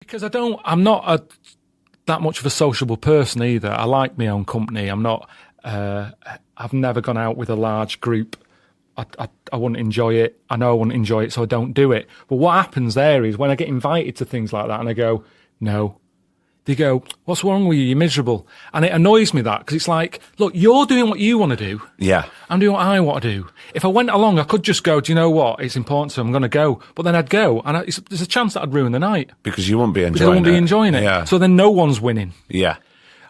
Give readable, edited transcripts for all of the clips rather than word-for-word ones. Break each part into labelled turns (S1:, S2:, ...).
S1: Because I'm not that much of a sociable person either. I like my own company. I've never gone out with a large group. I wouldn't enjoy it. I know I wouldn't enjoy it, so I don't do it. But what happens there is when I get invited to things like that and I go, no, they go, what's wrong with you? You're miserable. And it annoys me that, because it's like, look, you're doing what you want to do.
S2: Yeah.
S1: I'm doing what I want to do. If I went along, I could just go, do you know what? It's important, so I'm going to go. But then I'd go, and there's a chance that I'd ruin the night.
S2: Because you won't be enjoying it.
S1: Because I won't be enjoying it.
S2: Yeah.
S1: So then no one's winning.
S2: Yeah.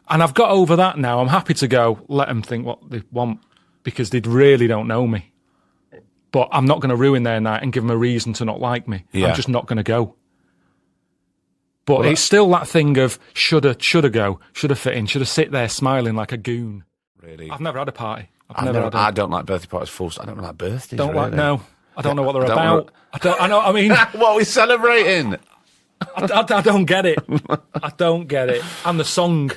S1: And I've got over that now. I'm happy to go, let them think what they want, because they really don't know me. But I'm not going to ruin their night and give them a reason to not like me.
S2: Yeah.
S1: I'm just not going to go. But it's still that thing of shoulda go, shoulda fit in, shoulda sit there smiling like a goon.
S2: Really?
S1: I've never had a party.
S2: I don't like birthday parties full. I don't like birthdays.
S1: No. I don't know what they're about. I mean,
S2: what are we celebrating?
S1: I don't get it. I don't get it. And the song,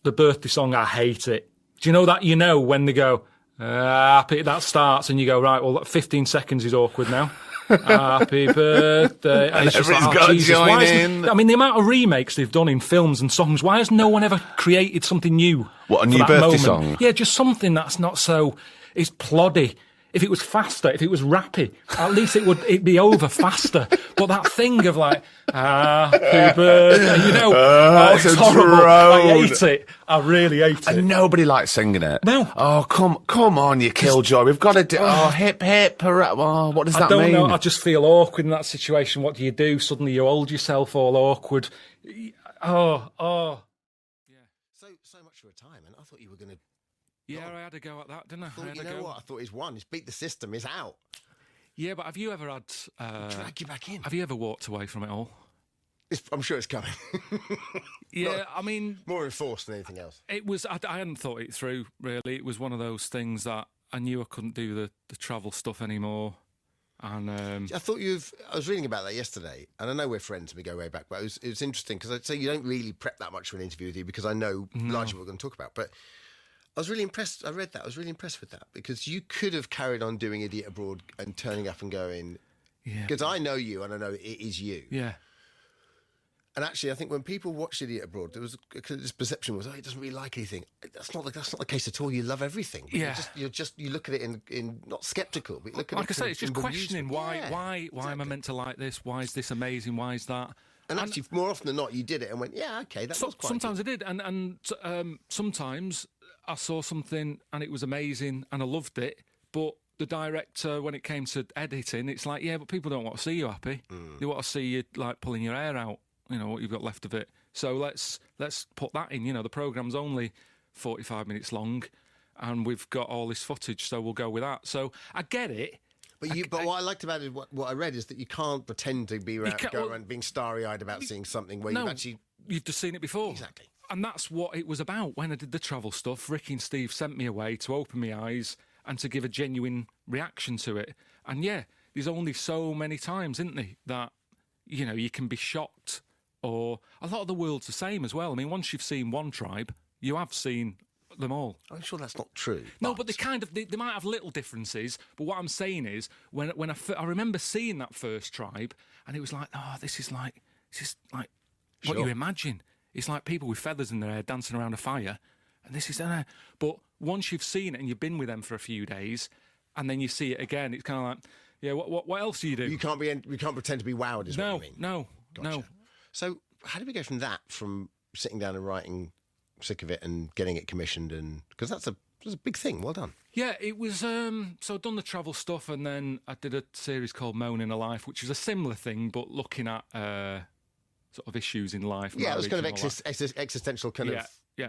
S1: the birthday song, I hate it. Do you know that? You know when they go, happy, that starts, and you go, right, well, 15 seconds is awkward now. Happy birthday. And it's just
S2: everyone's
S1: like,
S2: got to
S1: Jesus,
S2: join in.
S1: I mean, the amount of remakes they've done in films and songs, why has no one ever created something new?
S2: What, a
S1: for
S2: new
S1: that
S2: birthday
S1: moment?
S2: song?
S1: Yeah, just something that's not so, it's ploddy. If it was faster, if it was rappy, at least it'd be over faster. But that thing of like, happy birthday, you know, it's horrible. I hate it. I really hate it.
S2: And nobody likes singing it.
S1: No.
S2: Oh, come on, you killjoy. We've got to do, hip, hip, hooray. Oh, what does that mean?
S1: I don't know. I just feel awkward in that situation. What do you do? Suddenly you hold yourself all awkward. Oh.
S3: Yeah. So much for retirement. I thought you were going to...
S1: Yeah, I had a go at that, didn't I?
S3: You know what? I thought he's won. He's beat the system. He's out.
S1: Yeah, but have you ever had...
S3: drag you back in.
S1: Have you ever walked away from it all?
S3: I'm sure it's coming.
S1: Yeah, I mean...
S3: More enforced than anything else.
S1: It was... I hadn't thought it through, really. It was one of those things that I knew I couldn't do the travel stuff anymore. And
S3: I thought I was reading about that yesterday, and I know we're friends and we go way back, but it was interesting because I'd say you don't really prep that much for an interview with you because I know largely what we're going to talk about. But I was really impressed. I read that. I was really impressed with that because you could have carried on doing Idiot Abroad and turning up and going, because I know you and I know it is you.
S1: Yeah.
S3: And actually, I think when people watch Idiot Abroad, there was this perception was, he doesn't really like anything. That's not the case at all. You love everything.
S1: Yeah.
S3: You look at it in not skeptical, but you look at
S1: like
S3: it.
S1: I say, it's just questioning why
S3: exactly.
S1: am I meant to like this? Why is this amazing? Why is that?
S3: And actually, more often than not, you did it and went, yeah, okay, that was quite
S1: sometimes
S3: good.
S1: I did, and sometimes I saw something and it was amazing and I loved it, but the director, when it came to editing, it's like, yeah, but people don't want to see you happy. They want to see you like pulling your hair out. You know what you've got left of it. So let's put that in. You know, the programme's only 45 minutes long, and we've got all this footage, so we'll go with that. So I get it.
S3: But what I liked about it, what I read, is that you can't pretend to go around being starry-eyed about seeing something where
S1: you've just seen it before.
S3: Exactly.
S1: And that's what it was about when I did the travel stuff. Ricky and Steve sent me away to open my eyes and to give a genuine reaction to it. And yeah, there's only so many times, isn't there, that you know you can be shocked. Or a lot of the world's the same as well. I mean, once you've seen one tribe, you have seen them all.
S3: I'm sure that's not true.
S1: No, but they might have little differences. But what I'm saying is, when I remember seeing that first tribe, and it was like, this is like what you imagine. It's like people with feathers in their hair dancing around a fire, and this is But once you've seen it and you've been with them for a few days, and then you see it again, it's kind of like, yeah, what else do you do?
S3: You can't pretend to be wowed, is what you mean.
S1: No.
S3: So how did we go from sitting down and writing Sick of It and getting it commissioned, and because that was a big thing. Well done.
S1: Yeah, it was. So I'd done the travel stuff, and then I did a series called Moaning a Life, which was a similar thing, but looking at sort of issues in life.
S3: Yeah, it was kind of existential kind of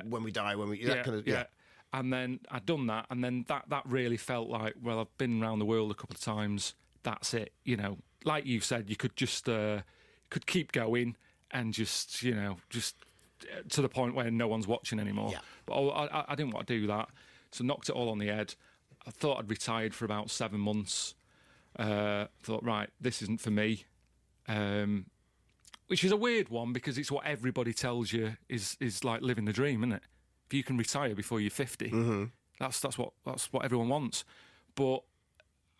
S3: when we die, that kind of. Yeah.
S1: And then I'd done that, and then that really felt like, well, I've been around the world a couple of times. That's it. You know, like you said, you could just could keep going. And just to the point where no one's watching anymore. Yeah. But I didn't want to do that. So knocked it all on the head. I thought I'd retired for about 7 months. Thought, right, this isn't for me. Which is a weird one because it's what everybody tells you is like living the dream, isn't it? If you can retire before you're 50, that's what everyone wants. But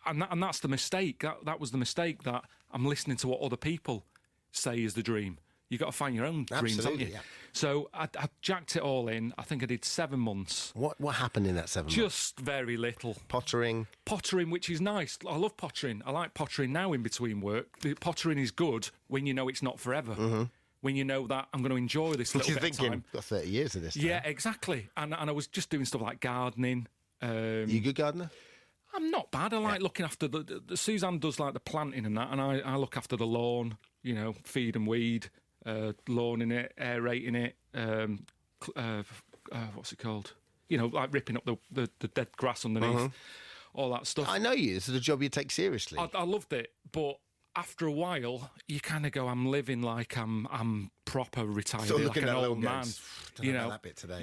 S1: and that's the mistake. That was the mistake, that I'm listening to what other people say is the dream. You got to find your own dreams, haven't
S3: Absolutely,
S1: you?
S3: yeah.
S1: So I jacked it all in. I think I did 7 months.
S3: What happened in that 7 months?
S1: Just very little.
S3: Pottering.
S1: Pottering, which is nice. I love pottering. I like pottering now in between work. The pottering is good when you know it's not forever. When you know that I'm going to enjoy this little bit of time.
S3: Got 30 years of this time.
S1: Yeah, exactly. And I was just doing stuff like gardening.
S3: You a good gardener?
S1: I'm not bad. I like looking after the Suzanne does like the planting and that, and I look after the lawn. You know, feed and weed, lawning it, aerating it. What's it called? You know, like ripping up the dead grass underneath, all that stuff.
S3: I know you. This is a job you take seriously.
S1: I loved it, but after a while, you kind of go, I'm living like I'm proper retired,
S3: Sort of
S1: like
S3: looking
S1: an
S3: at
S1: old man.
S3: You know that bit today.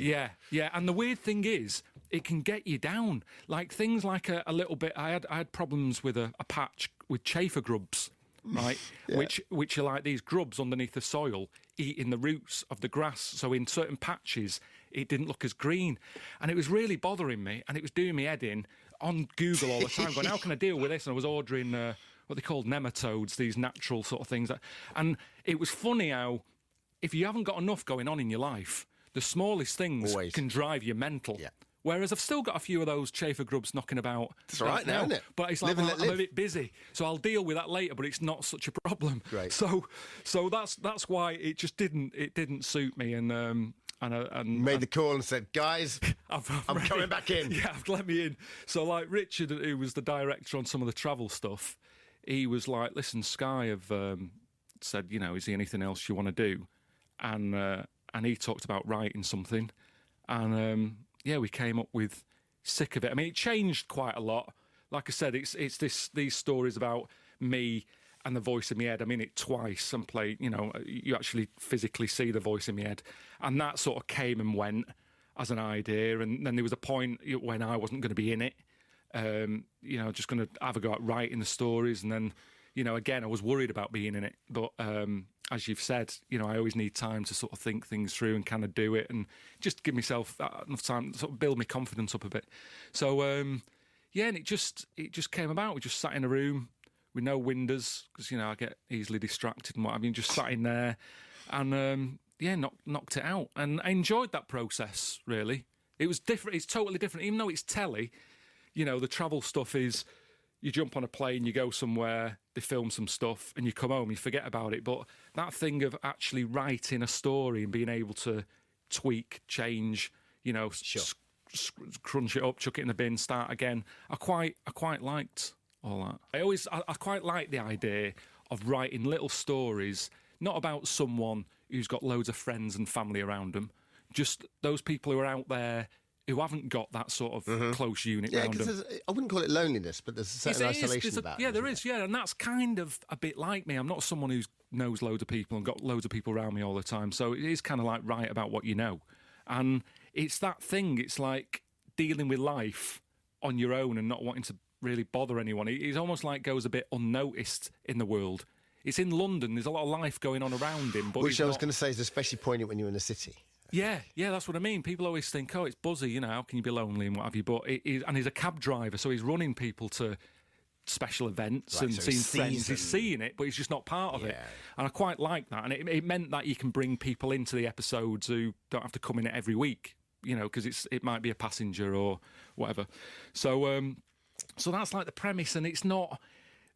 S1: Yeah. And the weird thing is, it can get you down. Like things like a little bit. I had problems with a patch with chafer grubs, right? Which are like these grubs underneath the soil eating the roots of the grass. So in certain patches, it didn't look as green, and it was really bothering me, and it was doing me head in on Google all the time, going, how can I deal with this? And I was ordering what they called nematodes, these natural sort of things. And it was funny how, if you haven't got enough going on in your life, the smallest things can drive you mental. Yeah. Whereas I've still got a few of those chafer grubs knocking about.
S3: It's all right now, isn't it?
S1: But it's like, I'm a bit busy, so I'll deal with that later, but it's not such a problem.
S3: Right.
S1: So that's why it just didn't suit me, and
S3: made the call and said, guys, I'm coming back in.
S1: Yeah, let me in. So like Richard, who was the director on some of the travel stuff, he was like, listen, Sky have said, you know, is there anything else you want to do? And he talked about writing something, and we came up with Sick of It. I mean, it changed quite a lot. Like I said, it's these stories about me and the voice in my head. I mean it twice and play, you know, you actually physically see the voice in my head. And that sort of came and went as an idea. And then there was a point when I wasn't going to be in it. You know, just going to have a go at writing the stories. And then, you know, again, I was worried about being in it. But as you've said, you know, I always need time to sort of think things through and kind of do it and just give myself enough time to sort of build my confidence up a bit. So, and it just came about. We just sat in a room with no windows because, you know, I get easily distracted and what have you. Just sat in there and, knocked it out. And I enjoyed that process, really. It was different. It's totally different. Even though it's telly, you know, the travel stuff is you jump on a plane, you go somewhere, they film some stuff and you come home, you forget about it. But that thing of actually writing a story and being able to tweak, change, you know, crunch it up, chuck it in the bin, start again. I quite liked all that. I quite like the idea of writing little stories, not about someone who's got loads of friends and family around them, just those people who are out there who haven't got that sort of close unit around them.
S3: I wouldn't call it loneliness, but there's a certain isolation about it.
S1: Yeah, there is, yeah, and that's kind of a bit like me. I'm not someone who knows loads of people and got loads of people around me all the time, so it is kind of like write about what you know. And it's that thing, it's like dealing with life on your own and not wanting to really bother anyone. It almost like goes a bit unnoticed in the world. It's in London, there's a lot of life going on around him. But
S3: which I was going to say is especially poignant when you're in the city.
S1: Yeah, that's what I mean. People always think, oh, it's buzzy, you know, how can you be lonely and what have you? But and he's a cab driver, so he's running people to special events and seeing friends. He's seeing it, but he's just not part of it. And I quite like that. And it meant that you can bring people into the episodes who don't have to come in it every week, you know, because it might be a passenger or whatever. So that's like the premise, and it's not...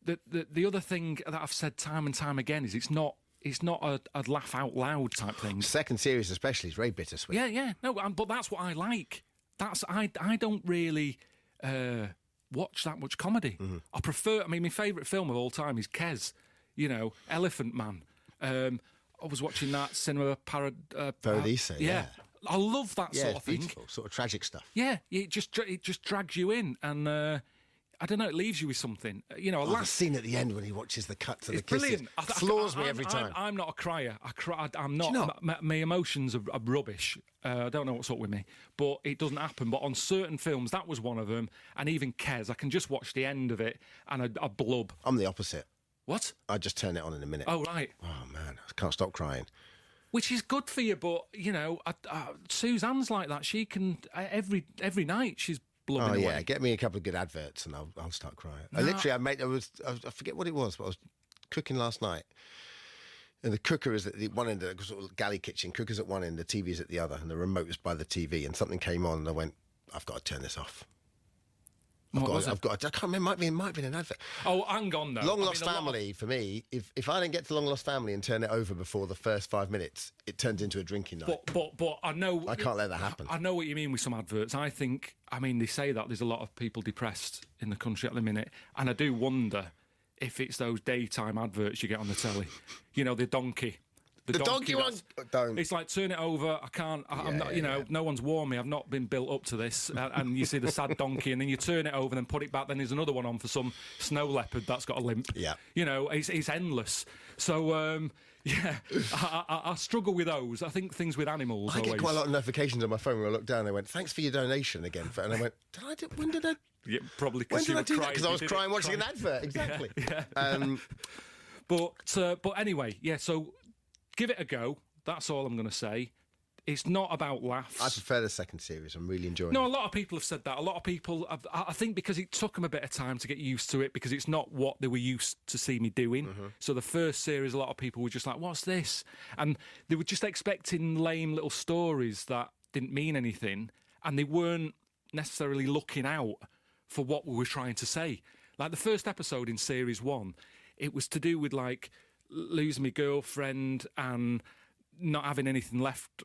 S1: The other thing that I've said time and time again is it's not a laugh out loud type thing.
S3: Second series especially is very bittersweet.
S1: Yeah. No, but that's what I like. I don't really watch that much comedy. I prefer... I mean, my favourite film of all time is Kes, you know, Elephant Man. I was watching that Cinema
S3: Paradiso, yeah.
S1: I love that sort of thing.
S3: Beautiful, sort of tragic stuff.
S1: Yeah, it just drags you in, and... I don't know, it leaves you with something. You know,
S3: the scene at the end when he watches the cut to the
S1: kisses.
S3: Brilliant. Floors me every time.
S1: I'm not a crier. I'm not. My emotions are rubbish. I don't know what's up with me. But it doesn't happen. But on certain films, that was one of them. And even Kes, I can just watch the end of it and I blub.
S3: I'm the opposite.
S1: What?
S3: I just turn it on in a minute.
S1: Oh, right.
S3: Oh, man, I can't stop crying.
S1: Which is good for you, but, you know, Suzanne's like that. She can, every night she's blubbing away.
S3: Get me a couple of good adverts and I'll start crying. No. I forget what it was, but I was cooking last night And the cooker is at the one end of the sort of galley kitchen. Cooker's at one end, the TV's at the other, and the remote is by the TV. And something came on, and I went, "I've got to turn this off. I can't remember. It might have been an advert.
S1: Oh, hang on though.
S3: Long Lost Family for me. If I don't get to Long Lost Family and turn it over before the first 5 minutes, it turns into a drinking night.
S1: But I know
S3: I can't let that happen.
S1: I know what you mean with some adverts. I mean, they say that there's a lot of people depressed in the country at the minute, and I do wonder if it's those daytime adverts you get on the telly. You know, the donkey.
S3: The donkey one. Don't.
S1: It's like, turn it over. I can't. I'm not. You know, no one's warned me. I've not been built up to this. And you see the sad donkey, and then you turn it over, and then put it back. Then there's another one on for some snow leopard that's got a limp.
S3: Yeah.
S1: You know, it's endless. So yeah, I struggle with those. I think things with animals.
S3: I get quite a lot of notifications on my phone when I look down. They went, "Thanks for your donation again." And I went, "When did I?"
S1: Yeah, probably.
S3: When did I do that? Because I was crying watching an advert. Exactly.
S1: Yeah. But anyway, yeah. So give it a go. That's all I'm going to say. It's not about laughs.
S3: I prefer the second series. I'm really enjoying it.
S1: No, a lot of people have said that. A lot of people, I think because it took them a bit of time to get used to it, because it's not what they were used to see me doing. Mm-hmm. So the first series, a lot of people were just like, what's this? And they were just expecting lame little stories that didn't mean anything, and they weren't necessarily looking out for what we were trying to say. Like the first episode in series 1, it was to do with like losing my girlfriend and not having anything left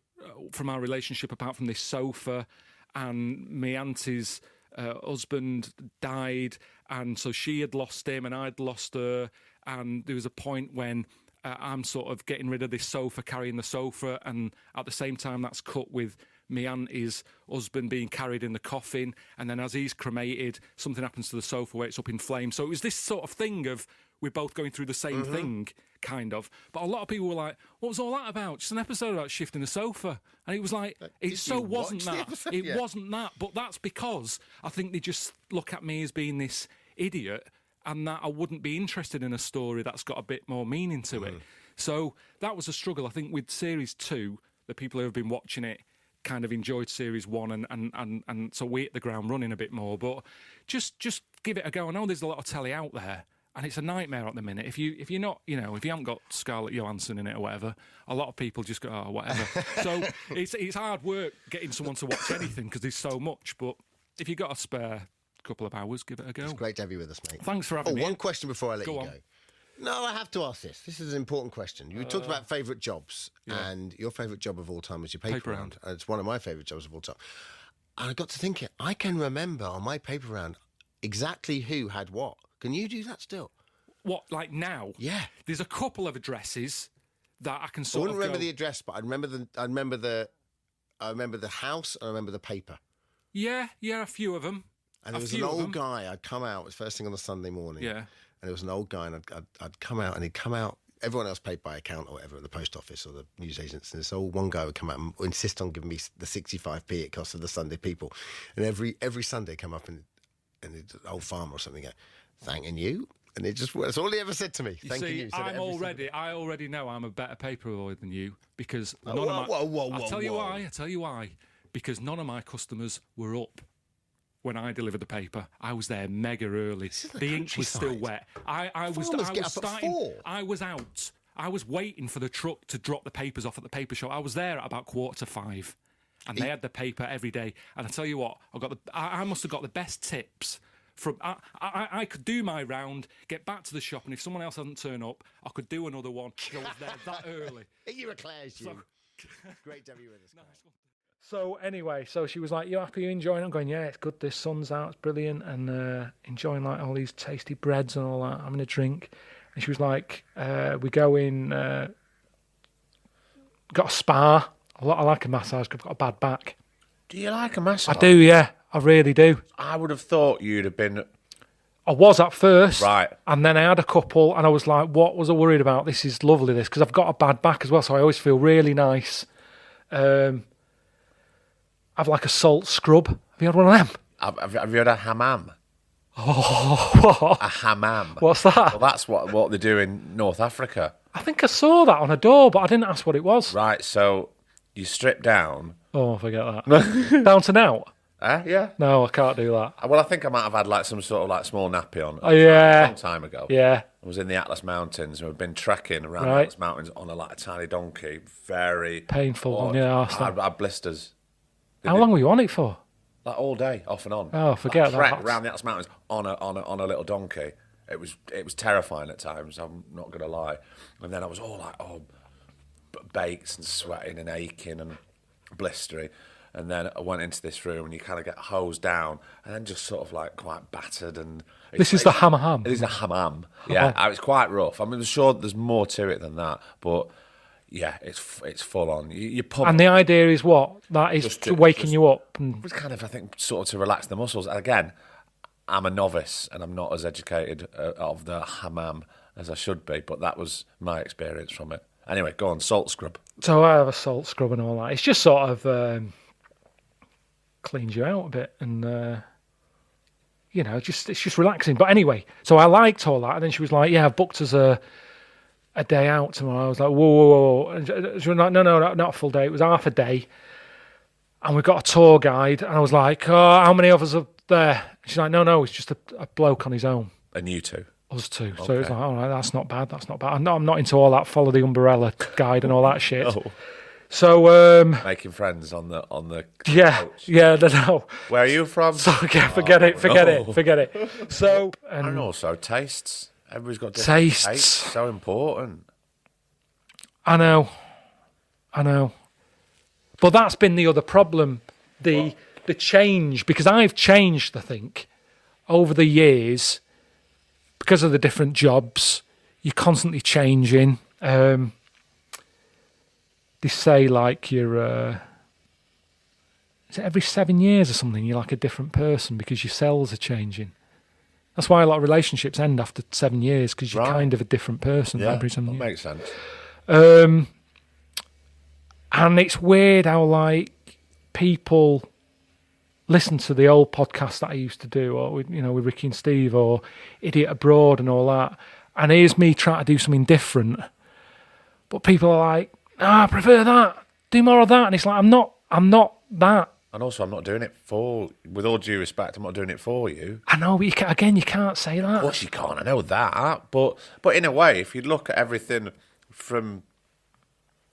S1: from our relationship apart from this sofa, and my auntie's husband died, and so she had lost him and I'd lost her, and there was a point when I'm sort of getting rid of this sofa, carrying the sofa, and at the same time that's cut with my auntie's husband being carried in the coffin, and then as he's cremated, something happens to the sofa where it's up in flames. So it was this sort of thing of we're both going through the same thing, kind of. But a lot of people were like, what was all that about? Just an episode about shifting the sofa. And it was like, it so wasn't that. It wasn't that. But that's because I think they just look at me as being this idiot, and that I wouldn't be interested in a story that's got a bit more meaning to it. So that was a struggle. I think with series 2, the people who have been watching it kind of enjoyed series 1, and so we hit the ground running a bit more. But just give it a go. I know there's a lot of telly out there, and it's a nightmare at the minute. If you're not, you know, if you haven't got Scarlett Johansson in it or whatever, a lot of people just go, oh, whatever. So it's hard work getting someone to watch anything because there's so much. But if you've got a spare couple of hours, give it a go.
S3: It's great to have you with us, mate.
S1: Thanks for having me.
S3: One question before I let you
S1: Go on.
S3: go. No, I have to ask this. This is an important question. You talked about favourite jobs, and your favourite job of all time was your paper round. And it's one of my favourite jobs of all time. And I got to thinking, I can remember on my paper round exactly who had what. Can you do that still?
S1: What, like now?
S3: Yeah.
S1: There's a couple of addresses that I can
S3: I
S1: sort
S3: wouldn't
S1: of
S3: remember
S1: go,
S3: the address, but I remember the house, and I remember the paper.
S1: Yeah, a few of them.
S3: And there was an old guy. I'd come out. It was first thing on the Sunday morning.
S1: Yeah.
S3: And there was an old guy, and I'd come out, and he'd come out. Everyone else paid by account or whatever at the post office or the newsagents. And this old one guy would come out and insist on giving me the 65p it cost of the Sunday People. And every Sunday come up and the old farmer or something go, thanking you. And it just, that's all he ever said to me. Thanking you.
S1: I already know I'm a better paper boy than you because none
S3: Whoa,
S1: of my.
S3: whoa,
S1: I'll tell you why. Because none of my customers were up when I delivered the paper. I was there mega early. The ink was still wet. I was starting.
S3: 4.
S1: I was out. I was waiting for the truck to drop the papers off at the paper shop. I was there at about 4:45, and they had the paper every day. And I tell you what, I must have got the best tips. I could do my round, get back to the shop, and if someone else hadn't turned up, I could do another one. I was there that early.
S3: You were Claire's, you. Great to have you with us, Claire.
S4: So anyway, so she was like, you happy, you enjoying it? I'm going, yeah, it's good, this sun's out, it's brilliant, and enjoying like all these tasty breads and all that, having a drink. And she was like, we go in, got a spa. I like a massage, I've got a bad back.
S2: Do you like a massage?
S4: I do, yeah, I really do.
S2: I would have thought you'd have been...
S4: I was at first,
S2: right,
S4: and then I had a couple, and I was like, what was I worried about? This is lovely, this, because I've got a bad back as well, so I always feel really nice. Have like a salt scrub. Have you had one of them?
S2: Have you had a hammam?
S4: Oh, what?
S2: A hammam.
S4: What's that?
S2: Well, that's what they do in North Africa.
S4: I think I saw that on a door, but I didn't ask what it was.
S2: Right, so you strip down.
S4: Oh, forget that. Down to now?
S2: Yeah.
S4: No, I can't do that.
S2: Well, I think I might have had like some sort of like small nappy on.
S4: Oh, yeah.
S2: A long time ago.
S4: Yeah.
S2: I was in the Atlas Mountains and we've been trekking around the
S4: Right.
S2: Atlas Mountains on a tiny donkey. Very
S4: Painful on your arse.
S2: I had blisters.
S4: How long were you on it for?
S2: Like all day, off and on.
S4: Oh, forget that.
S2: Trek around the Atlas Mountains on a little donkey. It was terrifying at times. I'm not gonna lie. And then I was all like, baked and sweating and aching and blistery. And then I went into this room and you kind of get hosed down and then just sort of like quite battered. And
S4: This is the hammam.
S2: It is a hammam. Yeah, it's quite rough. I'm sure there's more to it than that, but yeah, it's full on. You pump.
S4: And the idea is what? That is waking you up. And...
S2: It's kind of, I think, sort of to relax the muscles. Again, I'm a novice and I'm not as educated of the hammam as I should be, but that was my experience from it. Anyway, go on, salt scrub.
S4: So I have a salt scrub and all that. It's just sort of cleans you out a bit and, it's just relaxing. But anyway, so I liked all that. And then she was like, yeah, I've booked us a day out tomorrow. I was like, whoa. And she was like, no, not a full day. It was half a day. And we got a tour guide. And I was like, oh, how many of us are there? And she's like, no, it's just a bloke on his own.
S2: And you two?
S4: Us two. So it was like, all right, that's not bad. I'm not into all that follow the umbrella guide and all that shit.
S2: Oh.
S4: So
S2: making friends on the
S4: coach. No.
S2: Where are you from?
S4: So forget it. So
S2: and also tastes. Everybody's got different tastes. So important.
S4: I know. But that's been the other problem, the change, because I've changed, I think, over the years. Because of the different jobs, you're constantly changing. They say like you're, is it every 7 years or something, you're like a different person because your cells are changing. That's why a lot of relationships end after 7 years because you're kind of a different person every 7 years.
S2: That makes sense.
S4: And it's weird how like people listen to the old podcast that I used to do, or with Ricky and Steve, or Idiot Abroad and all that. And here's me trying to do something different, but people are like, I prefer that. Do more of that. And it's like, I'm not that.
S2: And also, I'm not doing it with all due respect, I'm not doing it for you.
S4: I know, but you can't say that.
S2: Of course you can't. I know that, but in a way, if you look at everything from.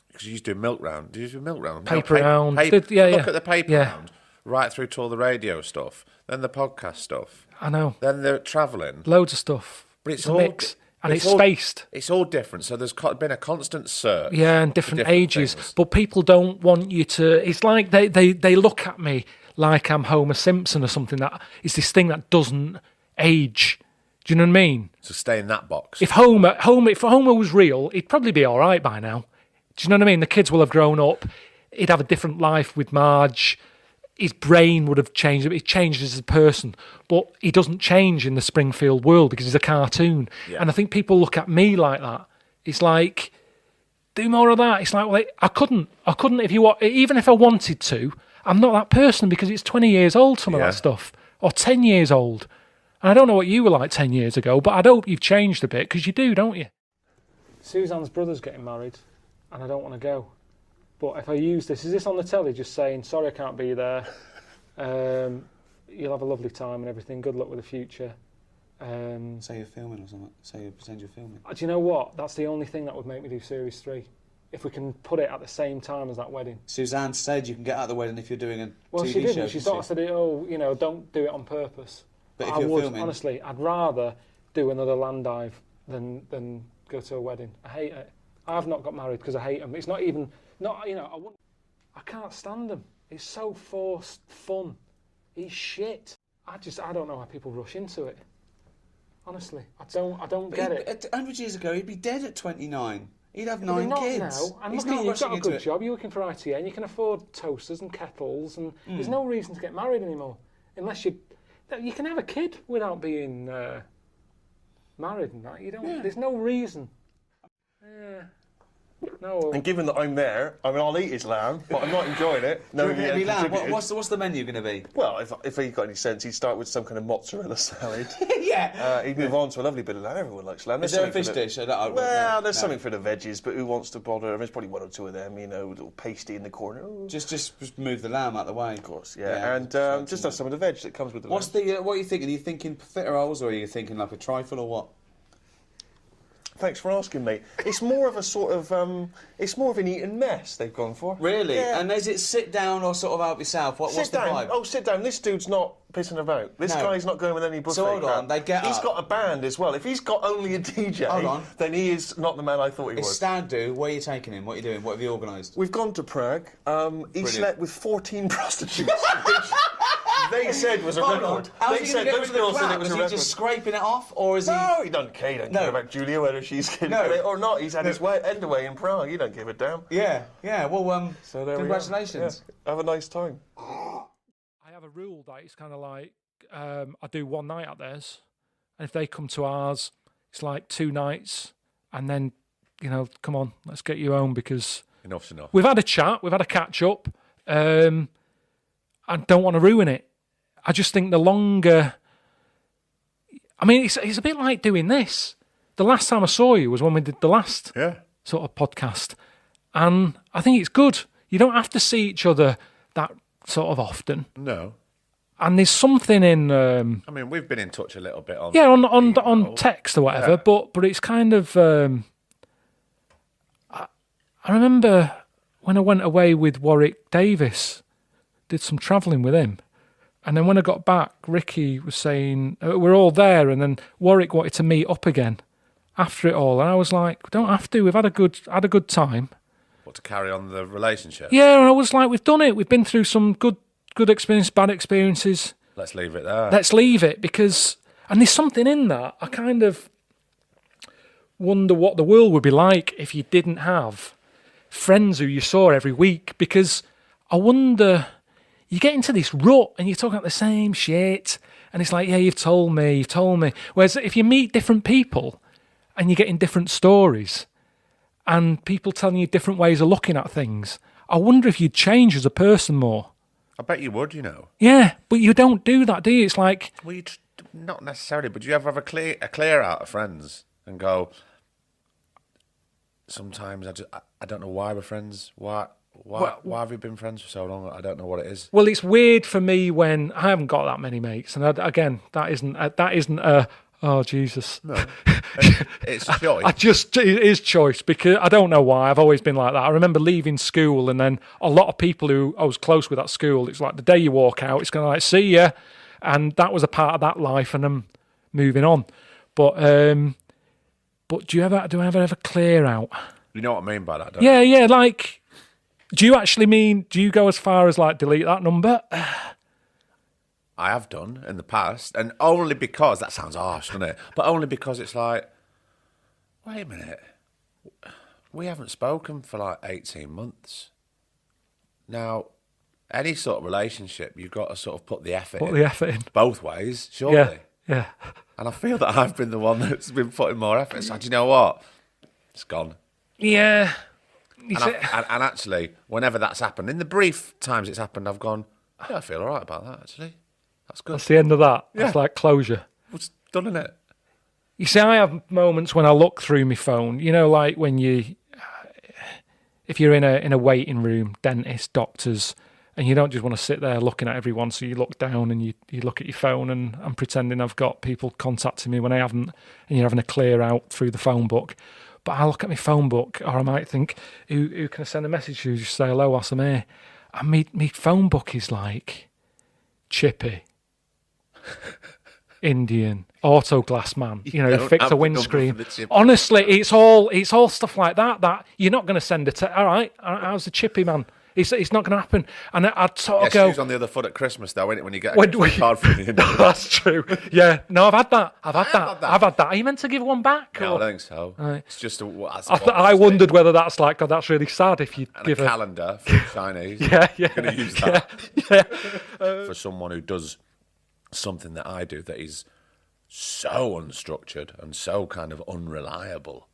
S2: Because you used to do milk round. Did you do milk round?
S4: Paper round.
S2: Look at the paper round. Right through to all the radio stuff, then the podcast stuff.
S4: I know.
S2: Then the travelling.
S4: Loads of stuff.
S2: But it's
S4: a
S2: all
S4: mix. And it's spaced.
S2: It's all different. So there's been a constant search.
S4: Yeah, and different ages. Things. But people don't want you to... It's like they look at me like I'm Homer Simpson or something. That it's this thing that doesn't age. Do you know what I mean?
S2: So stay in that box.
S4: If Homer was real, he'd probably be all right by now. Do you know what I mean? The kids will have grown up. He'd have a different life with Marge. His brain would have changed. He changed as a person, but he doesn't change in the Springfield world because he's a cartoon. Yeah. And I think people look at me like that. It's like, do more of that. It's like, well, I couldn't even if I wanted to. I'm not that person because it's 20 years old, some of that stuff, or 10 years old. And I don't know what you were like 10 years ago, but I hope you've changed a bit because you do, don't you? Suzanne's brother's getting married, and I don't want to go. But if I use this, is this on the telly just saying, sorry I can't be there, you'll have a lovely time and everything, good luck with the future.
S5: Say you're filming or something, say you pretend you're filming.
S4: Do you know what? That's the only thing that would make me do Series 3. If we can put it at the same time as that wedding.
S5: Suzanne said you can get out of the wedding if you're doing a
S4: well,
S5: TV
S4: she didn't.
S5: show.
S4: She sort of said, don't do it on purpose.
S5: But if you're filming...
S4: Honestly, I'd rather do another land dive than go to a wedding. I hate it. I've not got married because I hate them. It's not even... I can't stand them. It's so forced fun. He's shit. I don't know how people rush into it. Honestly, I don't get it.
S5: 100 years ago, he'd be dead at 29. He'd have 9
S4: not
S5: kids.
S4: Now. And
S5: he's
S4: look,
S5: not
S4: you've got a good
S5: it.
S4: job. You're working for ITN. You can afford toasters and kettles, and there's no reason to get married anymore, unless you can have a kid without being married and that. You don't. Yeah. There's no reason. Yeah. No.
S6: And given that I'm there, I mean, I'll eat his lamb, but I'm not enjoying it.
S5: Do you
S6: No,
S5: reckon
S6: he
S5: it'd be lamb?
S6: contributed.
S5: What's the menu going to be?
S6: Well, if he got any sense, he'd start with some kind of mozzarella salad.
S5: Yeah.
S6: He'd move on to a lovely bit of lamb. Everyone likes lamb.
S5: Is there a
S6: something
S5: fish
S6: for the-
S5: dish?
S6: Well, there's
S5: No.
S6: something for the veggies, but who wants to bother? I mean, there's probably one or two of them, a little pasty in the corner. Oh,
S5: Just move the lamb out of the way.
S6: of course, yeah. And just have some of the veg that comes with the
S5: What's
S6: lamb.
S5: what are you thinking? Are you thinking profiteroles or are you thinking like a trifle or what?
S6: Thanks for asking, mate. It's more of a sort of, it's more of an eating mess they've gone for.
S5: Really?
S6: Yeah.
S5: And is it sit down or sort of help yourself? What's
S6: Sit
S5: the
S6: down.
S5: vibe?
S6: Oh, sit down. This dude's not pissing about. This
S5: No.
S6: guy's not going with any buffet.
S5: So hold on,
S6: crap.
S5: they get
S6: He's
S5: up.
S6: got a band as well. If he's got only a DJ,
S5: Hold on.
S6: then he is not the man I thought he
S5: It's
S6: was.
S5: Stag Do. Where are you taking him? What are you doing? What have you organised?
S6: We've gone to Prague. He slept with 14 prostitutes, which they said was a
S5: Hold
S6: record.
S5: on. How's
S6: They
S5: he
S6: said
S5: going to get
S6: those
S5: rid of
S6: girls
S5: the
S6: said
S5: crap?
S6: it was
S5: Is
S6: a
S5: he
S6: record.
S5: just scraping it off, or is he?
S6: No, he doesn't care. He doesn't care
S5: No.
S6: about Julia, whether she's getting
S5: No.
S6: it or not. He's had his end away in Prague. He don't give a damn.
S5: Yeah. Well,
S6: So there we are.
S5: congratulations.
S6: Yeah. Have a nice time.
S4: I have a rule that it's kind of like I do one night at theirs, and if they come to ours, it's like 2 nights, and then come on, let's get you home because
S2: Enough's enough.
S4: we've had a chat, we've had a catch up. I don't want to ruin it. I just think the longer, I mean, it's a bit like doing this. The last time I saw you was when we did the last
S2: Yeah.
S4: sort of podcast, and I think it's good. You don't have to see each other that sort of often,
S2: No.
S4: and there's something in.
S2: I mean, we've been in touch a little bit on.
S4: Yeah, on text or whatever,
S2: Yeah.
S4: but it's kind of. I remember when I went away with Warwick Davis, did some travelling with him, and then when I got back, Ricky was saying we're all there, and then Warwick wanted to meet up again after it all, and I was like, we don't have to. We've had a good time.
S2: What, to carry on the relationship?
S4: Yeah, and I was like, we've done it. We've been through some good experiences, bad experiences.
S2: Let's leave it there.
S4: Let's leave it because, and there's something in that. I kind of wonder what the world would be like if you didn't have friends who you saw every week, because I wonder, you get into this rut and you're talking about the same shit and it's like, yeah, you've told me. Whereas if you meet different people and you're getting different stories and people telling you different ways of looking at things, I wonder if you'd change as a person more.
S2: I bet you would,
S4: Yeah, but you don't do that, do you? It's like,
S2: Well, not necessarily, but do you ever have a clear out of friends and go, sometimes I don't know why we're friends. Why have we been friends for so long? I don't know what it is.
S4: well, it's weird for me when I haven't got that many mates, and again, that isn't a oh Jesus.
S2: No. It's joy.
S4: It is choice because I don't know why. I've always been like that. I remember leaving school, and then a lot of people who I was close with at school, it's like the day you walk out, it's kind of like, see ya, and that was a part of that life, and I'm moving on. But do I ever clear out?
S2: You know what I mean by that, don't you?
S4: Yeah. Like, do you go as far as like delete that number?
S2: I have done in the past, and only because, that sounds harsh, doesn't it? But only because it's like, wait a minute, we haven't spoken for like 18 months. Now, any sort of relationship, you've got to sort of put the effort in. Both ways, surely.
S4: Yeah.
S2: And I feel that I've been the one that's been putting more effort. So, do you know what? It's gone.
S4: Yeah.
S2: And actually, whenever that's happened, in the brief times it's happened, I've gone, yeah, I feel all right about that, actually. That's good.
S4: That's the end of that.
S2: Yeah.
S4: That's like closure.
S2: It's done, isn't it?
S4: You see, I have moments when I look through my phone, like when if you're in a waiting room, dentist, doctors, and you don't just want to sit there looking at everyone, so you look down and you look at your phone, and I'm pretending I've got people contacting me when I haven't, and you're having a clear out through the phone book. But I look at my phone book, or I might think, who can I send a message to? Just say hello, whilst I'm here. And my phone book is like Chippy, Indian, Auto Glass Man,
S2: don't
S4: fix
S2: have
S4: a
S2: the number
S4: windscreen.
S2: for the Chippy.
S4: Honestly, it's all stuff like that you're not going to send it to. All right, how's the Chippy Man? It's not going to happen. And I'd sort of go.
S2: Shoes on the other foot at Christmas, though, isn't it? When you get
S4: When
S2: a card from the Indian.
S4: That's true. Yeah. No, I've had that. I've had that. Are you meant to give one back?
S2: No,
S4: or?
S2: I don't think so.
S4: Right.
S2: It's just
S4: I wondered whether that's like, God, that's really sad if you
S2: and
S4: give
S2: a calendar for Chinese.
S4: Yeah.
S2: Going to use that
S4: Yeah.
S2: for someone who does something that I do that is so unstructured and so kind of unreliable.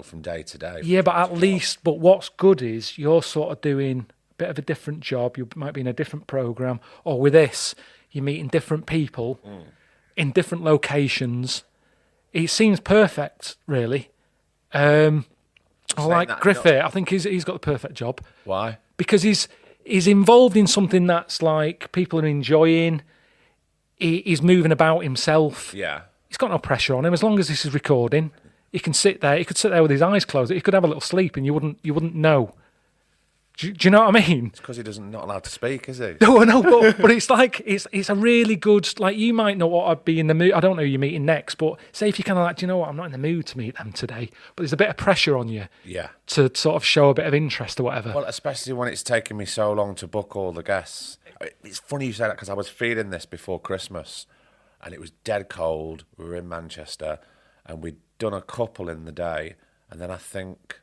S2: from day to day.
S4: Yeah, but at least, but what's good is you're sort of doing a bit of a different job. You might be in a different program, or with this, you're meeting different people in different locations. It seems perfect, really. I like Griffith. I think he's got the perfect job.
S2: Why?
S4: Because he's involved in something that's like people are enjoying. He's moving about himself.
S2: Yeah.
S4: He's got no pressure on him. As long as this is recording, he can sit there. He could sit there with his eyes closed. He could have a little sleep, and you wouldn't know. Do you know what I mean?
S2: It's because not allowed to speak, is he?
S4: No, I know, but it's like it's a really good, like, you might not want to be in the mood. I don't know who you're meeting next, but say if you're kind of like, do you know what, I'm not in the mood to meet them today, but there's a bit of pressure on you, to sort of show a bit of interest or whatever.
S2: Well, especially when it's taken me so long to book all the guests. It's funny you say that, because I was feeling this before Christmas, and it was dead cold. We were in Manchester, and we'd done a couple in the day, and then I think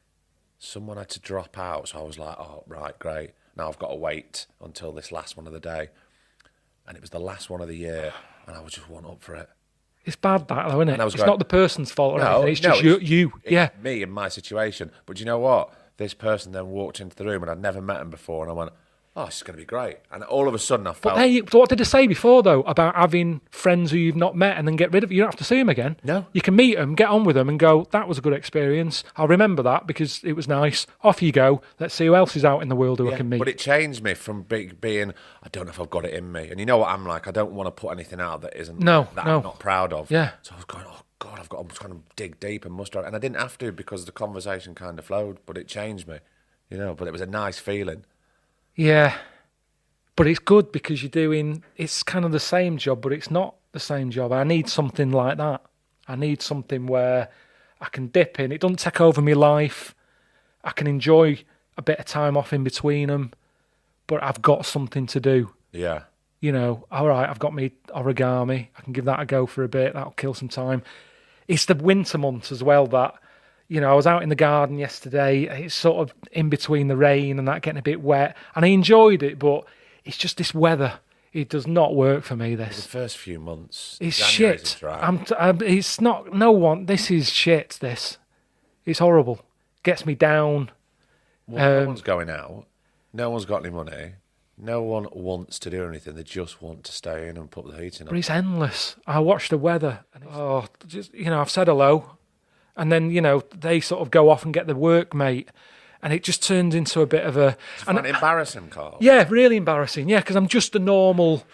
S2: someone had to drop out, so I was like, oh, right, great. Now I've got to wait until this last one of the day. And it was the last one of the year, and I was just up for it.
S4: It's bad, that, though, isn't it? It's
S2: going,
S4: not the person's fault or anything. It's just you. Yeah.
S2: Me in my situation. But you know what? This person then walked into the room, and I'd never met him before, and I went, oh, this is going to be great. And all of a sudden I felt...
S4: But what did I say before, though, about having friends who you've not met and then get rid of? You don't have to see them again.
S2: No.
S4: You can meet them, get on with them, and go, that was a good experience. I'll remember that because it was nice. Off you go. Let's see who else is out in the world who I can meet.
S2: But it changed me from being, I don't know if I've got it in me. And you know what I'm like? I don't want to put anything out that isn't... that I'm not proud of.
S4: Yeah.
S2: So I was going, oh, God, I'm trying to dig deep and muster. And I didn't have to, because the conversation kind of flowed, but it changed me. But it was a nice feeling.
S4: Yeah. But it's good because it's kind of the same job, but it's not the same job. I need something like that. I need something where I can dip in. It doesn't take over my life. I can enjoy a bit of time off in between them, but I've got something to do.
S2: Yeah.
S4: All right, I've got me origami. I can give that a go for a bit. That'll kill some time. It's the winter months as well that, I was out in the garden yesterday. It's sort of in between the rain and that getting a bit wet. And I enjoyed it, but it's just this weather. It does not work for me, this.
S2: The first few months.
S4: It's shit. It's not, no one, this is shit, this. It's horrible. Gets me down.
S2: Well, no one's going out. No one's got any money. No one wants to do anything. They just want to stay in and put the heating on.
S4: But it's endless. I watch the weather. And I've said hello. And then, they sort of go off and get the workmate. And it just turns into a bit of a...
S2: embarrassing, Carl.
S4: Yeah, really embarrassing. Yeah, because I'm just a normal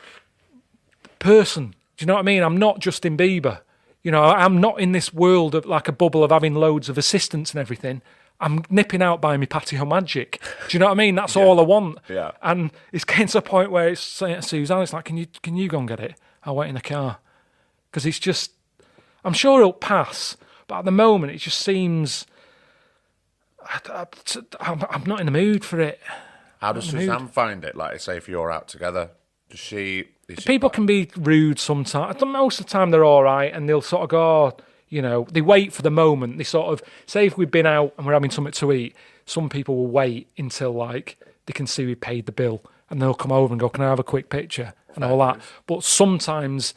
S4: person. Do you know what I mean? I'm not Justin Bieber. I'm not in this world of like a bubble of having loads of assistants and everything. I'm nipping out by my patio magic. Do you know what I mean? That's all I want.
S2: Yeah.
S4: And it's getting to a point where it's saying to Suzanne, it's like, can you go and get it? I'll wait in the car. Because it's just... I'm sure it'll pass, but at the moment it just seems... I'm not in the mood for it.
S2: How does Suzanne find it? Like, say, if you're out together, does she...
S4: People can be rude sometimes. Most of the time they're all right, and they'll sort of go, they wait for the moment. They sort of, say if we've been out and we're having something to eat, some people will wait until, like, they can see we paid the bill, and they'll come over and go, can I have a quick picture? And all that. But sometimes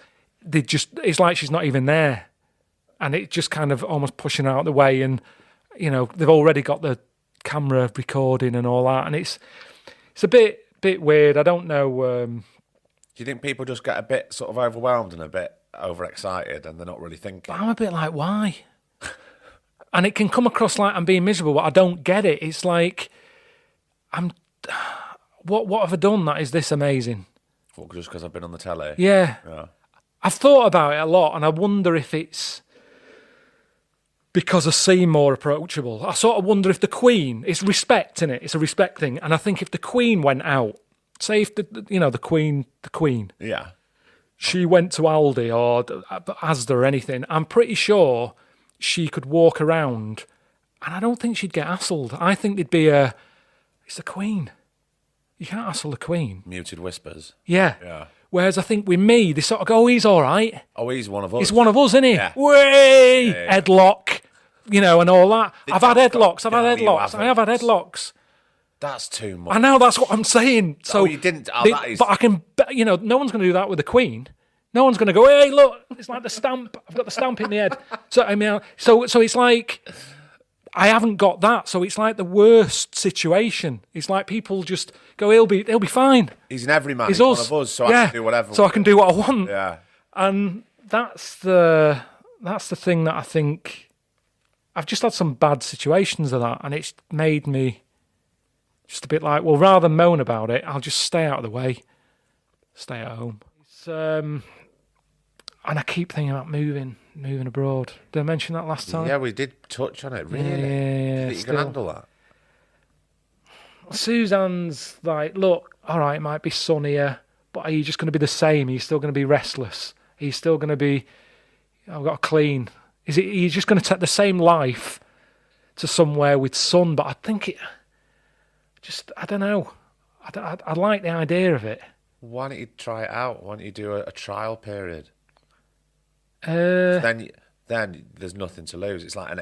S4: it's like she's not even there. And it just kind of almost pushing out the way, and... they've already got the camera recording and all that, and it's a bit weird. I don't know.
S2: Do you think people just get a bit sort of overwhelmed and a bit overexcited, and they're not really thinking?
S4: But I'm a bit like, why? And it can come across like I'm being miserable, but I don't get it. It's like, what have I done that is this amazing?
S2: Well, just because I've been on the telly?
S4: Yeah. I've thought about it a lot, and I wonder if it's because I seem more approachable. I sort of wonder if the Queen, it's respect, innit? It's a respect thing. And I think if the Queen went out, say if the Queen,
S2: yeah,
S4: she went to Aldi or Asda or anything, I'm pretty sure she could walk around and I don't think she'd get hassled. I think there'd be it's the Queen. You can't hassle the Queen.
S2: Muted whispers.
S4: Yeah. Whereas I think with me, they sort of go, oh, he's all right.
S2: Oh, he's one of us.
S4: He's one of us, isn't he?
S2: Yeah.
S4: Way!
S2: Yeah.
S4: Headlock. And all that. I've had headlocks. I have had headlocks.
S2: That's too much.
S4: I know, that's what I'm saying. So
S2: you didn't. That is...
S4: But I can, no one's going to do that with the Queen. No one's going to go, hey, look, it's like the stamp. I've got the stamp in the head. So I mean, so it's like, I haven't got that, so it's like the worst situation. It's like people just go, he'll be fine.
S2: He's an everyman.
S4: He's
S2: He's one
S4: us.
S2: of us, so I can do whatever.
S4: So I can do what I want.
S2: Yeah.
S4: And that's the thing that I think I've just had some bad situations of that, and it's made me just a bit like, well, rather than moan about it, I'll just stay out of the way, stay at home. It's, and I keep thinking about moving abroad. Did I mention that last time?
S2: Yeah, we did touch on it. Really?
S4: Yeah,
S2: Do you think you
S4: still.
S2: can handle that?
S4: Suzanne's like, look, all right, it might be sunnier, but are you just going to be the same? Are you still going to be restless? Are you still going to be, I've got to clean? Are you just going to take the same life to somewhere with sun? But I think I don't know. I like the idea of it.
S2: Why don't you try it out? Why don't you do a trial period?
S4: Then
S2: Then there's nothing to lose. It's like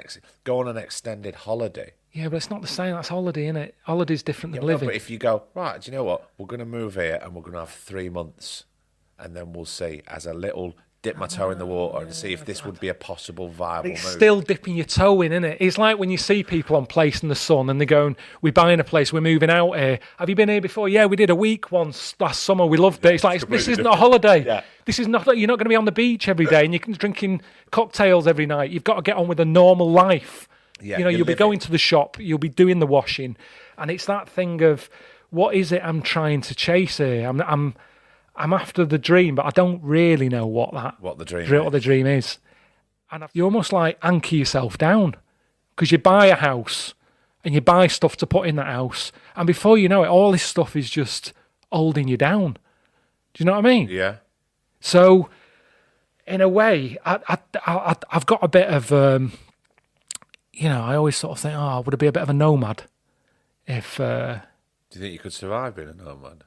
S2: go on an extended holiday.
S4: yeah, but it's not the same. That's holiday, isn't it? Holiday's different than
S2: No,
S4: living.
S2: but if you go, right, do you know what? We're going to move here and we're going to have 3 months and then we'll see as a little dip my toe in the water and see if this would be a possible viable
S4: It's
S2: move.
S4: still dipping your toe in, isn't it? It's like when you see people on Place in the Sun and they're going, we're buying a place, we're moving out here. Have you been here before? Yeah, we did a week once last summer. We loved it. It's like, this isn't a holiday.
S2: Yeah.
S4: This is not, you're not going to be on the beach every day and you're drinking cocktails every night. You've got to get on with a normal life.
S2: Yeah,
S4: you know,
S2: you're
S4: you'll be
S2: living.
S4: going to the shop, you'll be doing the washing. And it's that thing of, what is it I'm trying to chase here? I'm after the dream, but I don't really know what the dream is. And you almost like anchor yourself down because you buy a house and you buy stuff to put in that house, and before you know it, all this stuff is just holding you down. Do you know what I mean?
S2: Yeah.
S4: So, in a way, I've got a bit of, I always sort of think, oh, would I be a bit of a nomad if?
S2: Do you think you could survive being a nomad?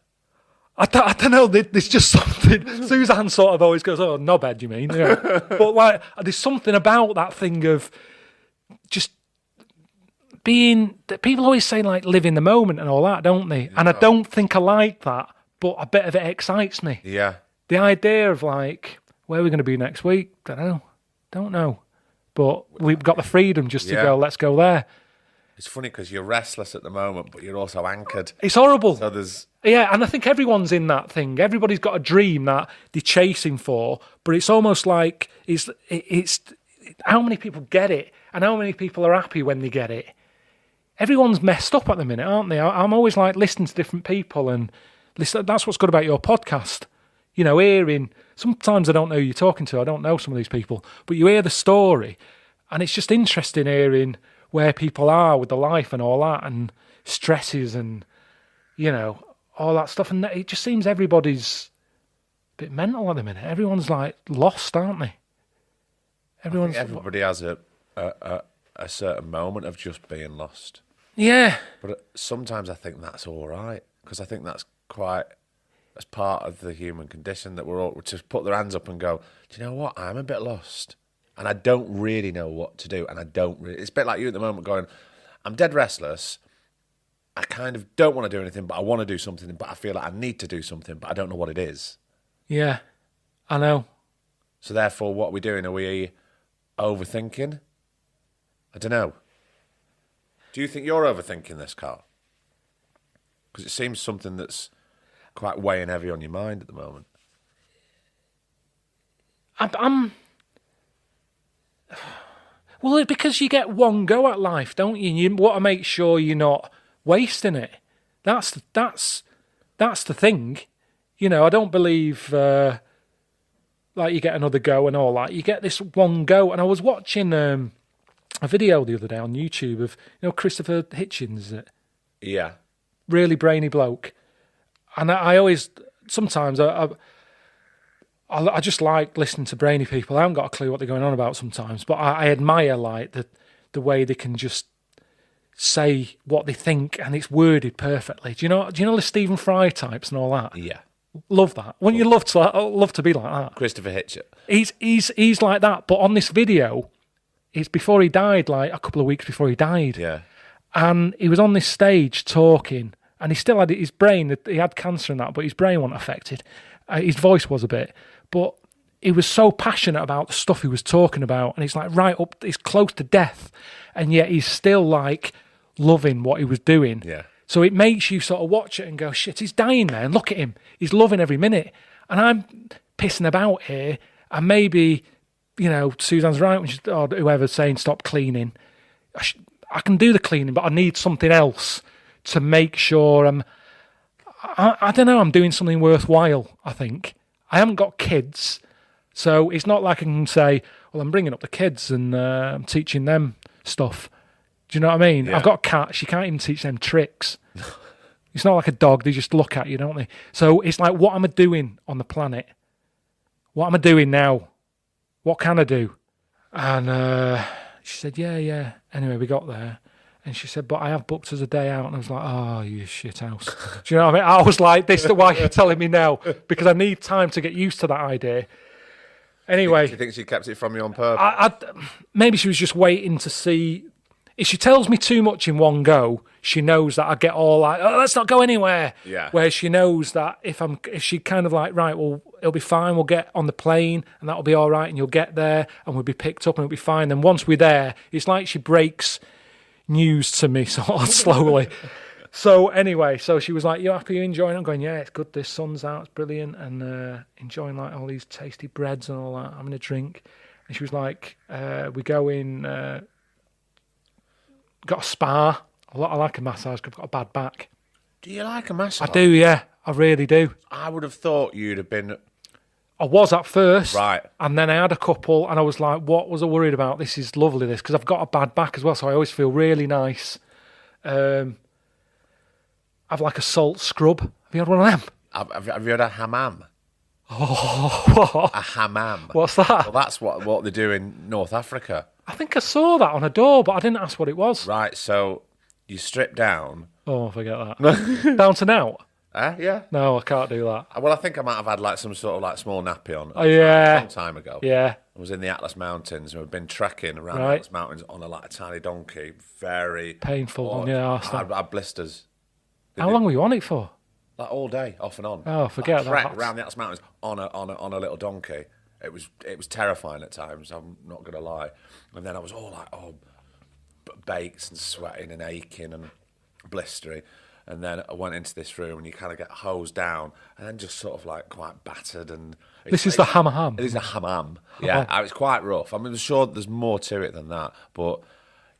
S4: I don't know. There's just something. Suzanne sort of always goes, "Oh, knobhead, you mean?" Yeah. But like, there's something about that thing of just being. People always say like live in the moment and all that, don't they? And I don't think I like that, but a bit of it excites me.
S2: Yeah.
S4: The idea of like where we're going to be next week, don't know. But we've got the freedom just to
S2: Yeah.
S4: go. Let's go there.
S2: It's funny because you're restless at the moment, but you're also anchored.
S4: It's horrible.
S2: So there's
S4: Yeah, and I think everyone's in that thing. Everybody's got a dream that they're chasing for, but it's almost like it's how many people get it and how many people are happy when they get it. Everyone's messed up at the minute, aren't they? I'm always like listening to different people and listen. That's what's good about your podcast. You know, hearing, sometimes I don't know who you're talking to. I don't know some of these people, but you hear the story and it's just interesting hearing where people are with the life and all that and stresses and, you know, all that stuff. And it just seems everybody's a bit mental at the minute. Everyone's like lost, aren't they?
S2: everybody has a certain moment of just being lost.
S4: Yeah.
S2: But sometimes I think that's all right because I think that's part of the human condition that we're all just put their hands up and go, do you know what? I'm a bit lost. And I don't really know what to do. And it's a bit like you at the moment going, I'm dead restless. I kind of don't want to do anything, but I want to do something, but I feel like I need to do something, but I don't know what it is.
S4: Yeah, I know.
S2: So therefore, what are we doing? Are we overthinking? I don't know. Do you think you're overthinking this, Carl? Because it seems something that's quite weighing heavy on your mind at the moment.
S4: I'm well, because you get one go at life, don't you? And you want to make sure you're not wasting it. That's the thing. You know, I don't believe like you get another go and all that. You get this one go. And I was watching a video the other day on YouTube of, you know, Christopher Hitchens, is it?
S2: Yeah.
S4: Really brainy bloke. And I always, sometimes I just like listening to brainy people. I haven't got a clue what they're going on about sometimes, but I admire like the way they can just say what they think and it's worded perfectly. Do you know the Stephen Fry types and all that?
S2: Yeah.
S4: Love that. Wouldn't you love to be like that?
S2: Christopher Hitchens.
S4: He's like that, but on this video, it's before he died, like a couple of weeks before he died.
S2: Yeah.
S4: And he was on this stage talking, and he still had his brain, he had cancer and that, but his brain wasn't affected. His voice was a bit. But he was so passionate about the stuff he was talking about, and it's like right up, it's close to death, and yet he's still like loving what he was doing.
S2: Yeah.
S4: So it makes you sort of watch it and go, shit, he's dying there, and look at him, he's loving every minute, and I'm pissing about here, and maybe, you know, Suzanne's right when or whoever's saying stop cleaning. I can do the cleaning, but I need something else to make sure I don't know, I'm doing something worthwhile, I think. I haven't got kids, so it's not like I can say, well, I'm bringing up the kids and I'm teaching them stuff. Do you know what I mean?
S2: Yeah.
S4: I've got cats, you can't even teach them tricks. It's not like a dog, they just look at you, don't they? So it's like, what am I doing on the planet? What am I doing now? What can I do? And she said, yeah. Anyway, we got there. And she said, but I have booked us a day out. And I was like, oh, you shit house. Do you know what I mean? I was like, this is why you're telling me now, because I need time to get used to that idea. Anyway.
S2: Do you think she kept it from you on purpose?
S4: Maybe she was just waiting to see. If she tells me too much in one go, she knows that I get all like, oh, let's not go anywhere.
S2: Yeah.
S4: Where she knows that if she kind of like, right, well, it'll be fine. We'll get on the plane and that'll be all right. And you'll get there and we'll be picked up and it'll be fine. Then once we're there, it's like she breaks news to me sort of slowly. So anyway, so she was like, you happy, you enjoying it? I'm going, yeah, it's good. This sun's out, it's brilliant. And enjoying like all these tasty breads and all that, having a drink. And she was like, we go in, got a spa. I like a massage because I've got a bad back.
S2: Do you like a massage?
S4: I do, yeah. I really do.
S2: I would have thought you'd have been...
S4: I was at first.
S2: Right.
S4: And then I had a couple and I was like, what was I worried about? This is lovely, this, because I've got a bad back as well, so I always feel really nice. I've like a salt scrub. Have you had one of them?
S2: Have you had a hammam?
S4: Oh, what?
S2: A hammam.
S4: What's that?
S2: Well, that's what they do in North Africa.
S4: I think I saw that on a door, but I didn't ask what it was.
S2: Right, so you strip down.
S4: Oh, forget that. Down to now?
S2: Yeah.
S4: No, I can't do that.
S2: Well, I think I might have had like some sort of like small nappy on.
S4: Oh, yeah.
S2: A long time ago.
S4: Yeah.
S2: I was in the Atlas Mountains and we've been trekking around the
S4: Right.
S2: Atlas Mountains on a tiny donkey. Very
S4: Painful on your arse,
S2: I
S4: then.
S2: had blisters.
S4: How long were you on it for?
S2: Like all day, off and on.
S4: Oh, forget
S2: I
S4: that.
S2: trekked around the Atlas Mountains on a little donkey. It was terrifying at times. I'm not gonna lie. And then I was all like, baked and sweating and aching and blistery. And then I went into this room and you kind of get hosed down and then just sort of like quite battered. And
S4: This is the hammam.
S2: It is a hammam. Yeah, it's quite rough. I mean, I'm sure there's more to it than that, but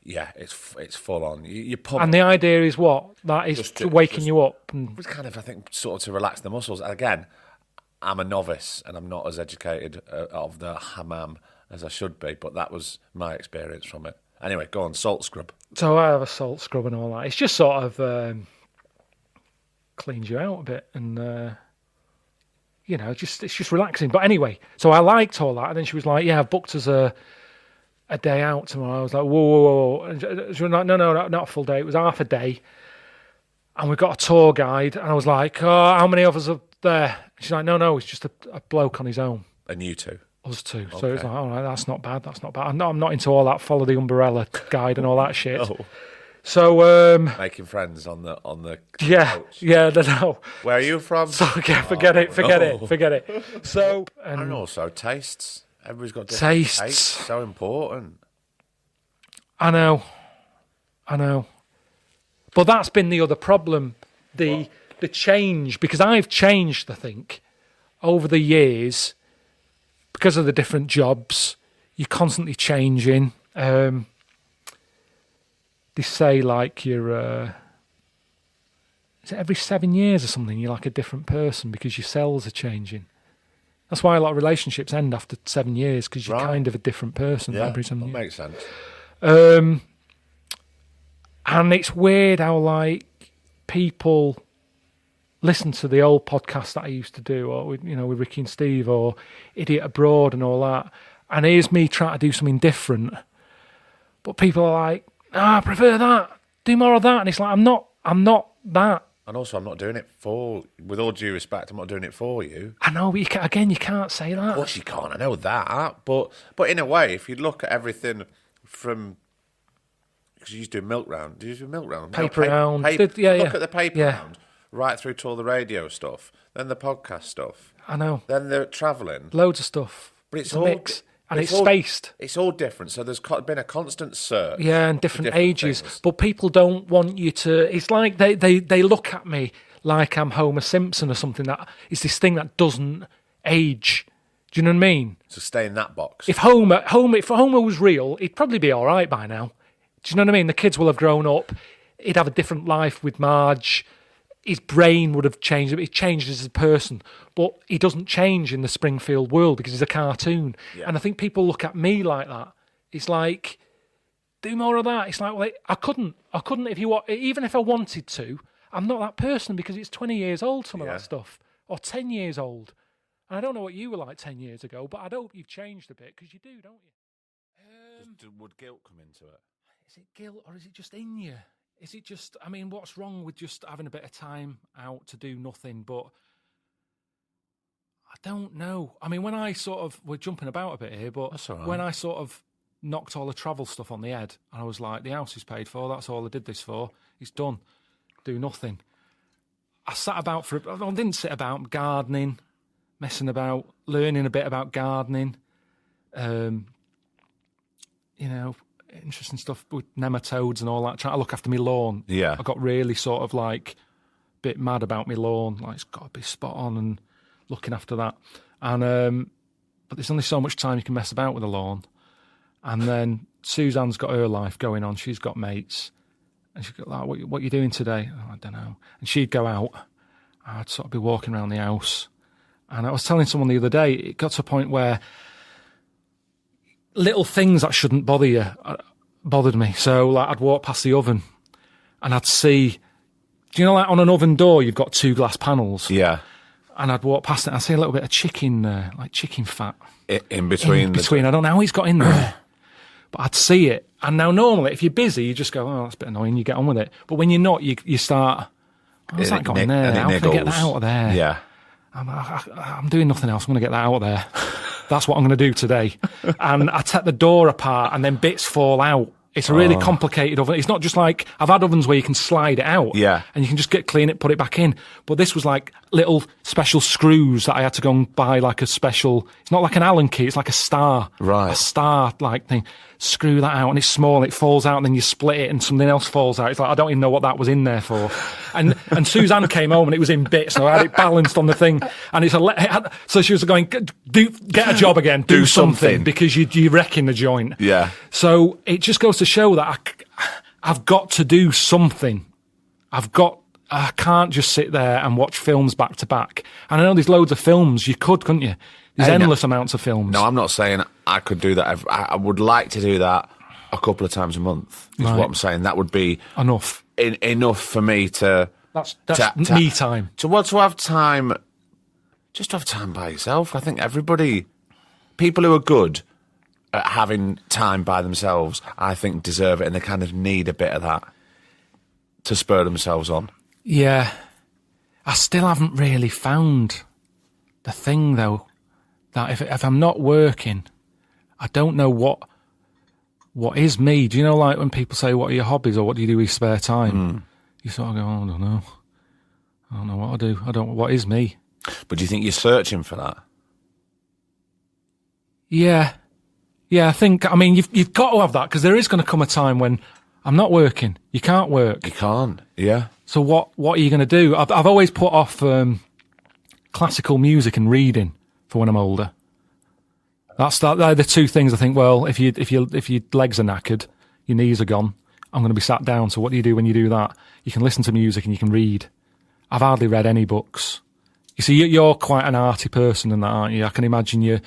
S2: yeah, it's full on. You pump.
S4: And the idea is what? That is
S2: Just
S4: to waking you up. And
S2: It's kind of, I think, sort of to relax the muscles. Again, I'm a novice and I'm not as educated of the hammam as I should be, but that was my experience from it. Anyway, go on, salt scrub.
S4: so I have a salt scrub and all that. It's just sort of cleans you out a bit and, it's just relaxing. But anyway, so I liked all that. And then she was like, yeah, I've booked us a day out tomorrow. I was like, whoa. And she was like, no, not a full day. It was half a day. And we got a tour guide. And I was like, oh, how many of us are there? She's like, no, it's just a bloke on his own.
S2: And you two.
S4: Us two. So it was like, all right, that's not bad. I'm not into all that follow the umbrella guide and all that shit.
S2: Oh.
S4: So
S2: Making friends on the
S4: yeah,
S2: coach.
S4: no.
S2: Where are you from?
S4: So yeah, forget it. So
S2: And also tastes. Everybody's got different
S4: Tastes.
S2: tastes. So important.
S4: I know. But that's been the other problem, the change, because I've changed, I think, over the years, because of the different jobs. You're constantly changing. They say like you're, is it every 7 years or something, you're like a different person because your cells are changing. That's why a lot of relationships end after 7 years, because you're
S2: Right.
S4: kind of a different person
S2: Yeah,
S4: every
S2: that
S4: 7 years.
S2: makes sense.
S4: And it's weird how like people listen to the old podcasts that I used to do, or with Ricky and Steve, or Idiot Abroad and all that. And here's me trying to do something different, but people are like, I prefer that. Do more of that. And it's like, I'm not that.
S2: And also, I'm not doing it with all due respect, I'm not doing it for you.
S4: I know, but you can't say that.
S2: Of course you can't, I know that. But in a way, if you look at everything from... Because you used to do milk round. Did you do milk round?
S4: Paper round.
S2: Look
S4: Yeah.
S2: at the paper
S4: Yeah.
S2: round, right through to all the radio stuff, then the podcast stuff,
S4: I know.
S2: then the travelling.
S4: Loads of stuff.
S2: But
S4: It's a mix. And it's spaced.
S2: It's all different. So there's been a constant search.
S4: Yeah, and different ages.
S2: things.
S4: But people don't want you to. It's like they look at me like I'm Homer Simpson or something. That it's this thing that doesn't age. Do you know what I mean?
S2: So stay in that box.
S4: If Homer was real, he'd probably be all right by now. Do you know what I mean? The kids will have grown up. He'd have a different life with Marge. His brain would have changed. He changed as a person, but he doesn't change in the Springfield world because he's a cartoon.
S2: Yeah.
S4: And I think people look at me like that. It's like, do more of that. It's like, well, I couldn't if you want, even if I wanted to. I'm not that person because it's 20 years old, some of that stuff, or 10 years old. And I don't know what you were like 10 years ago, but I hope you've changed a bit because you do, don't you?
S2: Would guilt come into it?
S4: Is it guilt or is it just in you? Is it just, I mean, what's wrong with just having a bit of time out to do nothing? But I don't know. I mean, when I sort of, we're jumping about a bit here, but
S2: That's all right.
S4: when I sort of knocked all the travel stuff on the head, and I was like, the house is paid for, that's all I did this for, it's done, do nothing. I sat about I didn't sit about gardening, messing about, learning a bit about gardening, interesting stuff with nematodes and all that, trying to look after my lawn.
S2: Yeah.
S4: I got really sort of like a bit mad about my lawn, like it's got to be spot on and looking after that. And but there's only so much time you can mess about with a lawn. And then Suzanne's got her life going on. She's got mates. And she'd go like, what are you doing today? Oh, I don't know. And she'd go out. I'd sort of be walking around the house. And I was telling someone the other day, it got to a point where little things that shouldn't bother you bothered me. So like I'd walk past the oven and I'd see, do you know, like on an oven door you've got 2 glass panels?
S2: Yeah.
S4: And I'd walk past it and I'd see a little bit of chicken there, like chicken fat.
S2: In between.
S4: I don't know how he's got in there. But I'd see it. And now normally if you're busy you just go, oh, that's a bit annoying, you get on with it. But when you're not, you start, what's that got in there? How can I get that out of there?
S2: Yeah.
S4: I'm doing nothing else. I'm going to get that out of there. That's what I'm going to do today. And I take the door apart and then bits fall out. It's a really complicated oven. It's not just like, I've had ovens where you can slide it out.
S2: Yeah.
S4: And you can just clean it, put it back in. But this was like little special screws that I had to go and buy like a special, it's not like an Allen key, it's like a star.
S2: Right.
S4: A star like thing. Screw that out and it's small and it falls out and then you split it and something else falls out. It's like, I don't even know what that was in there for. And Suzanne came home and it was in bits. So I had it balanced on the thing. And so she was going, get a job again, do something because you're wrecking the joint.
S2: Yeah.
S4: So it just goes to show that I've got to do something. I can't just sit there and watch films back to back. And I know there's loads of films. You couldn't you? There's endless amounts of films.
S2: No, I'm not saying I could do that. I would like to do that a couple of times a month, is what I'm saying. That would be
S4: enough.
S2: Enough for me to...
S4: That's me time.
S2: To have time... Just to have time by yourself. I think people who are good at having time by themselves, I think deserve it, and they kind of need a bit of that to spur themselves on.
S4: Yeah. I still haven't really found the thing, though, that if I'm not working, I don't know what is me. Do you know, like when people say, what are your hobbies or what do you do with your spare time? You sort of go, oh, I don't know. I don't know what I do. What is me?
S2: But do you think you're searching for that?
S4: Yeah. Yeah, I mean, you've got to have that because there is going to come a time when I'm not working. You can't work.
S2: You can't, yeah.
S4: So what are you going to do? I've always put off classical music and reading for when I'm older. They're the 2 things I think. Well, if your legs are knackered, your knees are gone, I'm going to be sat down. So what do you do when you do that? You can listen to music and you can read. I've hardly read any books. You see, you're quite an arty person in that, aren't you? I can imagine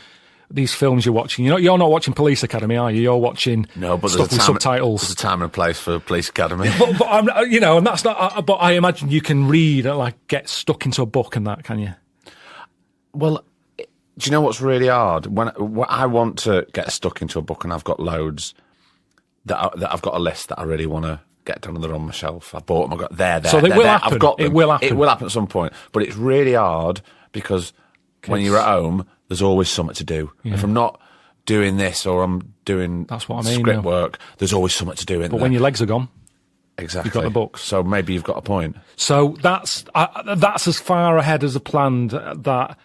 S4: these films you're watching. You're not watching Police Academy, are you? You're watching stuff with subtitles.
S2: There's a time and a place for Police Academy.
S4: but I'm, and that's not. But I imagine you can read and like get stuck into a book and that, can you?
S2: Well, do you know what's really hard? When I want to get stuck into a book, and I've got loads that I've got a list that I really want to get done, and they're on my shelf. I bought them. I got there.
S4: So they will happen.
S2: I've got them.
S4: It will happen.
S2: It will happen at some point. But it's really hard because when you're at home, there's always something to do. Yeah. If I'm not doing this or I'm doing script work, there's always something to do.
S4: But when your legs are gone,
S2: exactly,
S4: you've got the books.
S2: So maybe you've got a point.
S4: So that's as far ahead as a planned that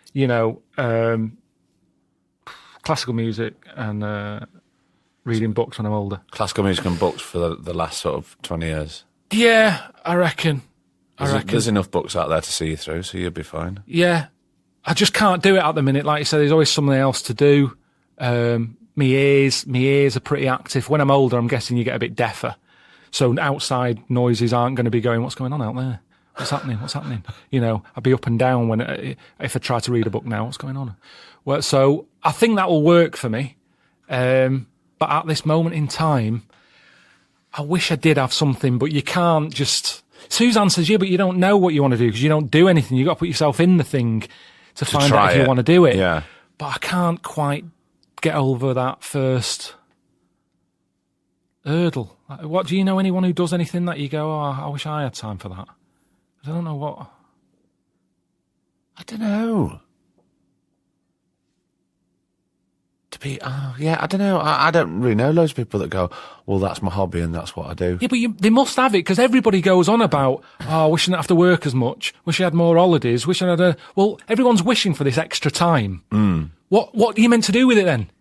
S4: classical music and reading books when I'm older.
S2: Classical music and books for the last sort of 20 years.
S4: Yeah, I reckon.
S2: There's enough books out there to see you through, so you'll be fine.
S4: Yeah, I just can't do it at the minute. Like you said, there's always something else to do. My ears are pretty active. When I'm older, I'm guessing you get a bit deafer. So outside noises aren't going to be going, what's going on out there? What's happening? What's happening? You know, I'd be up and down if I try to read a book now. What's going on? Well, so I think that will work for me. But at this moment in time, I wish I did have something, but you can't just... Suzanne says, yeah, but you don't know what you want to do because you don't do anything. You've got to put yourself in the thing to find out if you want to do it.
S2: Yeah.
S4: But I can't quite get over that first hurdle. What do you know anyone who does anything that you go, oh, I wish I had time for that? I don't know what.
S2: I don't know. I don't know. I don't really know loads of people that go, well, that's my hobby and that's what I do.
S4: Yeah, but they must have it because everybody goes on about, oh, I wish I didn't have to work as much. Wish I had more holidays. Wish I had a... Well, everyone's wishing for this extra time. What are you meant to do with it then?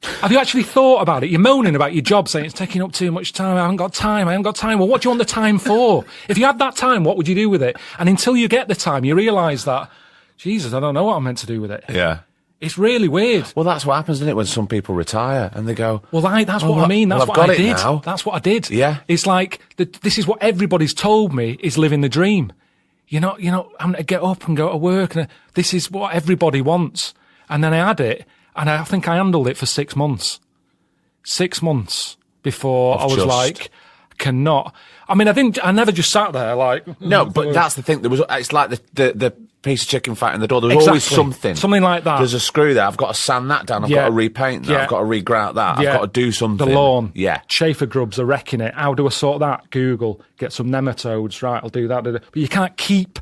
S4: Have you actually thought about it? You're moaning about your job, saying it's taking up too much time. I haven't got time. Well, what do you want the time for? If you had that time, what would you do with it? And until you get the time, you realise that, Jesus, I don't know what I'm meant to do with it.
S2: Yeah.
S4: It's really weird.
S2: Well, that's what happens, isn't it, when some people retire and they go...
S4: Well, that's what I mean. That's what I did.
S2: Now.
S4: That's what I did.
S2: Yeah.
S4: It's like, this is what everybody's told me is living the dream. You're not having to get up and go to work. And this is what everybody wants. And then I had it, and I think I handled it for 6 months. 6 months before I was like, cannot... I mean, I never just sat there like...
S2: No, but that's the thing. It's like the piece of chicken fat in the door. There's always something.
S4: Something like that.
S2: There's a screw there. I've got to sand that down. I've got to repaint that. I've got to regrout that. I've got to do something.
S4: The lawn.
S2: Yeah.
S4: Chafer grubs are wrecking it. How do I sort that? Google. Get some nematodes. Right, I'll do that. But you can't keep,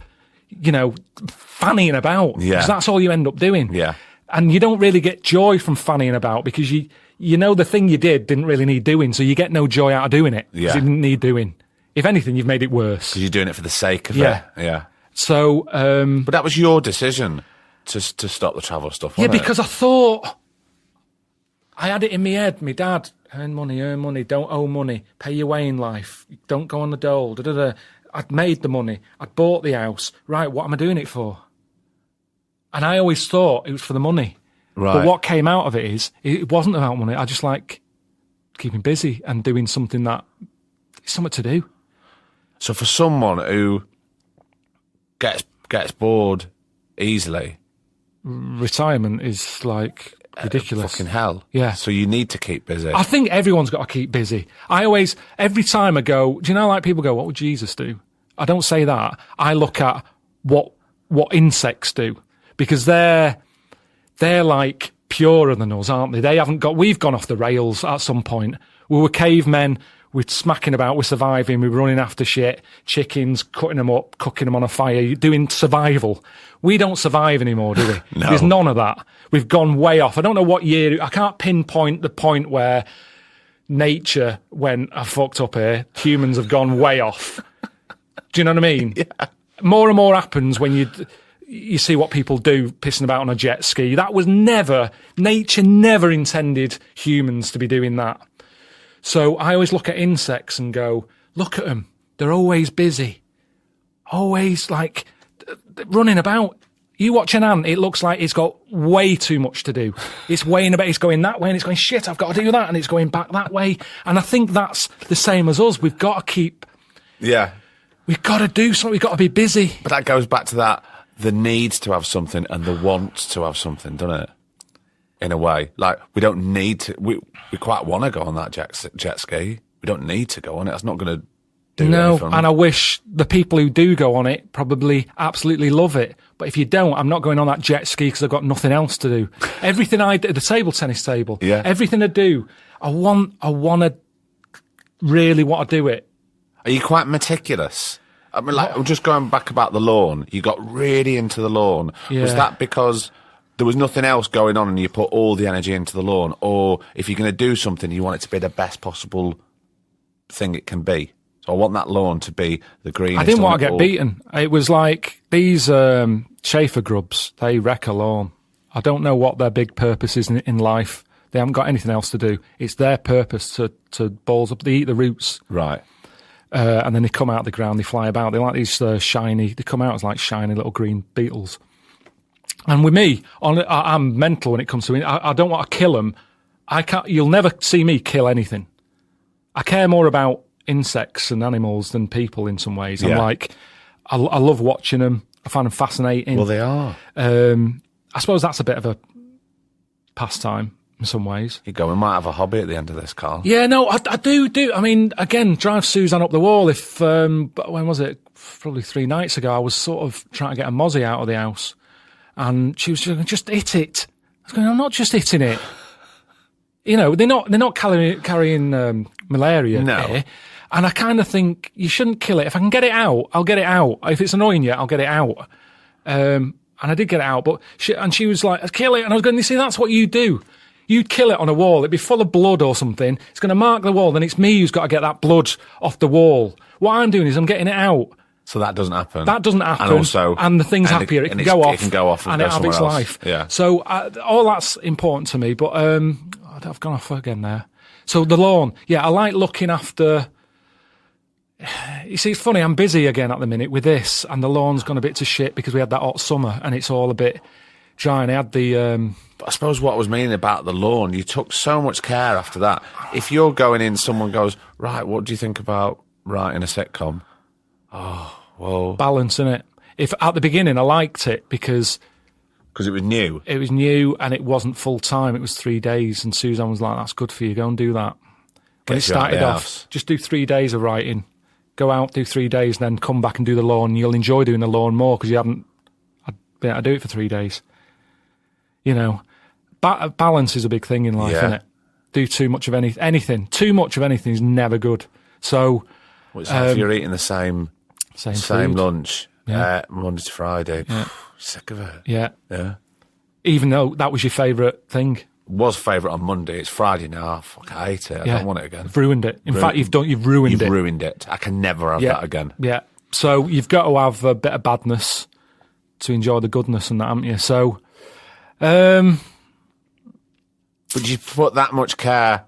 S4: fannying about.
S2: Yeah.
S4: Because that's all you end up doing.
S2: Yeah.
S4: And you don't really get joy from fannying about because you know the thing you didn't really need doing, so you get no joy out of doing it because it didn't need doing. If anything, you've made it worse.
S2: Because you're doing it for the sake of it. Yeah.
S4: So,
S2: but that was your decision to stop the travel stuff, wasn't
S4: it? Because I thought I had it in my head. My dad, earn money, don't owe money, pay your way in life, don't go on the dole. I'd made the money, I'd bought the house. Right, what am I doing it for? And I always thought it was for the money. Right. But what came out of it is it wasn't about money. I just like keeping busy and doing something that is something to do.
S2: So for someone who gets bored easily,
S4: retirement is like ridiculous.
S2: Fucking hell.
S4: Yeah.
S2: So you need to keep busy.
S4: I think everyone's got to keep busy. Every time I go, do you know, like people go, what would Jesus do? I don't say that. I look at what insects do because they're like purer than us, aren't they? We've gone off the rails at some point. We were cavemen. We're smacking about, we're surviving, we're running after shit, chickens, cutting them up, cooking them on a fire, doing survival. We don't survive anymore, do we?
S2: No.
S4: There's none of that. We've gone way off. I don't know what year, I can't pinpoint the point where nature went, I fucked up here, humans have gone way off. Do you know what I mean?
S2: Yeah.
S4: More and more happens when you see what people do, pissing about on a jet ski. That was nature never intended humans to be doing that. So I always look at insects and go, look at them. They're always busy. Always like running about. You watch an ant, it looks like it's got way too much to do. It's weighing about, it's going that way and it's going, shit, I've got to do that. And it's going back that way. And I think that's the same as us. We've got to keep...
S2: Yeah.
S4: We've got to do something. We've got to be busy.
S2: But that goes back to the need to have something and the want to have something, doesn't it? In a way. Like, we don't need to... We quite want to go on that jet ski. We don't need to go on it. That's not going to do anything.
S4: And I wish the people who do go on it probably absolutely love it. But if you don't, I'm not going on that jet ski because I've got nothing else to do. Everything I do, the table tennis table, everything I do, I want to really want to do it.
S2: Are you quite meticulous? I mean, like, just going back about the lawn, you got really into the lawn. Yeah. Was that because there was nothing else going on and you put all the energy into the lawn? Or if you're going to do something, you want it to be the best possible thing it can be? So I want that lawn to be the greenest.
S4: I didn't want to get beaten. It was like these chafer grubs, they wreck a lawn. I don't know what their big purpose is in life. They haven't got anything else to do. It's their purpose to balls up. They eat the roots.
S2: Right.
S4: And then they come out of the ground, they fly about. They're like these shiny, they come out as like shiny little green beetles. And with me, I'm mental when it comes to it. I don't want to kill them. You'll never see me kill anything. I care more about insects and animals than people in some ways. I'm like, I love watching them. I find them fascinating.
S2: Well, they are.
S4: I suppose that's a bit of a pastime in some ways.
S2: You go, we might have a hobby at the end of this, Carl.
S4: Yeah, no, I do. I mean, again, drive Suzanne up the wall. If when was it? Probably 3 nights ago. I was sort of trying to get a mozzie out of the house, and she was just hit it. I was going, I'm not just hitting it. You know, they're not carrying malaria here. And I kind of think you shouldn't kill it. If I can get it out, I'll get it out. If it's annoying you, I'll get it out. And I did get it out, but she was like, kill it. And I was going, you see, that's what you do. You'd kill it on a wall. It'd be full of blood or something. It's going to mark the wall. Then it's me who's got to get that blood off the wall. What I'm doing is I'm getting it out.
S2: So that doesn't happen.
S4: That doesn't happen.
S2: And also,
S4: and the thing's happier. It can go off.
S2: It can go off and
S4: it
S2: go
S4: have its
S2: somewhere else.
S4: life.
S2: Yeah.
S4: So all that's important to me. But I've gone off again there. So the lawn. Yeah, I like looking after. You see, it's funny, I'm busy again at the minute with this, and the lawn's gone a bit to shit because we had that hot summer and it's all a bit dry. And I had the...
S2: But I suppose what I was meaning about the lawn, you took so much care after that. If you're going in, someone goes, right, what do you think about writing a sitcom? Oh, well...
S4: balance, innit? If at the beginning I liked it because
S2: it was new.
S4: It was new and it wasn't full time, it was 3 days, and Suzanne was like, that's good for you, go and do that. When it started off, just do 3 days of writing. Go out, do 3 days, then come back and do the lawn. You'll enjoy doing the lawn more because you haven't been able to do it for 3 days. You know, balance is a big thing in life, isn't it? Do too much of anything. Too much of anything is never good. So,
S2: It's like if you're eating the same
S4: food.
S2: lunch Monday to Friday, sick of it.
S4: Yeah.
S2: Yeah.
S4: Even though that was your favourite thing.
S2: Was favourite on Monday. It's Friday now. Fuck, I hate it. I don't want it again.
S4: You've ruined it. In fact, you've ruined it.
S2: You've ruined it. I can never have that again.
S4: Yeah. So you've got to have a bit of badness to enjoy the goodness and that, haven't you? So,
S2: but you put that much care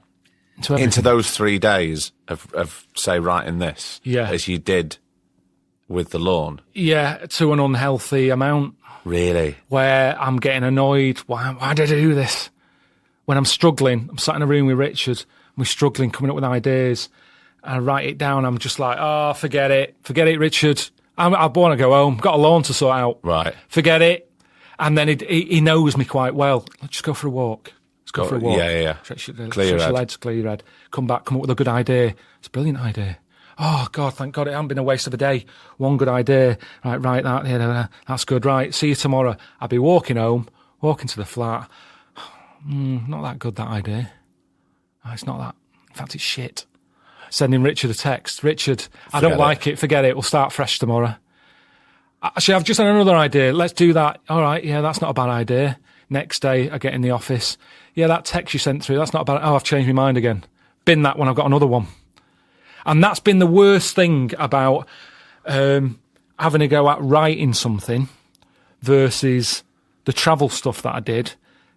S2: into those 3 days of say writing this, as you did with the lawn.
S4: Yeah, to an unhealthy amount.
S2: Really?
S4: Where I'm getting annoyed. Why did I do this? When I'm struggling, I'm sat in a room with Richard, and we're struggling, coming up with ideas, and I write it down, I'm just like, oh, forget it, Richard. I want to go home, got a lawn to sort out.
S2: Right.
S4: Forget it. And then he knows me quite well. Let's just go for a walk. Let's go for a walk.
S2: Yeah.
S4: Clear your head. Come back, come up with a good idea. It's a brilliant idea. Oh, God, thank God it hasn't been a waste of a day. One good idea. Right, that's good. Right, see you tomorrow. I'll be walking home, walking to the flat. Not that good, that idea. Oh, it's not that. In fact, it's shit. Sending Richard a text. Richard, I don't like it. Forget it. We'll start fresh tomorrow. Actually, I've just had another idea. Let's do that. All right, yeah, that's not a bad idea. Next day, I get in the office. Yeah, that text you sent through, that's not a bad... Oh, I've changed my mind again. Bin that one, I've got another one. And that's been the worst thing about having to go at writing something versus the travel stuff that I did.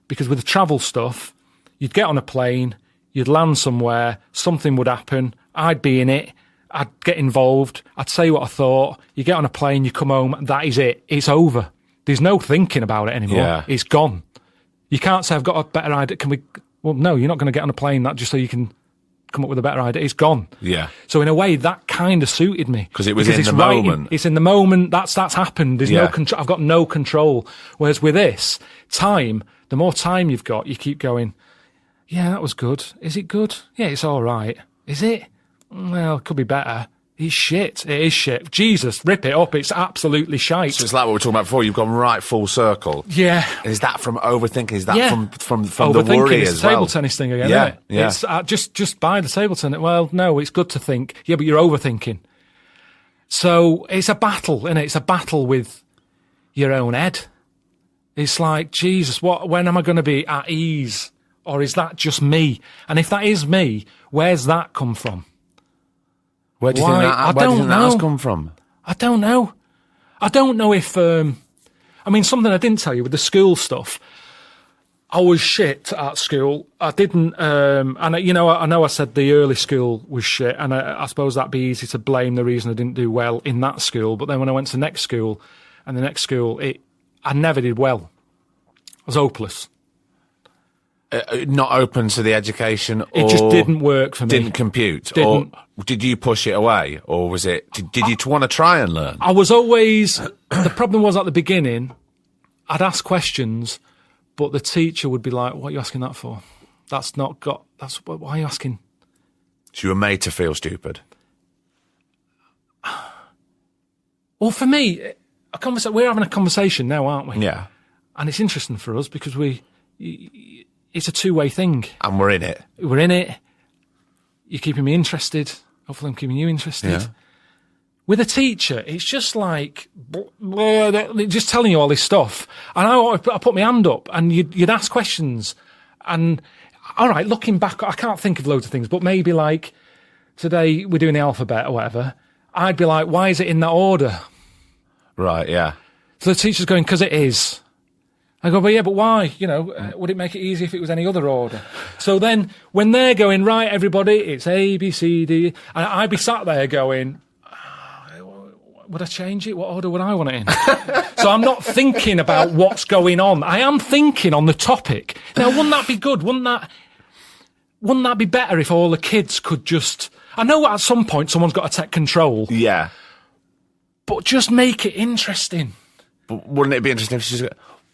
S4: Because with the travel stuff, you'd get on a plane, you'd land somewhere, something would happen, I'd be in it, I'd get involved, I'd say what I thought, you get on a plane, you come home, that is it. It's over. There's no thinking about it anymore.
S2: Yeah.
S4: It's gone. You can't say, I've got a better idea. Well, no, you're not going to get on a plane that just so you can come up with a better idea. It's gone.
S2: Yeah.
S4: So in a way, that kind of suited me.
S2: Because it was in the moment.
S4: It's in the moment. That's happened. There's no control. I've got no control. Whereas with this, time, the more time you've got, you keep going, yeah, that was good. Is it good? Yeah, it's all right. Is it? Well, it could be better. It's shit. It is shit. Jesus, rip it up. It's absolutely shite.
S2: So it's like what we were talking about before. You've gone right full circle.
S4: Yeah.
S2: Is that from overthinking? Is that from the
S4: overthinking
S2: worry
S4: is
S2: as
S4: the
S2: well?
S4: table tennis thing again,
S2: Yeah,
S4: isn't it?
S2: yeah.
S4: It's just buy the table tennis. Well, no, it's good to think. Yeah, but you're overthinking. So it's a battle, isn't it? It's a battle with your own head. It's like, Jesus, when am I going to be at ease? Or is that just me? And if that is me, where's that come from?
S2: Where do you think that has come from?
S4: I don't know. I don't know if... I mean, something I didn't tell you with the school stuff. I was shit at school. I didn't, and I know I said the early school was shit, and I suppose that'd be easy to blame the reason I didn't do well in that school. But then when I went to the next school, I never did well. I was hopeless.
S2: Not open to the education, or
S4: It just didn't work for me.
S2: Didn't compute, or did you push it away, or was it? Did you want to try and learn?
S4: I was always. The problem was at the beginning, I'd ask questions, but the teacher would be like, "What are you asking that for? That's not got. That's why are you asking?"
S2: So you were made to feel stupid.
S4: Well, for me, we're having a conversation now, aren't we?
S2: Yeah,
S4: And it's interesting for us because it's a two-way thing.
S2: and we're in it.
S4: We're in it. You're keeping me interested. Hopefully I'm keeping you interested.
S2: Yeah.
S4: With a teacher, it's just like, they're just telling you all this stuff. And I put my hand up and you'd ask questions. And, all right, looking back, I can't think of loads of things, but maybe like today we're doing the alphabet or whatever. I'd be like, why is it in that order?
S2: Right. Yeah.
S4: So the teacher's going, because it is. I go, but why? Would it make it easy if it was any other order? So then when they're going, right, everybody, it's A, B, C, D, and I'd be sat there going, would I change it? What order would I want it in? So I'm not thinking about what's going on. I am thinking on the topic. Now, wouldn't that be good? Wouldn't that be better if all the kids could just... I know at some point someone's got to take control.
S2: Yeah.
S4: But just make it interesting.
S2: But wouldn't it be interesting if she's...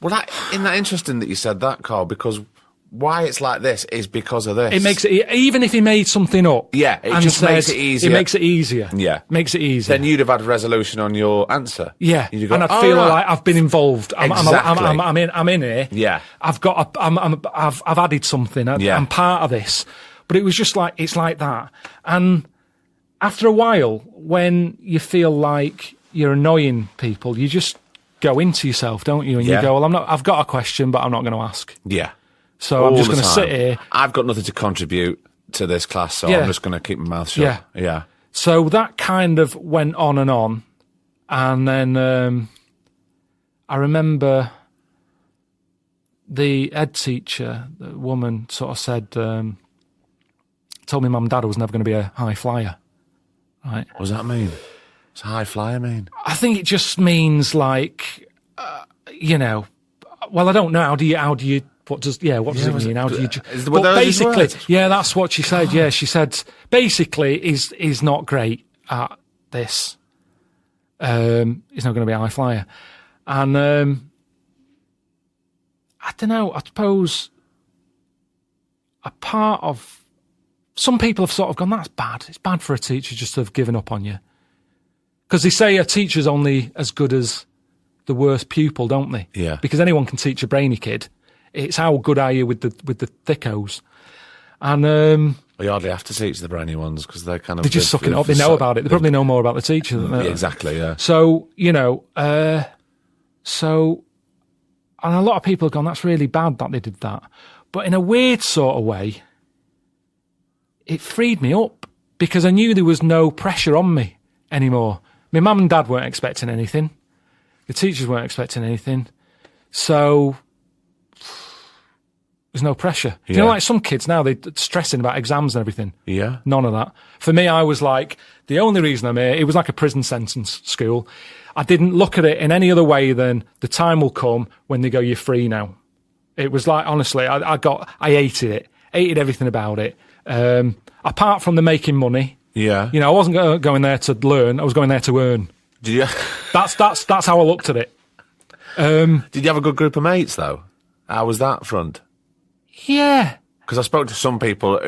S2: Well, isn't that interesting that you said that, Carl? Because why it's like this is because of this.
S4: It makes it, even if he made something up.
S2: Yeah, it just makes it easier.
S4: It makes it easier.
S2: Yeah.
S4: Makes it easier.
S2: Then you'd have had resolution on your answer.
S4: Yeah.
S2: You'd go,
S4: and I'd feel like I've been involved.
S2: Exactly.
S4: I'm in here.
S2: Yeah.
S4: I've added something. I'm part of this. But it was just like, it's like that. And after a while, when you feel like you're annoying people, you just go into yourself, don't you? And you go, well, I've got a question, but I'm not going to ask.
S2: Yeah.
S4: So I'm just going to sit here.
S2: I've got nothing to contribute to this class, so I'm just going to keep my mouth shut. Yeah.
S4: So that kind of went on. And then I remember the ed teacher, the woman, sort of said, told me mum and dad I was never going to be a high flyer. Right.
S2: What does that mean? What's a high flyer mean?
S4: I think it just means like, well, I don't know. What does it mean? How do you? But basically, that's what she said. Yeah, she said basically is not great at this. He's not going to be a high flyer, and I don't know. I suppose a part of some people have sort of gone, that's bad. It's bad for a teacher just to have given up on you, because they say a teacher's only as good as the worst pupil, don't they?
S2: Yeah.
S4: Because anyone can teach a brainy kid. It's how good are you with the thickos, and
S2: you hardly have to teach the brainy ones because they're kind of...
S4: They're just sucking it up. They know about it. They probably know more about the teacher than that.
S2: Exactly, yeah.
S4: So, and a lot of people have gone, that's really bad that they did that. But in a weird sort of way, it freed me up because I knew there was no pressure on me anymore. My mum and dad weren't expecting anything. The teachers weren't expecting anything. So there's no pressure.
S2: Yeah.
S4: You know, like some kids now, they're stressing about exams and everything.
S2: Yeah.
S4: None of that. For me, I was like, the only reason I'm here, it was like a prison sentence school. I didn't look at it in any other way than the time will come when they go, you're free now. It was like, honestly, I hated it. Hated everything about it. Apart from the making money.
S2: Yeah.
S4: I wasn't going there to learn. I was going there to earn.
S2: Did you?
S4: That's how I looked at it.
S2: Did you have a good group of mates, though? How was that front?
S4: Yeah.
S2: Because I spoke to some people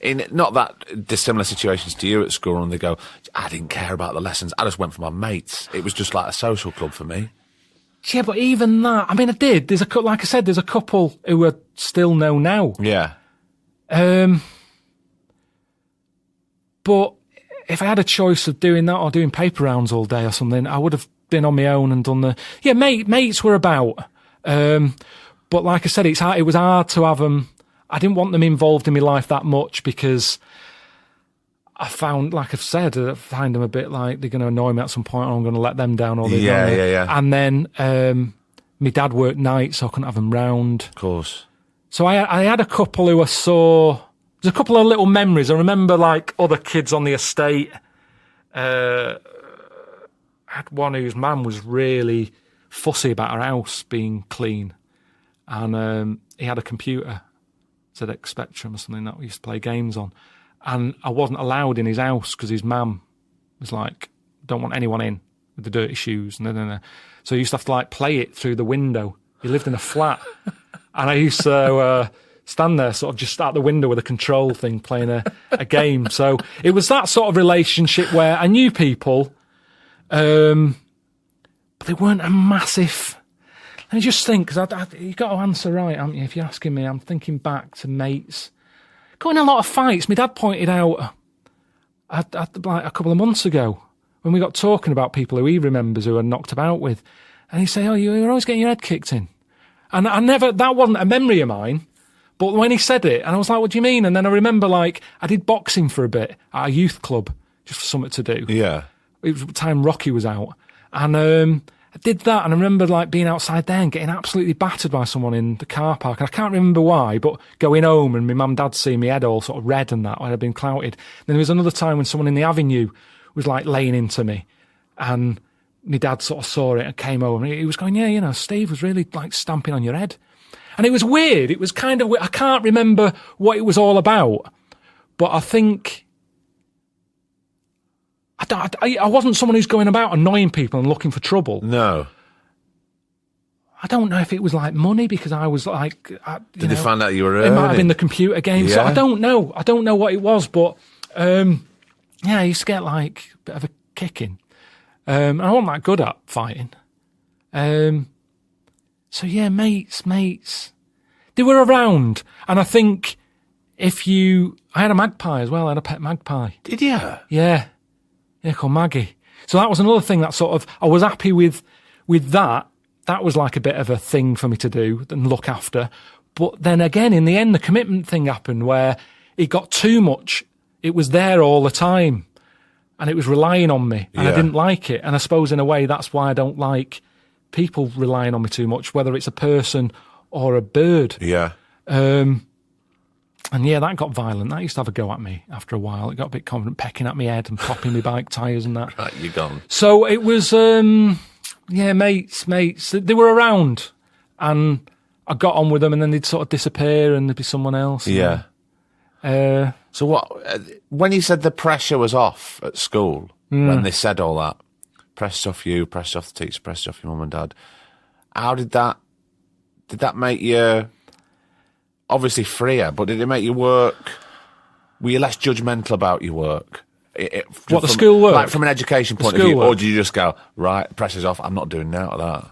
S2: in not that dissimilar situations to you at school, and they go, I didn't care about the lessons. I just went for my mates. It was just like a social club for me.
S4: Yeah, but even that, I mean, I did. Like I said, there's a couple who are still know now.
S2: Yeah.
S4: But if I had a choice of doing that or doing paper rounds all day or something, I would have been on my own and done mates were about. But like I said, it was hard to have them. I didn't want them involved in my life that much because I found, like I've said, I find them a bit like they're going to annoy me at some point, or I'm going to let them down. Or
S2: Yeah.
S4: And then my dad worked nights, so I couldn't have them round.
S2: Of course.
S4: So I had a couple who I saw. There's a couple of little memories. I remember like other kids on the estate. I had one whose mum was really fussy about her house being clean, and he had a computer, ZX Spectrum or something that we used to play games on, and I wasn't allowed in his house because his mum was like, "Don't want anyone in with the dirty shoes." No. So I used to have to like play it through the window. He lived in a flat, and I used to stand there sort of just out the window with a control thing playing a game. So it was that sort of relationship where I knew people, but they weren't a massive. Let me just think, because you've got to answer right, haven't you? If you're asking me, I'm thinking back to mates. Got in a lot of fights. My dad pointed out like a couple of months ago when we got talking about people who he remembers who are knocked about with. And he'd say, "Oh, you were always getting your head kicked in." And that wasn't a memory of mine. But when he said it, and I was like, "What do you mean?" And then I remember, like, I did boxing for a bit at a youth club, just for something to do.
S2: Yeah.
S4: It was the time Rocky was out. And I did that, and I remember, like, being outside there and getting absolutely battered by someone in the car park. And I can't remember why, but going home and my mum and dad seeing my head all sort of red and that, when I'd been clouted. Then there was another time when someone in the avenue was, like, laying into me. And my dad sort of saw it and came over. And he was going, "Yeah, Steve was really, like, stamping on your head." And it was weird. It was kind of, I can't remember what it was all about, but I think I wasn't someone who's going about annoying people and looking for trouble.
S2: No.
S4: I don't know if it was like money because I was like,
S2: Did they find out you were
S4: it might have been the computer game. So
S2: Yeah.
S4: I don't know what it was, but I used to get like a bit of a kicking. And I wasn't that good at fighting. So yeah, mates, they were around. And I think I had a magpie as well. I had a pet magpie.
S2: Did you?
S4: Yeah, called Maggie. So that was another thing that sort of, I was happy with that. That was like a bit of a thing for me to do and look after. But then again, in the end, the commitment thing happened where it got too much. It was there all the time and it was relying on me and I didn't like it. And I suppose in a way, that's why I don't like people relying on me too much, whether it's a person or a bird.
S2: Yeah.
S4: And yeah, that got violent. That used to have a go at me after a while. It got a bit confident, pecking at my head and popping my bike tyres and that.
S2: Right, you're gone.
S4: So it was, mates. They were around and I got on with them and then they'd sort of disappear and there'd be someone else.
S2: Yeah. So what, when you said the pressure was off at school, when they said all that, pressure off you, pressure off the teacher, pressure off your mum and dad, how did that make you obviously freer, but did it make you work? Were you less judgmental about your work?
S4: The school work?
S2: Like from an education point of view, or did you just go, right, pressure's off, I'm not doing now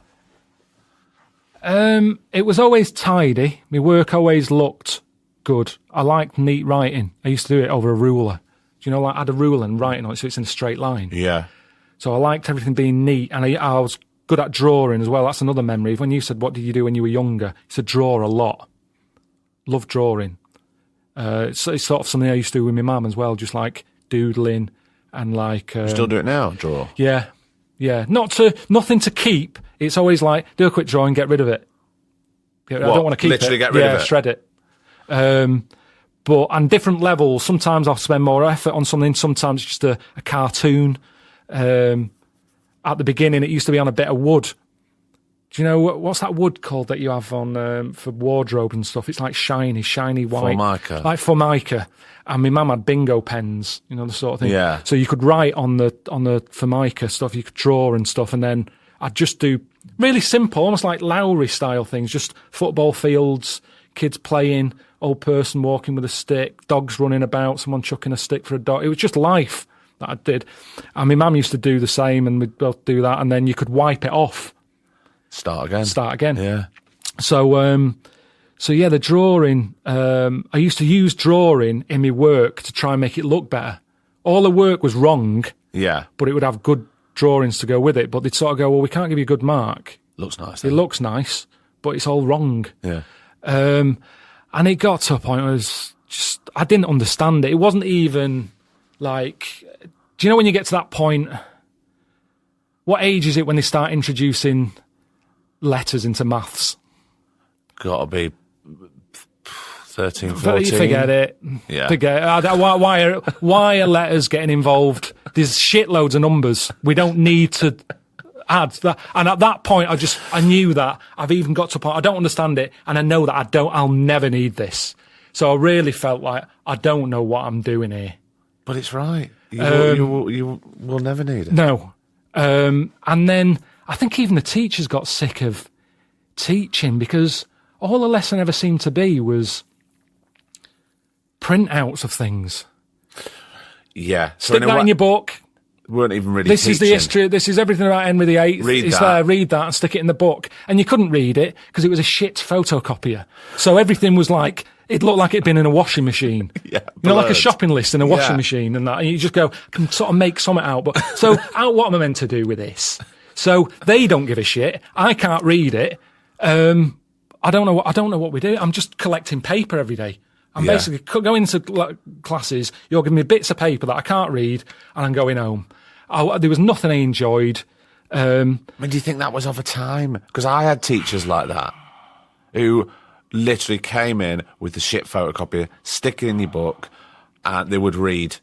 S2: that?
S4: It was always tidy. My work always looked good. I liked neat writing. I used to do it over a ruler. Do you know, like I had a ruler and writing on it so it's in a straight line.
S2: Yeah.
S4: So I liked everything being neat, and I was good at drawing as well. That's another memory. When you said, what did you do when you were younger? I said, draw a lot. Love drawing. It's sort of something I used to do with my mum as well, just like doodling and like...
S2: Still do it now, draw?
S4: Yeah. Nothing to keep. It's always like, do a quick drawing, get rid of it. I don't want to keep
S2: literally
S4: it.
S2: Get rid of it?
S4: Yeah, shred it. But on different levels, sometimes I'll spend more effort on something, sometimes it's just a cartoon. At the beginning, it used to be on a bit of wood. Do you know what's that wood called that you have on for wardrobe and stuff? It's like shiny white.
S2: Formica.
S4: Like Formica. And my mum had bingo pens, the sort of thing.
S2: Yeah.
S4: So you could write on the Formica stuff, you could draw and stuff, and then I'd just do really simple, almost like Lowry style things, just football fields, kids playing, old person walking with a stick, dogs running about, someone chucking a stick for a dog. It was just life that I did. And my mum used to do the same, and we'd both do that, and then you could wipe it off.
S2: Start again.
S4: Yeah. So yeah, the drawing, I used to use drawing in my work to try and make it look better. All the work was wrong.
S2: Yeah.
S4: But it would have good drawings to go with it. But they'd sort of go, well, we can't give you a good mark.
S2: Looks nice.
S4: It looks nice, but it's all wrong.
S2: Yeah.
S4: And it got to a point where I didn't understand it. It wasn't even like, do you know when you get to that point, what age is it when they start introducing letters into maths?
S2: Got to be 13, 14.
S4: Forget it.
S2: Yeah.
S4: Forget it. Why are letters getting involved? There's shitloads of numbers. We don't need to add that. And at that point, I knew that. I've even got to a point, I don't understand it, and I know that I'll never need this. So I really felt like I don't know what I'm doing here.
S2: But it's right. You will never need it.
S4: No. And then I think even the teachers got sick of teaching, because all the lesson ever seemed to be was printouts of things.
S2: Yeah.
S4: Stick that in your book.
S2: Weren't even really
S4: This
S2: teaching.
S4: is the history. This is everything about Henry VIII.
S2: Read
S4: it's
S2: that.
S4: there. Read that and stick it in the book. And you couldn't read it because it was a shit photocopier. So everything was like, it looked like it'd been in a washing machine.
S2: Yeah,
S4: you know, like a
S2: blurred.
S4: shopping list in a washing
S2: Yeah.
S4: machine and that. And you just go, I can sort of make something out. But so what am I meant to do with this? So they don't give a shit. I can't read it. I don't know what we do. I'm just collecting paper every day. I'm
S2: Yeah.
S4: basically going into classes. You're giving me bits of paper that I can't read, and I'm going home. There was nothing I enjoyed.
S2: I mean, do you think that was of a time? Because I had teachers like that who literally came in with the shit photocopier, stick it in your book, and they would read.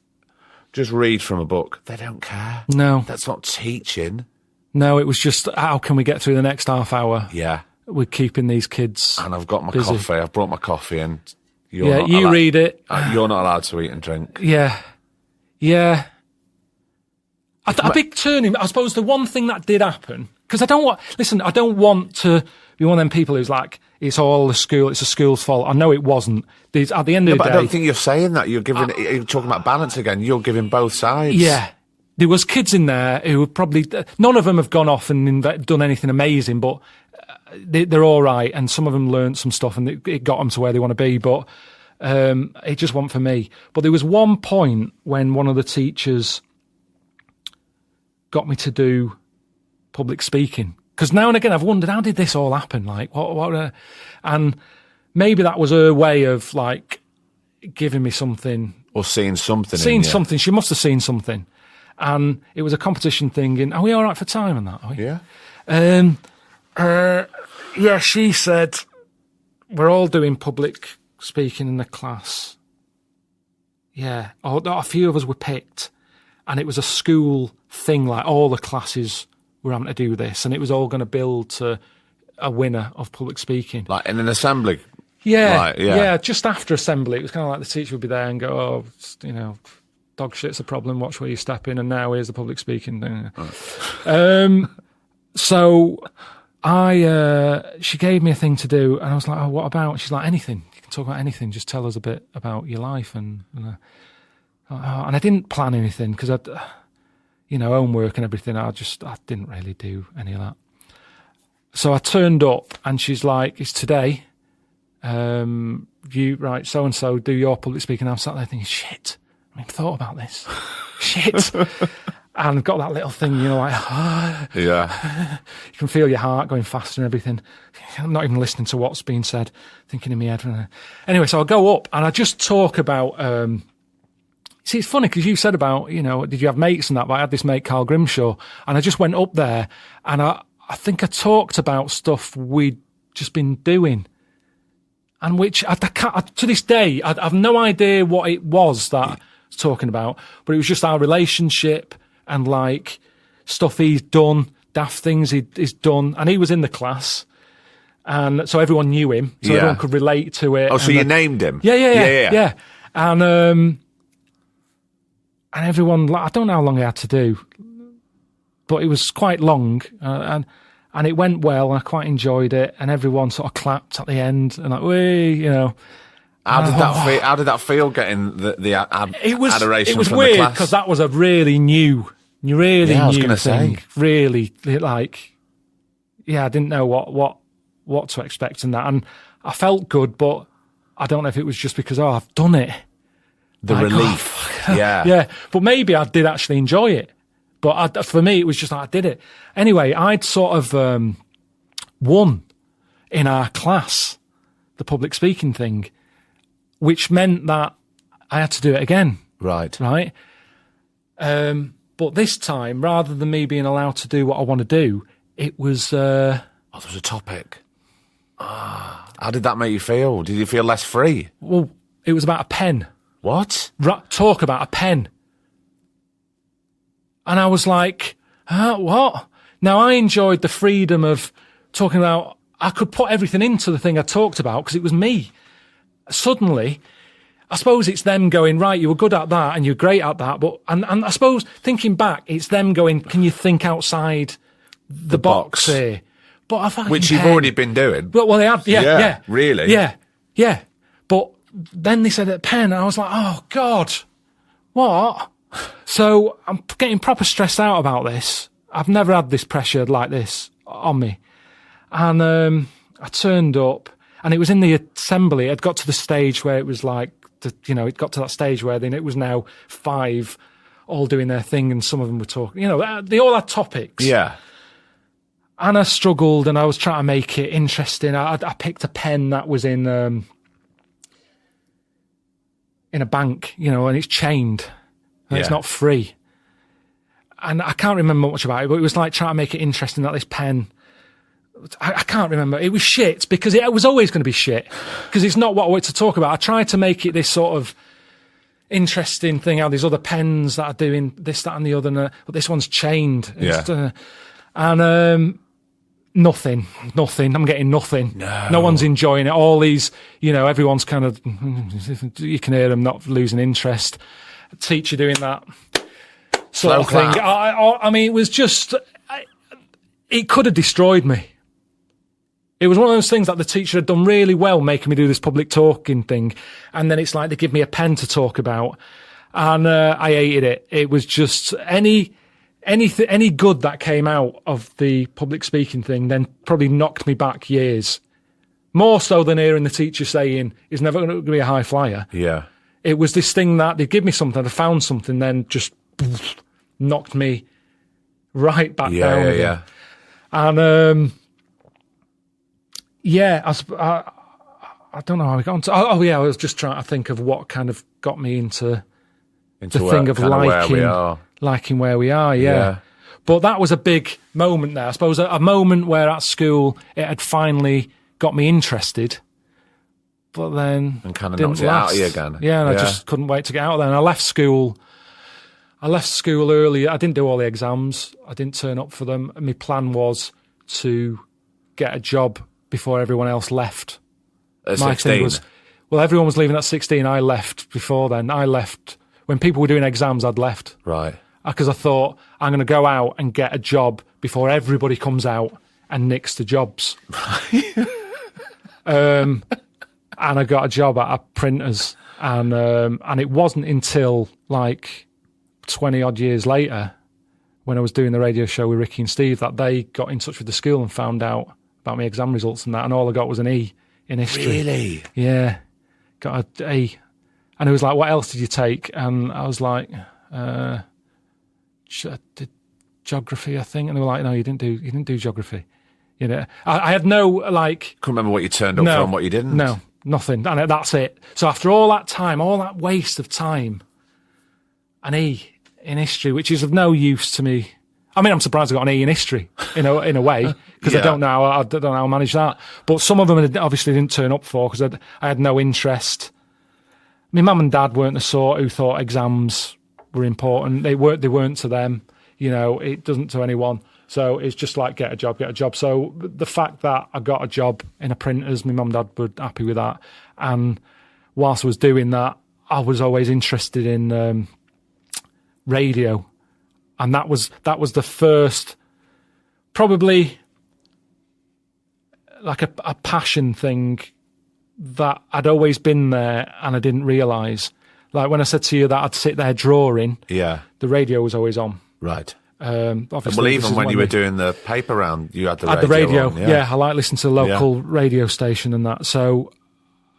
S2: Just read from a book. They don't care.
S4: No.
S2: That's not teaching.
S4: No, it was just, how can we get through the next half hour?
S2: Yeah.
S4: We're keeping these kids
S2: And I've got my
S4: busy.
S2: coffee. I've brought my coffee in.
S4: Yeah, you read it.
S2: You're not allowed to eat and drink.
S4: Yeah. Yeah. A big turning, I suppose the one thing that did happen, because I don't want to be one of them people who's like, it's all the school, it's the school's fault. I know it wasn't. At the end of the
S2: But
S4: day.
S2: I don't think you're saying that. You're talking about balance again. You're giving both sides.
S4: Yeah. There was kids in there who were probably, none of them have gone off and done anything amazing, but they're all right. And some of them learned some stuff and it got them to where they want to be. But it just wasn't for me. But there was one point when one of the teachers got me to do public speaking. Because now and again, I've wondered, how did this all happen? Like, and maybe that was her way of like giving me something.
S2: Or seeing something.
S4: Seeing something. She must have seen something. And it was a competition thing. And are we all right for time on that? Are we?
S2: Yeah.
S4: Yeah, she said, we're all doing public speaking in the class. Yeah. A few of us were picked. And it was a school thing, like all the classes were having to do this. And it was all going to build to a winner of public speaking.
S2: Like in an assembly.
S4: Yeah.
S2: Like, yeah.
S4: Just after assembly. It was kind of like the teacher would be there and go, dog shit's a problem, watch where you step in, and now here's the public speaking thing. Oh. So she gave me a thing to do, and I was like, oh, what about? She's like, anything. You can talk about anything. Just tell us a bit about your life. And I didn't plan anything because homework and everything. I didn't really do any of that. So I turned up, and she's like, it's today. So and so do your public speaking. I'm sat there thinking, shit. I haven't thought about this. Shit. And got that little thing,
S2: Yeah.
S4: you can feel your heart going faster and everything. I'm not even listening to what's being said, thinking in my head. Anyway, so I go up and I just talk about, see, it's funny because you said about, did you have mates and that, but I had this mate, Carl Grimshaw, and I just went up there and I think I talked about stuff we'd just been doing. And which, to this day, I've no idea what it was that I was talking about, but it was just our relationship and like stuff he's done, daft things he's done. And he was in the class, and so everyone knew him, so everyone could relate to it.
S2: Oh, so you named him?
S4: Yeah. And everyone, I don't know how long he had to do, but it was quite long, and it went well, and I quite enjoyed it, and everyone sort of clapped at the end, and like,
S2: How did that feel? Getting the adoration?
S4: It was
S2: from
S4: weird
S2: the class?
S4: because that was a really new thing.
S2: Say.
S4: Really, like, I didn't know what to expect in that, and I felt good, but I don't know if it was just because I've done it.
S2: The
S4: like,
S2: relief,
S4: yeah. But maybe I did actually enjoy it. But for me, it was just like I did it. Anyway, I'd sort of won in our class the public speaking thing, which meant that I had to do it again.
S2: Right.
S4: But this time, rather than me being allowed to do what I want to do, it was...
S2: there was a topic. How did that make you feel? Did you feel less free?
S4: Well, it was about a pen.
S2: What?
S4: Talk about a pen. And I was like, what? Now, I enjoyed the freedom of talking about, I could put everything into the thing I talked about because it was me. Suddenly, I suppose it's them going, right, you were good at that and you're great at that. But and I suppose thinking back, it's them going, can you think outside the box here? But I fucking
S2: Which you've already been doing.
S4: Well, they had, yeah.
S2: Really?
S4: Yeah. But then they said a pen, and I was like, oh, God, what? So I'm getting proper stressed out about this. I've never had this pressure like this on me. And I turned up, and it was in the assembly. It got to the stage where it was like, it got to that stage where then it was now 5 all doing their thing, and some of them were talking. They all had topics.
S2: Yeah.
S4: And I struggled, and I was trying to make it interesting. I picked a pen that was in a bank, and it's chained, and it's not free. And I can't remember much about it, but it was like trying to make it interesting that this pen. I can't remember. It was shit because it was always going to be shit because it's not what I wanted to talk about. I tried to make it this sort of interesting thing. How these other pens that are doing this, that, and the other, but this one's chained.
S2: Yeah.
S4: Nothing. I'm getting nothing. No one's enjoying it. All these, everyone's kind of, you can hear them not losing interest. Teacher doing that sort of thing. I mean, it was just, it could have destroyed me. It was one of those things that the teacher had done really well, making me do this public talking thing. And then it's like they give me a pen to talk about. And I hated it. It was just any good that came out of the public speaking thing then probably knocked me back years. More so than hearing the teacher saying, he's never going to be a high flyer.
S2: Yeah.
S4: It was this thing that they'd give me something, I found something, then just knocked me right back down again. And, I don't know how we got on to... I was just trying to think of what kind of got me into the thing of liking where we are, yeah. But that was a big moment there. I suppose a moment where at school it had finally got me interested, but then
S2: and kind of knocked it out of you again.
S4: Yeah, and I just couldn't wait to get out there. And I left school early. I didn't do all the exams. I didn't turn up for them. And my plan was to get a job before everyone else left.
S2: At
S4: My
S2: 16?
S4: thing was, well, everyone was leaving at 16. I left before then. I left when people were doing exams. I'd left.
S2: Right.
S4: Because I thought, I'm going to go out and get a job before everybody comes out and nicks the jobs. And I got a job at a printer's, and it wasn't until like 20 odd years later, when I was doing the radio show with Ricky and Steve, that they got in touch with the school and found out about my exam results and that, and all I got was an E in history.
S2: Really?
S4: Yeah, got an A. And it was like, what else did you take? And I was like, I did geography, I think. And they were like, no, you didn't do geography. I had no, like...
S2: Couldn't remember what you turned up from, what you didn't?
S4: No, nothing. And that's it. So after all that time, all that waste of time, an E in history, which is of no use to me. I mean, I'm surprised I got an E in history, in a way, because I don't know how I manage that. But some of them I obviously didn't turn up for because I had no interest. My mum and dad weren't the sort who thought exams were important. They weren't to them. It doesn't to anyone. So it's just like, get a job. So the fact that I got a job in a printer's, my mum and dad were happy with that. And whilst I was doing that, I was always interested in radio. And that was the first, probably like a passion thing that I'd always been there and I didn't realise. Like when I said to you that I'd sit there drawing, the radio was always on.
S2: Right.
S4: Obviously,
S2: well, even when you were doing the paper round, you had the radio on,
S4: yeah. I like listening to the local radio station and that. So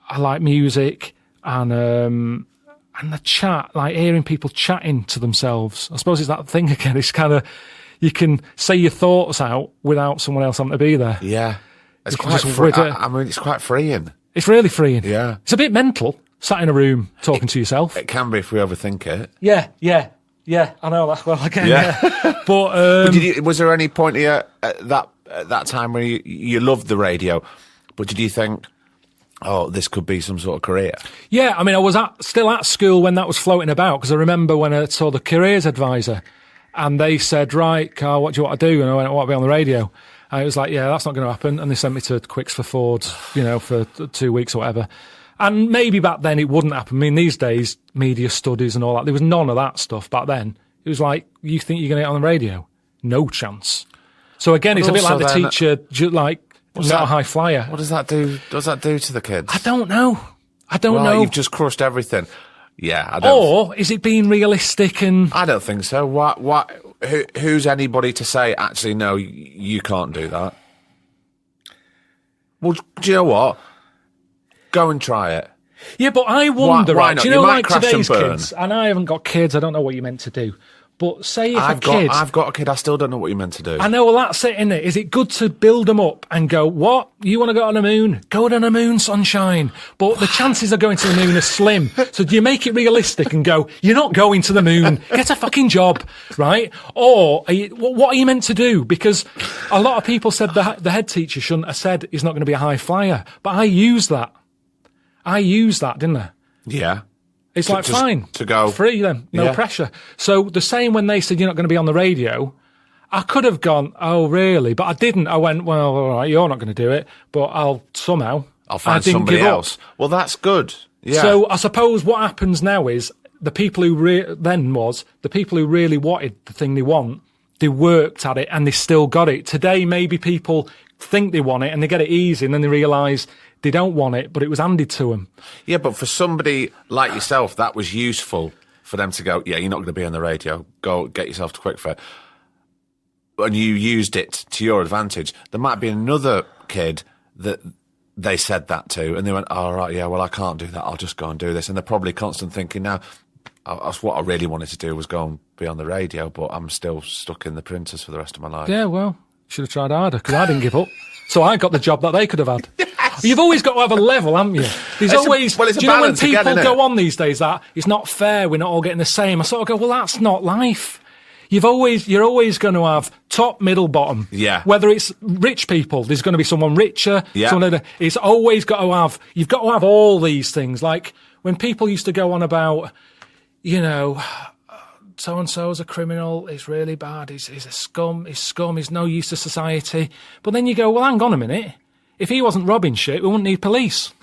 S4: I like music and the chat, like hearing people chatting to themselves. I suppose it's that thing again. It's kind of, you can say your thoughts out without someone else having to be there.
S2: Yeah. It's
S4: quite
S2: it's quite freeing.
S4: It's really freeing.
S2: Yeah.
S4: It's a bit mental, sat in a room talking to yourself.
S2: It can be if we overthink it.
S4: Yeah, I know that well again.
S2: Yeah.
S4: But
S2: was there any point here at that time where you loved the radio, But did you think, oh, this could be some sort of career?
S4: Yeah, I mean, I was still at school when that was floating about, because I remember when I saw the careers advisor and they said, right, Carl, what do you want to do? And I went, I want to be on the radio. And it was like, yeah, that's not going to happen. And they sent me to Quicks for Ford, for 2 weeks or whatever. And maybe back then it wouldn't happen. I mean, these days, media studies and all that, there was none of that stuff back then. It was like, you think you're going to get on the radio? No chance. So again, it's a bit like the teacher, not a high flyer.
S2: What does that do? Does that do to the kids?
S4: I don't know. I don't know.
S2: You've just crushed everything. Yeah, I don't.
S4: Or is it being realistic? And
S2: I don't think so. Who's anybody to say, actually, no, you can't do that? Well, do you know what? Go and try it.
S4: Yeah, but I wonder,
S2: Why
S4: right?
S2: not?
S4: Do you know,
S2: You might
S4: like
S2: crash
S4: today's
S2: and burn.
S4: kids, and I haven't got kids, I don't know what you're meant to do. But say if
S2: I've
S4: a kid...
S2: got a kid, I still don't know what you're meant to do.
S4: I know, well, that's it, isn't it? Is it good to build them up and go, what? You want to go on the moon? Go to the moon, sunshine. But the chances of going to the moon are slim. So do you make it realistic and go, you're not going to the moon. Get a fucking job, right? Or what are you meant to do? Because a lot of people said the head teacher shouldn't have said he's not going to be a high flyer. But I used that, didn't I?
S2: Yeah.
S4: It's like, fine,
S2: to go
S4: free then, no pressure. So the same when they said you're not going to be on the radio, I could have gone, oh, really? But I didn't. I went, well, all right, you're not going to do it, but I'll
S2: find somebody else. Well, that's good. Yeah.
S4: So I suppose what happens now is the people who the people who really wanted the thing they want, they worked at it and they still got it. Today, maybe people think they want it and they get it easy and then they realise they don't want it, but it was handed to them.
S2: Yeah, but for somebody like yourself, that was useful for them to go, yeah, you're not going to be on the radio. Go get yourself to Quickfire. And you used it to your advantage. There might be another kid that they said that to, and they went, oh, right, yeah, well, I can't do that. I'll just go and do this. And they're probably constant thinking, now, that's what I really wanted to do was go and be on the radio, but I'm still stuck in the printers for the rest of my life.
S4: Yeah, well, should have tried harder, because I didn't give up. So I got the job that they could have had. Yes. You've always got to have a level, haven't you? There's always.
S2: It's
S4: do you know when people go on these days that it's not fair, we're not all getting the same? I sort of go, well, that's not life. You're always going to have top, middle, bottom.
S2: Yeah.
S4: Whether it's rich people, there's going to be someone richer.
S2: Yeah.
S4: It's always got to have. You've got to have all these things. Like when people used to go on about, so and so is a criminal. It's really bad. He's a scum. He's scum. He's no use to society. But then you go, well, hang on a minute. If he wasn't robbing shit, we wouldn't need police.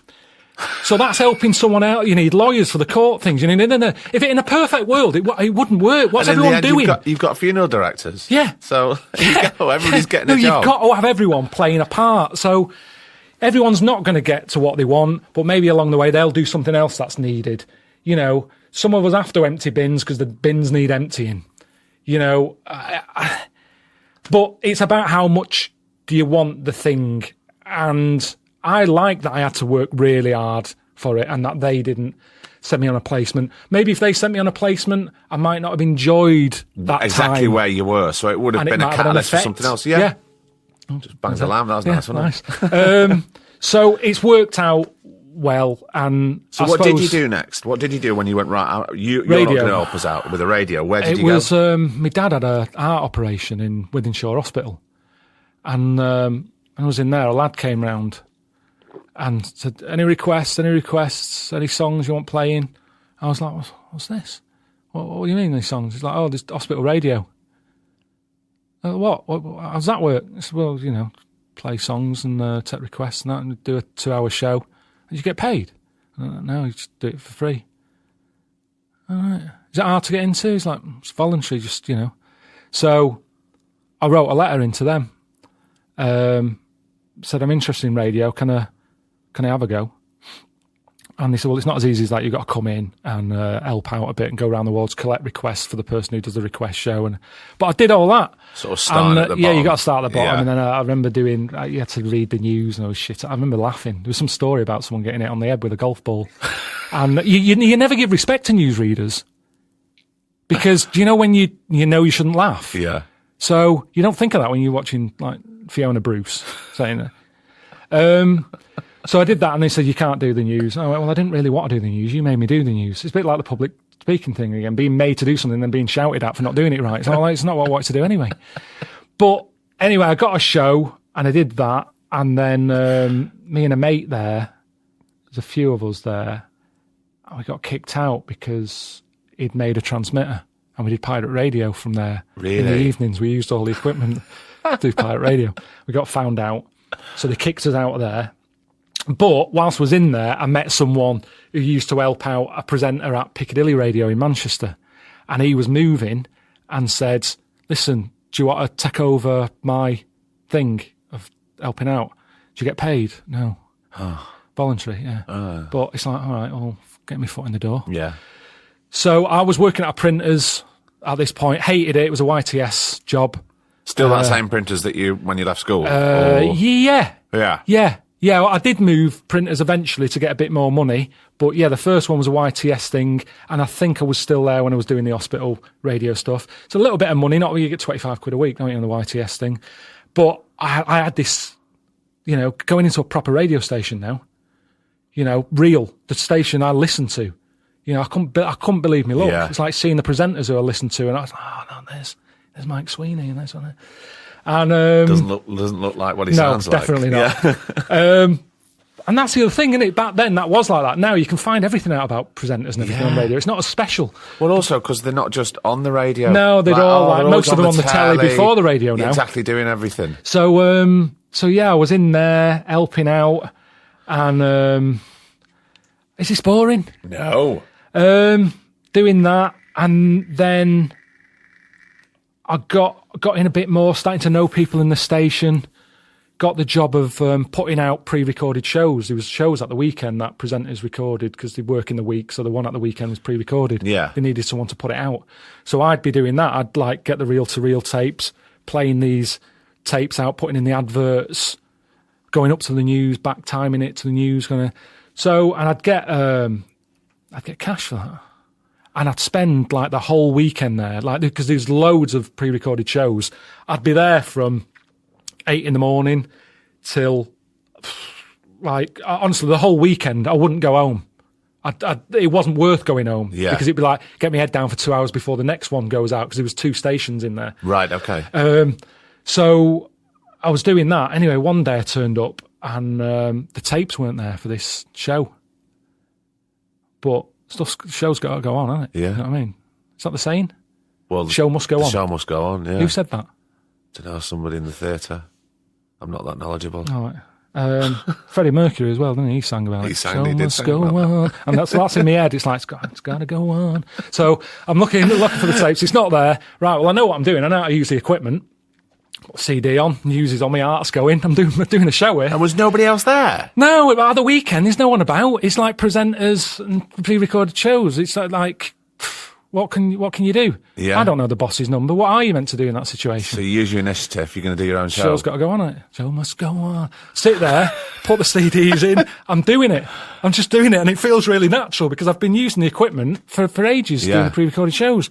S4: So that's helping someone out. You need lawyers for the court things. If in a perfect world, it wouldn't work. What's everyone doing?
S2: You've got funeral directors.
S4: Yeah.
S2: So everybody's getting a job.
S4: You've got to have everyone playing a part. So everyone's not going to get to what they want, but maybe along the way they'll do something else that's needed. Some of us have to empty bins because the bins need emptying. But it's about how much do you want the thing. And I like that I had to work really hard for it and that they didn't send me on a placement. Maybe if they sent me on a placement, I might not have enjoyed that
S2: exactly
S4: time.
S2: where you were. So it would have been a catalyst for something else. Yeah. Just bangs the lamb. That was nice, wasn't
S4: it? So it's worked out well. And
S2: so what did you do next? What did you do when you went right out? You're not going to help us out with a radio. Where did you go?
S4: My dad had a heart operation in Wythenshawe Hospital. And I was in there. A lad came round and said, any requests, any songs you want playing? I was like, what's this? What do you mean, these songs? He's like, oh, there's hospital radio. What? How does that work? I said, well, play songs and take requests and that and do a 2-hour show. And you get paid? No, you just do it for free. All right. Is it hard to get into? He's like, it's voluntary, just, So I wrote a letter into them. Said, I'm interested in radio. Can I have a go? And they said, well, it's not as easy as that. You've got to come in and help out a bit and go around the world to collect requests for the person who does the request show. But I did all that.
S2: Sort of start at the bottom.
S4: Yeah, you got to start at the bottom.
S2: Yeah.
S4: And then I remember you had to read the news and shit. I remember laughing. There was some story about someone getting hit on the head with a golf ball. And you never give respect to newsreaders. Because, do you know when you know you shouldn't laugh?
S2: Yeah.
S4: So you don't think of that when you're watching, like, Fiona Bruce saying that. So I did that and they said, you can't do the news. I went, well, I didn't really want to do the news. You made me do the news. It's a bit like the public speaking thing again, being made to do something and then being shouted at for not doing it right. So it's not what I wanted to do anyway. But anyway, I got a show and I did that. And then me and a mate there, there's a few of us there, and we got kicked out because he'd made a transmitter, and we did pirate radio from there.
S2: Really?
S4: In the evenings, we used all the equipment to do pirate radio. We got found out, so they kicked us out of there. But whilst I was in there, I met someone who used to help out a presenter at Piccadilly Radio in Manchester, and he was moving and said, listen, do you want to take over my thing of helping out? Do you get paid? No. Voluntary, yeah. But it's like, all right, I'll get my foot in the door.
S2: Yeah.
S4: So I was working at printers at this point, hated it. It was a YTS job.
S2: Still that same printers that you, when you left school?
S4: Yeah.
S2: Yeah.
S4: Yeah. Yeah, well, I did move printers eventually to get a bit more money. But yeah, the first one was a YTS thing. And I think I was still there when I was doing the hospital radio stuff. It's a little bit of money, not when you get 25 quid a week, don't you, on the YTS thing. But I had this, you know, going into a proper radio station now, you know, real, the station I listened to. You know, I couldn't believe me luck.
S2: Yeah.
S4: It's like seeing the presenters who I listened to, and I was like, oh, no, there's Mike Sweeney and there's one. And
S2: doesn't look like what he sounds like.
S4: No, definitely not.
S2: Yeah.
S4: And that's the other thing, isn't it? Back then, that was like that. Now you can find everything out about presenters and everything on radio. It's not as special.
S2: Well, also because they're not just on the radio.
S4: No, they're all like most of them on the telly before the radio now.
S2: Exactly, doing everything.
S4: So, yeah, I was in there helping out, and is this boring?
S2: No.
S4: Doing that, and then I got in a bit more, starting to know people in the station. Got the job of putting out pre-recorded shows. There was shows at the weekend that presenters recorded because they work in the week, so the one at the weekend was pre-recorded.
S2: Yeah.
S4: They needed someone to put it out. So I'd be doing that. I'd like get the reel-to-reel tapes, playing these tapes out, putting in the adverts, going up to the news, back timing it to the news. And I'd get cash for that. And I'd spend like the whole weekend there, like because there's loads of pre-recorded shows. I'd be there from 8 a.m. till like honestly the whole weekend. I wouldn't go home. It wasn't worth going home because it'd be like get my head down for 2 hours before the next one goes out because there was 2 stations in there.
S2: Right. Okay.
S4: So I was doing that anyway. One day I turned up and the tapes weren't there for this show, but show's got to go on, hasn't it?
S2: Yeah.
S4: You know what I mean? Is that the saying?
S2: Well,
S4: the show must go on.
S2: The show must go on, yeah.
S4: Who said that?
S2: To know somebody in the theatre. I'm not that knowledgeable.
S4: All right. Freddie Mercury as well, didn't he? He sang about it.
S2: He did
S4: must
S2: sing
S4: go
S2: about
S4: on. And that's in my head. It's like, it's got to go on. So I'm looking for the tapes. It's not there. Right, well, I know what I'm doing. I know how to use the equipment. Put CD on, news on, my art's going. I'm doing a show here.
S2: And was nobody else there?
S4: No, at the weekend, there's no one about. It's like presenters and pre-recorded shows. It's like what can you do?
S2: Yeah.
S4: I don't know the boss's number. What are you meant to do in that situation?
S2: So you use your initiative. You're going to do your own show.
S4: Show's got to go on it. Show must go on. Sit there, put the CDs in. I'm doing it. I'm just doing it, and it feels really natural because I've been using the equipment for ages doing the pre-recorded shows.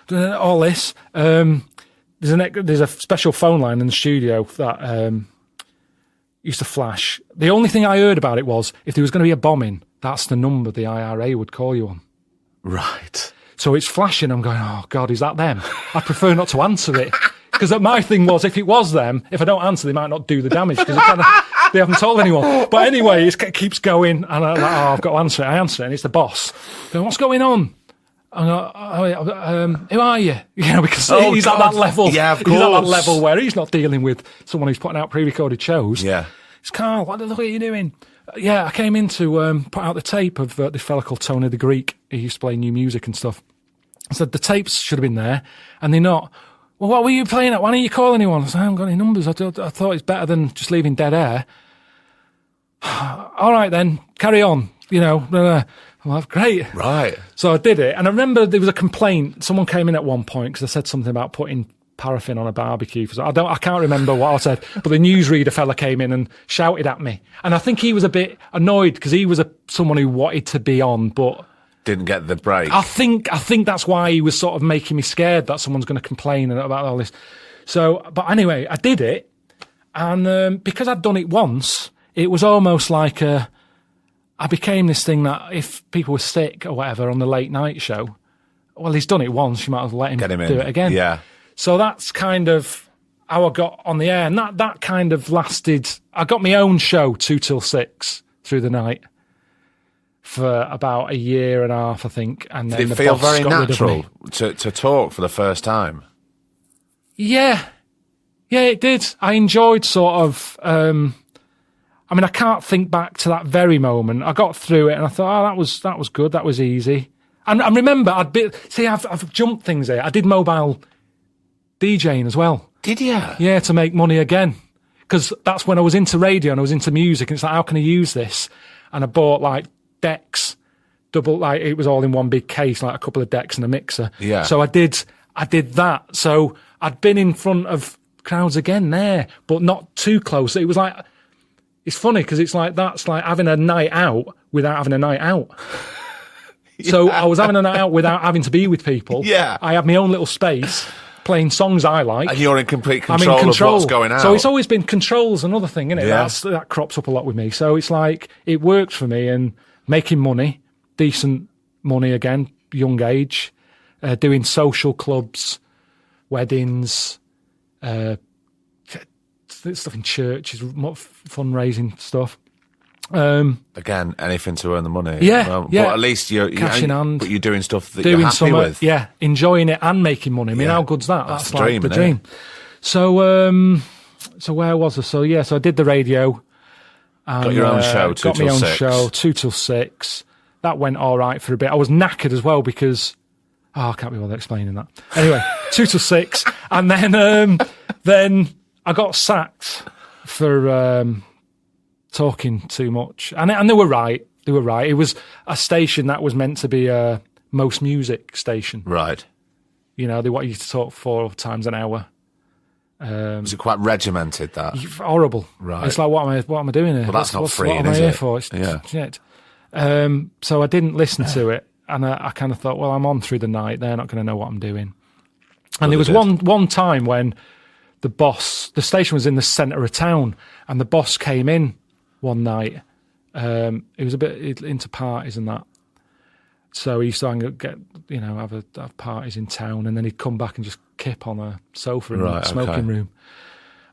S4: All this. There's a special phone line in the studio that used to flash. The only thing I heard about it was if there was going to be a bombing, that's the number the IRA would call you on. Right. So it's flashing. I'm going, oh, God, is that them? I prefer not to answer it. Because my thing was, if it was them, if I don't answer, they might not do the damage because they haven't told anyone. But anyway, it keeps going. And I'm like, oh, I've got to answer it. I answer it, and it's the boss. Going, what's going on? Who are you? You know, because he's at that level.
S2: Yeah, of course.
S4: He's at that level where he's not dealing with someone who's putting out pre-recorded shows.
S2: Yeah.
S4: It's Carl. What the fuck are you doing? Yeah, I came in to put out the tape of this fella called Tony the Greek. He used to play new music and stuff. I said the tapes should have been there, and they're not. Well, what were you playing at? Why don't you call anyone? I said, I haven't got any numbers. I thought it's better than just leaving dead air. All right, then, carry on. You know, well, that's great.
S2: Right.
S4: So I did it, and I remember there was a complaint. Someone came in at one point because I said something about putting paraffin on a barbecue. I can't remember what I said, but the newsreader fella came in and shouted at me, and I think he was a bit annoyed because he was someone who wanted to be on, but
S2: didn't get the break.
S4: I think that's why he was sort of making me scared that someone's going to complain about all this. So, but anyway, I did it, and because I'd done it once, it was almost like I became this thing that if people were sick or whatever on the late night show, well, he's done it once, you might as well let him do it again.
S2: Yeah.
S4: So that's kind of how I got on the air, and that kind of lasted. I got my own show 2 till 6 through the night for about a year and a half, I think. And then
S2: Did it
S4: the
S2: feel
S4: boss
S2: very
S4: got rid of
S2: natural
S4: me.
S2: to talk for the first time?
S4: Yeah, it did. I enjoyed sort of. I mean, I can't think back to that very moment. I got through it, and I thought, oh, that was good. That was easy. And remember, I've jumped things here. I did mobile DJing as well.
S2: Did you?
S4: Yeah, to make money again. Because that's when I was into radio and I was into music. And it's like, how can I use this? And I bought like decks, it was all in one big case, like a couple of decks and a mixer.
S2: Yeah.
S4: So I did that. So I'd been in front of crowds again there, but not too close. It was like, it's funny because it's like, that's like having a night out without having a night out. So I was having a night out without having to be with people.
S2: Yeah.
S4: I had my own little space playing songs I like.
S2: And you're in complete
S4: I'm
S2: control,
S4: in control
S2: of what's going on.
S4: So it's always been control's another thing, isn't it?
S2: Yeah.
S4: That crops up a lot with me. So it's like, it worked for me, and making money, decent money again, young age, doing social clubs, weddings, stuff in churches, fundraising stuff.
S2: Again, anything to earn the money.
S4: Yeah.
S2: But at least you're
S4: cash in hand.
S2: But you're doing stuff that
S4: Doing
S2: you're happy with.
S4: Yeah, enjoying it and making money. I mean, how good's that?
S2: That's the
S4: like
S2: dream,
S4: the
S2: isn't
S4: dream. So where was I? So I did the radio. And,
S2: Got your own show, 2
S4: got
S2: till
S4: my own
S2: 6.
S4: show, 2 till 6. That went all right for a bit. I was knackered as well because I can't be bothered explaining that. Anyway, 2 till 6, and then I got sacked for talking too much, and they were right. They were right. It was a station that was meant to be a most music station.
S2: Right.
S4: You know, they want you to talk 4 times an hour.
S2: Was it quite regimented, that?
S4: Horrible.
S2: Right.
S4: It's like, what am I doing here?
S2: Well, that's not
S4: what
S2: freeing,
S4: am I
S2: is
S4: here
S2: it?
S4: for? It's
S2: Yeah.
S4: shit. So I didn't listen to it, and I kind of thought, well, I'm on through the night. They're not going to know what I'm doing. And there was one time when the station was in the centre of town, and the boss came in one night. He was a bit into parties and that. So he used to have parties in town, and then he'd come back and just kip on a sofa in the smoking room.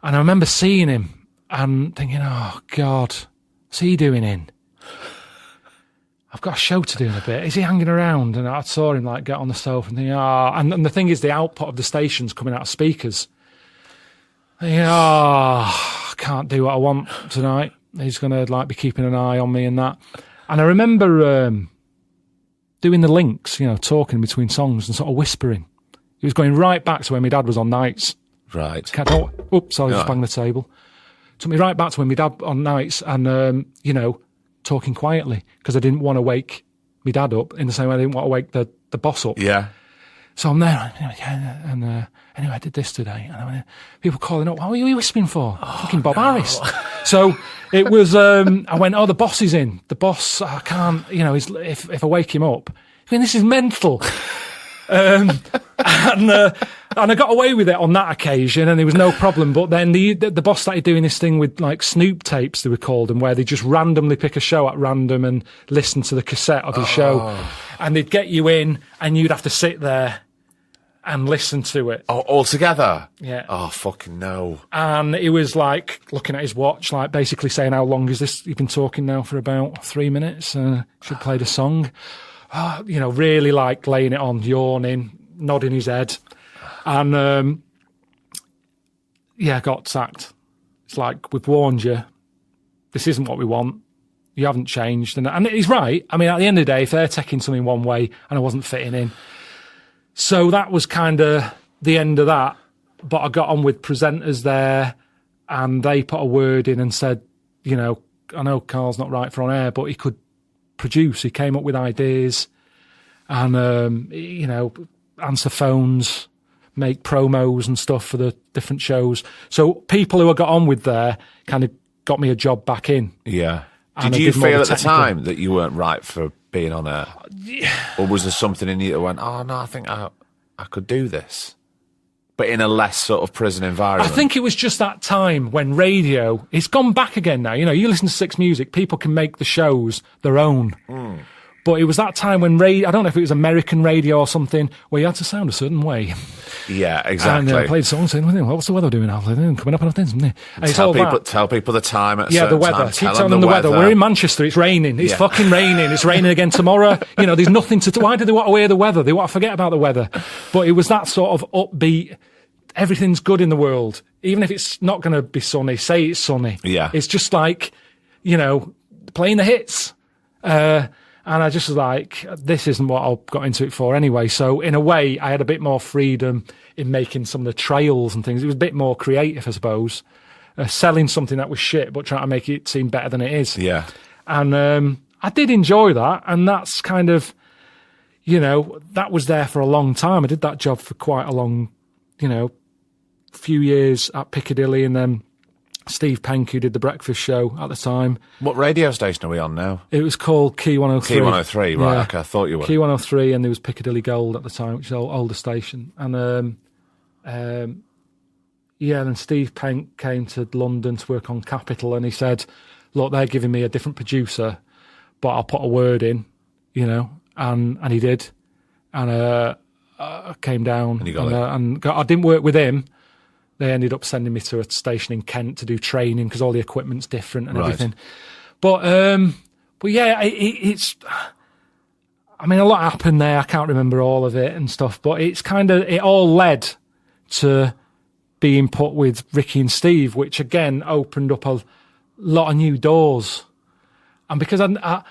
S4: And I remember seeing him and thinking, oh, God, what's he doing in? I've got a show to do in a bit. Is he hanging around? And I saw him like get on the sofa and think, and the thing is, the output of the station's coming out of speakers. Thinking, I can't do what I want tonight. He's going to like be keeping an eye on me and that. And I remember doing the links, talking between songs and sort of whispering. He was going right back to when my dad was on nights.
S2: Right.
S4: Oops, sorry, just banged the table. Took me right back to when my dad on nights and, talking quietly because I didn't want to wake my dad up in the same way I didn't want to wake the boss up.
S2: Yeah.
S4: So I'm there, and anyway, I did this today, and I went, people calling up, what were you whispering for? Fucking Bob Harris. So it was, I went, the boss is in. The boss, I can't, if I wake him up, I mean, this is mental. And I got away with it on that occasion, and there was no problem. But then the boss started doing this thing with like Snoop tapes, they were called, and where they just randomly pick a show at random and listen to the cassette of his show, and they'd get you in, and you'd have to sit there and listen to it.
S2: Oh, all together?
S4: Yeah.
S2: Oh, fucking no.
S4: And he was like looking at his watch, like basically saying, how long is this? You've been talking now for about 3 minutes. Should play the song. Really like laying it on, yawning, nodding his head. And, got sacked. It's like, we've warned you. This isn't what we want. You haven't changed. And he's right. I mean, at the end of the day, if they're taking something one way and I wasn't fitting in. So that was kind of the end of that. But I got on with presenters there, and they put a word in and said, I know Karl's not right for on air, but he could produce. He came up with ideas and, answer phones, make promos and stuff for the different shows. So people who I got on with there kind of got me a job back in.
S2: Yeah.
S4: And
S2: Did
S4: I
S2: you
S4: did more
S2: feel
S4: the
S2: at the
S4: technical.
S2: time that you weren't right for being on air? Or was there something in you that went, oh, no, I think I could do this? But in a less sort of prison environment.
S4: I think it was just that time when radio, it's gone back again now. You listen to Six Music, people can make the shows their own. But it was that time when I don't know if it was American radio or something, where you had to sound a certain way.
S2: Yeah, exactly.
S4: And I played songs saying, what's the weather doing now? Coming up on things. And it's
S2: Tell
S4: all that.
S2: people the time at a
S4: Yeah, the
S2: certain
S4: weather.
S2: time.
S4: Keep
S2: Tell
S4: telling
S2: them
S4: them the weather. We're in Manchester. It's raining. It's fucking raining. It's raining again tomorrow. There's nothing to. Why do they want to wear the weather? They want to forget about the weather. But it was that sort of upbeat. Everything's good in the world, even if it's not going to be sunny. Say it's sunny.
S2: Yeah.
S4: It's just like, playing the hits. And I just was like, this isn't what I got into it for anyway. So in a way, I had a bit more freedom in making some of the trails and things. It was a bit more creative, I suppose. Selling something that was shit, but trying to make it seem better than it is.
S2: Yeah.
S4: And I did enjoy that. And that's kind of, that was there for a long time. I did that job for quite a long, few years at Piccadilly, and then Steve Penk, who did the breakfast show at the time.
S2: What radio station are we on now?
S4: It was called Key 103.
S2: Key 103, right?
S4: Yeah.
S2: Okay, I thought you were.
S4: Key 103, and there was Piccadilly Gold at the time, which is an older station. And then Steve Penk came to London to work on Capital, and he said, "Look, they're giving me a different producer, but I'll put a word in, and he did, and I came down,
S2: and you got it.
S4: And I didn't work with him. They ended up sending me to a station in Kent to do training because all the equipment's different and everything. But yeah, it's. I mean, a lot happened there. I can't remember all of it and stuff, but it's it all led to being put with Ricky and Steve, which again opened up a lot of new doors. And because the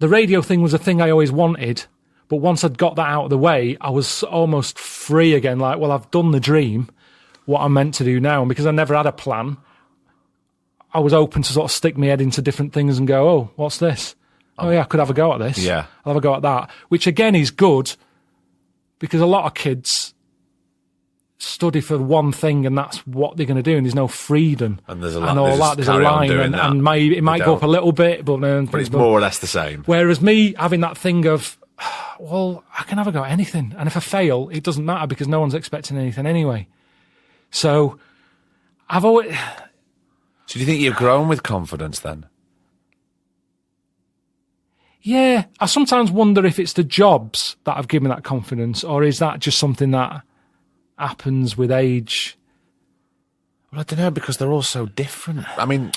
S4: radio thing was a thing I always wanted, but once I'd got that out of the way, I was almost free again. Like, well, I've done the dream. What I'm meant to do now. And because I never had a plan, I was open to sort of stick my head into different things and go, oh, what's this? Oh, yeah, I could have a go at this.
S2: Yeah.
S4: I'll have a go at that. Which, again, is good because a lot of kids study for one thing and that's what they're going to do, and there's no freedom.
S2: And there's a lot.
S4: And all that. There's a line. And it might go up a little bit, but
S2: it's more or less the same.
S4: Whereas me having that thing of, well, I can have a go at anything. And if I fail, it doesn't matter because no one's expecting anything anyway. So I've always.
S2: So do you think you've grown with confidence then?
S4: Yeah, I sometimes wonder if it's the jobs that have given me that confidence, or is that just something that happens with age?
S2: Well, I don't know, because they're all so different. I mean,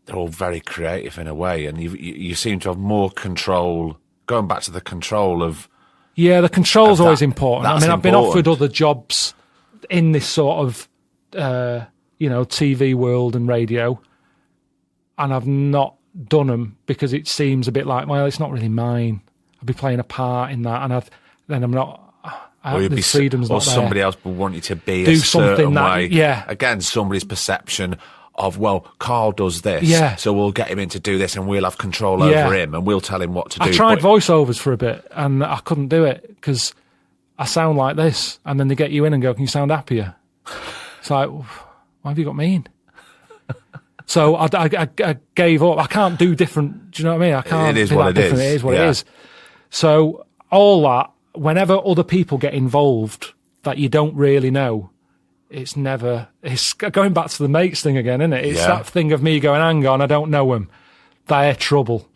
S2: they're all very creative in a way, and you seem to have more control. Going back to the control of.
S4: Yeah, the control's always important. I mean, I've been
S2: important.
S4: offered other jobs in this sort of, TV world and radio, and I've not done them because it seems a bit like, well, it's not really mine. I'll be playing a part in that, and then I'm not. The freedom's not there.
S2: Or somebody else will want you to be
S4: do
S2: a
S4: something
S2: certain
S4: that,
S2: way.
S4: Yeah.
S2: Again, somebody's perception of, well, Carl does this, so we'll get him in to do this, and we'll have control over him, and we'll tell him what to do.
S4: I tried voiceovers for a bit, and I couldn't do it because I sound like this, and then they get you in and go, can you sound happier? It's like, why have you got me in? So I gave up. I can't do different. Do you know what I mean? I can't.
S2: It is
S4: do
S2: what
S4: that
S2: it
S4: different.
S2: is.
S4: It is what it is. So all that, whenever other people get involved that you don't really know, it's going back to the mates thing again, isn't it? It's that thing of me going, hang on, I don't know them. They're trouble.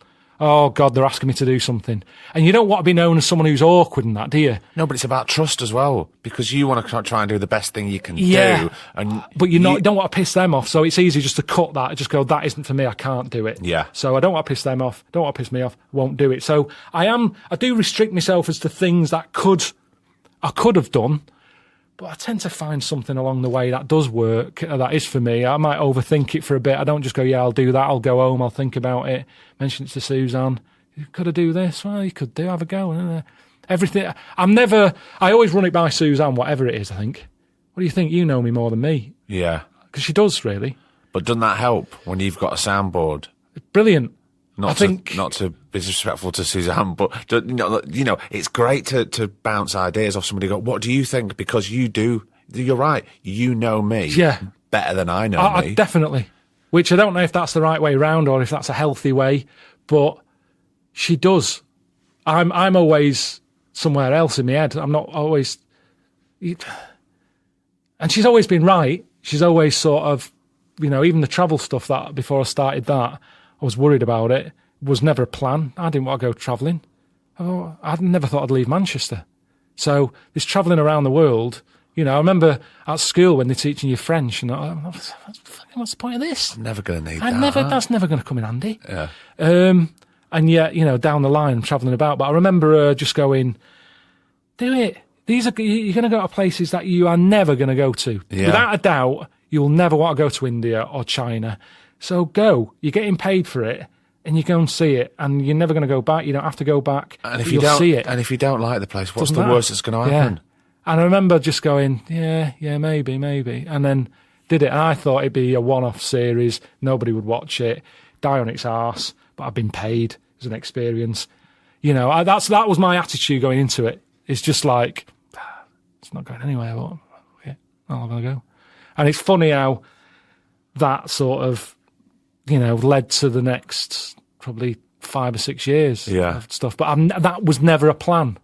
S4: Oh, God, they're asking me to do something. And you don't want to be known as someone who's awkward in that, do you?
S2: No, but it's about trust as well, because you want to try and do the best thing you can do.
S4: But you don't want to piss them off, so it's easy just to cut that and just go, that isn't for me, I can't do it.
S2: Yeah.
S4: So I don't want to piss them off, don't want to piss me off, won't do it. So I do restrict myself as to things that I could have done, but I tend to find something along the way that does work, that is for me. I might overthink it for a bit. I don't just go, yeah, I'll do that. I'll go home, I'll think about it, mention it to Suzanne. Could I do this? Well, you could have a go. Everything. I always run it by Suzanne, whatever it is, I think. What do you think? You know me more than me.
S2: Yeah.
S4: Because she does, really.
S2: But doesn't that help when you've got a soundboard?
S4: Brilliant.
S2: Not to be disrespectful to Suzanne, but it's great to bounce ideas off somebody. Go, what do you think? Because you're right. You know me better than I know me.
S4: Definitely. Which I don't know if that's the right way round or if that's a healthy way, but she does. I'm always somewhere else in my head. I'm not always. And she's always been right. She's always sort of, even the travel stuff that before I started that, I was worried about it. It was never a plan. I didn't want to go travelling. Oh, I'd never thought I'd leave Manchester. So this travelling around the world, you know, I remember at school when they're teaching you French, and what's the point of this?
S2: I'm never going to need that.
S4: That's never going to come in handy.
S2: Yeah.
S4: And yet, you know, down the line, travelling about. But I remember just going, do it. You're going to go to places that you are never going to go to.
S2: Yeah.
S4: Without a doubt, you'll never want to go to India or China. So go. You're getting paid for it, and you go and see it, and you're never going to go back. You don't have to go back.
S2: And if
S4: you'll see it.
S2: And if you don't like the place, what's
S4: Doesn't
S2: the
S4: matter.
S2: worst that's going to happen?
S4: Yeah. And I remember just going, yeah, maybe. And then did it. And I thought it'd be a one-off series. Nobody would watch it. Die on its arse. But I've been paid as an experience. You know, that was my attitude going into it. It's just like, it's not going anywhere. But yeah, I'll have a go. And it's funny how that sort of, you know, led to the next probably 5 or 6 years of stuff. But that was never a plan.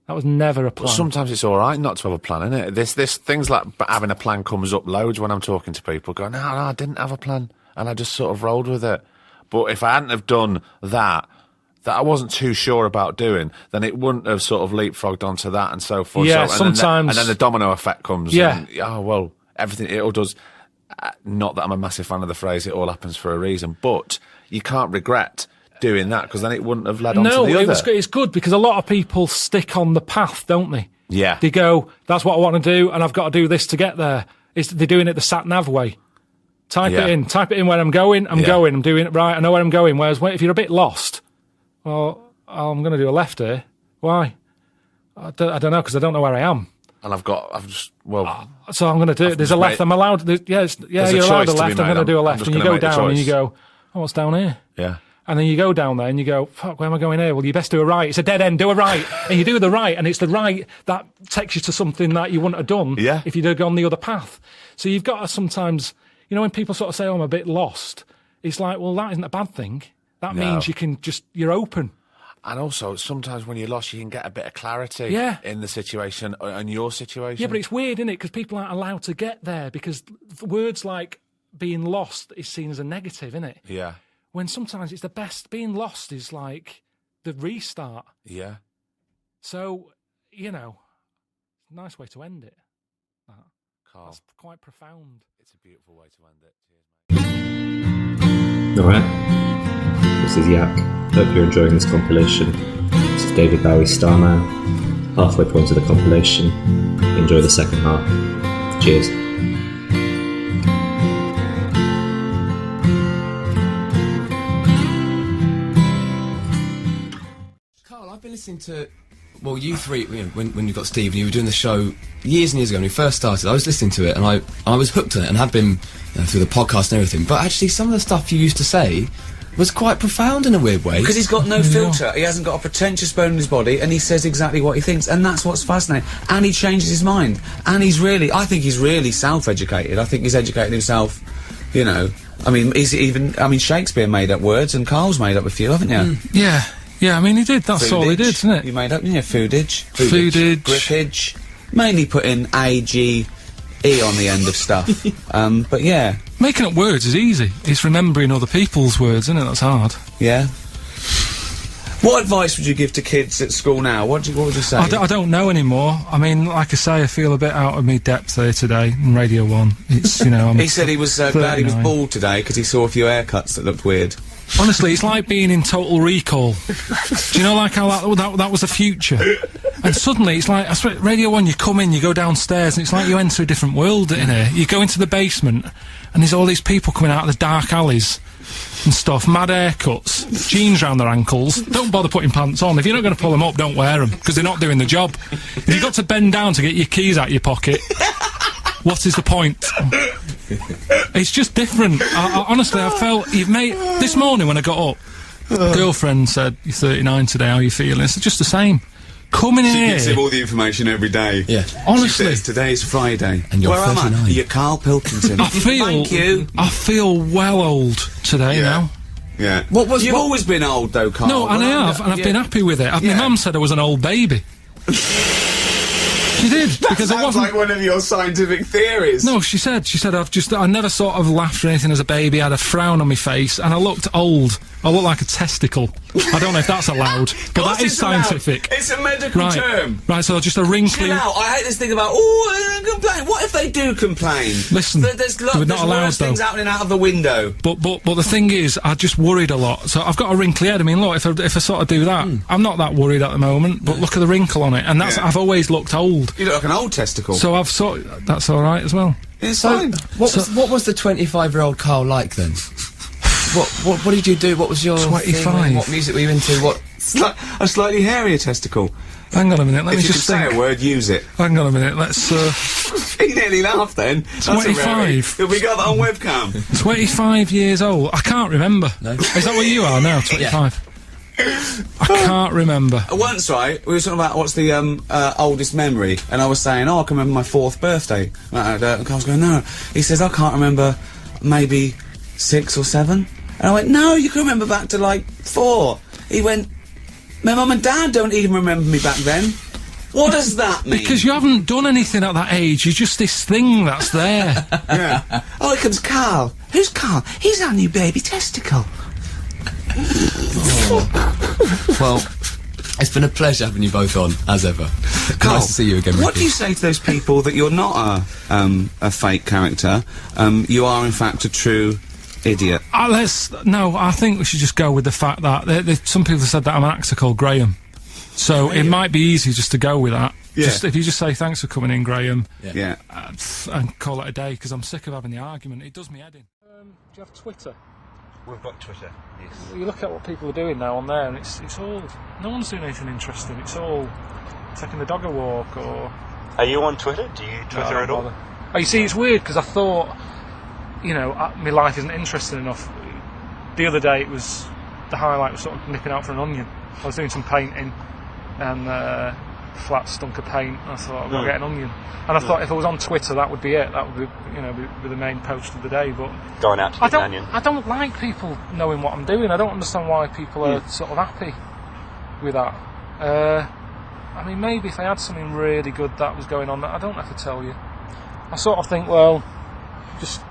S4: That was never a plan.
S2: Well, sometimes it's all right not to have a plan, isn't it? This things like having a plan comes up loads when I'm talking to people. Going, no, I didn't have a plan, and I just sort of rolled with it. But if I hadn't have done that I wasn't too sure about doing, then it wouldn't have sort of leapfrogged onto that and so forth.
S4: Yeah,
S2: so, and
S4: sometimes.
S2: Then the domino effect comes.
S4: Yeah.
S2: And, oh well, everything it all does. Not that I'm a massive fan of the phrase "it all happens for a reason," but you can't regret doing that, because then it wouldn't have led on to the other.
S4: No, it's good because a lot of people stick on the path, don't they?
S2: Yeah.
S4: They go, that's what I want to do, and I've got to do this to get there. They're doing it the sat-nav way. Type it in where I'm going, I'm doing it right, I know where I'm going. Whereas if you're a bit lost, well, I'm going to do a left here. Why? I don't know, because I don't know where I am.
S2: And
S4: so I'm going to do it. There's a left. I'm allowed. You're allowed a left. I'm going to do a left, and you go down, and you go, oh, what's down here?
S2: Yeah.
S4: And then you go down there, and you go, fuck, where am I going here? Well, you best do a right. It's a dead end. Do a right, and you do the right, and it's the right that takes you to something that you wouldn't have done if you'd have gone the other path. So you've got to sometimes, you know, when people sort of say, oh, I'm a bit lost, it's like, well, that isn't a bad thing. That means you're open.
S2: And also, sometimes when you're lost, you can get a bit of clarity in the situation and your situation.
S4: Yeah, but it's weird, isn't it? Because people aren't allowed to get there, because words like being lost is seen as a negative, isn't it?
S2: Yeah.
S4: When sometimes it's the best. Being lost is like the restart.
S2: Yeah.
S4: So, you know, nice way to end it.
S2: Karl.
S4: That's quite profound.
S2: It's a beautiful way to end it. Cheers, mate.
S7: Alright. This is Yak. Hope you're enjoying this compilation. This is David Bowie's Starman. Halfway point of the compilation. Enjoy the second half. Cheers.
S8: Karl, I've been listening to, well, you three, when you got Steve and you were doing the show years and years ago when we first started, I was listening to it and I was hooked on it and had been through the podcast and everything, but actually some of the stuff you used to say was quite profound in a weird way.
S5: Because he's got no filter. He hasn't got a pretentious bone in his body, and he says exactly what he thinks, and that's what's fascinating. And he changes his mind. And I think he's really self-educated. I think he's educated himself, you know. I mean, Shakespeare made up words, and Karl's made up a few, haven't you?
S4: Yeah, I mean, he did. That's all he did, isn't it?
S5: You made up, foodage.
S4: Foodage.
S5: Grippage. Mainly putting A-G-E on the end of stuff. But yeah.
S4: Making up words is easy. It's remembering other people's words, isn't it? That's hard.
S5: Yeah. What advice would you give to kids at school now? What would you say?
S4: I don't know anymore. I mean, like I say, I feel a bit out of my depth there today in Radio 1. It's, you know,
S5: he said he was glad he was bald today because he saw a few haircuts that looked weird.
S4: Honestly, it's like being in Total Recall. Do you know, like how that was the future? And suddenly, it's like, I swear, Radio 1, you come in, you go downstairs, and it's like you enter a different world in here. You go into the basement, and there's all these people coming out of the dark alleys and stuff, mad haircuts, jeans round their ankles. Don't bother putting pants on. If you're not going to pull them up, don't wear them, because they're not doing the job. If you've got to bend down to get your keys out of your pocket, what is the point? It's just different. Honestly, I felt this morning when I got up, girlfriend said, "You're 39 today, how are you feeling?" It's just the same. Coming in here.
S9: She gives him all the information every day.
S8: Yeah.
S4: Honestly.
S9: She says, today's Friday.
S8: And you're
S9: Where
S8: 39.
S9: am I? You're Karl Pilkington.
S4: Thank
S9: you.
S4: I feel well old today now.
S9: Yeah.
S5: You've always been old though, Karl.
S4: No, and I have, and I've been happy with it. My mum said I was an old baby.
S1: She did, because I
S9: Sounds
S1: wasn't...
S9: like one of your scientific theories.
S1: No, she said, I never sort of laughed or anything as a baby. I had a frown on my face, and I looked old. I looked like a testicle. I don't know if that's allowed, but that is scientific.
S9: It's a medical term.
S1: Right, so just a wrinkly...
S9: Chill out. I hate this thing about, complain. What if they do complain?
S1: Listen,
S9: there's
S1: they're not allowed,
S9: worse things
S1: though.
S9: happening out of the window.
S1: But the thing is, I just worried a lot. So I've got a wrinkly head. I mean, look, if I sort of do that, I'm not that worried at the moment. But look at the wrinkle on it, and that's I've always looked old.
S9: You look like an old testicle.
S1: So that's all right as well.
S9: It's fine.
S8: What was the 25-year-old Carl like then? What did you do? What was your
S1: 25?
S8: thing? What music were you into? What?
S9: A slightly hairier testicle.
S1: Hang on a minute. Let me
S9: If you
S1: just
S9: can
S1: think.
S9: say a word, use it.
S1: Hang on a minute. Let's.
S9: He nearly laughed then.
S1: 25.
S9: Have we got that on webcam?
S1: 25 years old. I can't remember.
S8: No.
S1: Is that what you are now? 25. I can't remember.
S9: Once, right, we were talking about what's the oldest memory, and I was saying, I can remember my 4th birthday. And Carl's going, no. He says, I can't remember, maybe 6 or 7. And I went, no, you can remember back to, like, 4. He went, my mum and dad don't even remember me back then. What does that mean?
S1: Because you haven't done anything at that age. You're just this thing that's there.
S9: Yeah. Oh, here comes Carl. Who's Carl? He's our new baby testicle.
S8: Well, it's been a pleasure having you both on, as ever.
S9: Carl,
S8: Nice to see you again,
S9: What
S8: Ricky.
S9: do you say to those people that you're not a fake character? You are, in fact, a true idiot.
S1: I think we should just go with the fact that some people have said that I'm an actor called Graham. So it might be easy just to go with that.
S9: Yeah.
S1: Just if you just say thanks for coming in, Graham,
S9: Yeah.
S1: and call it a day, because I'm sick of having the argument. It does me head in. Do you have Twitter?
S10: We've got Twitter, yes.
S1: You look at what people are doing now on there, and it's all, no one's doing anything interesting. It's all taking the dog a walk or...
S10: Are you on Twitter? Do you Twitter at all?
S1: Oh, you see, it's weird because I thought, my life isn't interesting enough. The other day, the highlight was sort of nipping out for an onion. I was doing some painting, and flat stunk of paint. And I thought I've got to get an onion. And I thought if I was on Twitter, that would be it. That would be the main post of the day. But
S10: Going out to get an onion.
S1: I don't like people knowing what I'm doing. I don't understand why people are sort of happy with that. I mean, maybe if I had something really good that was going on that I don't have to tell you. I sort of think, well, just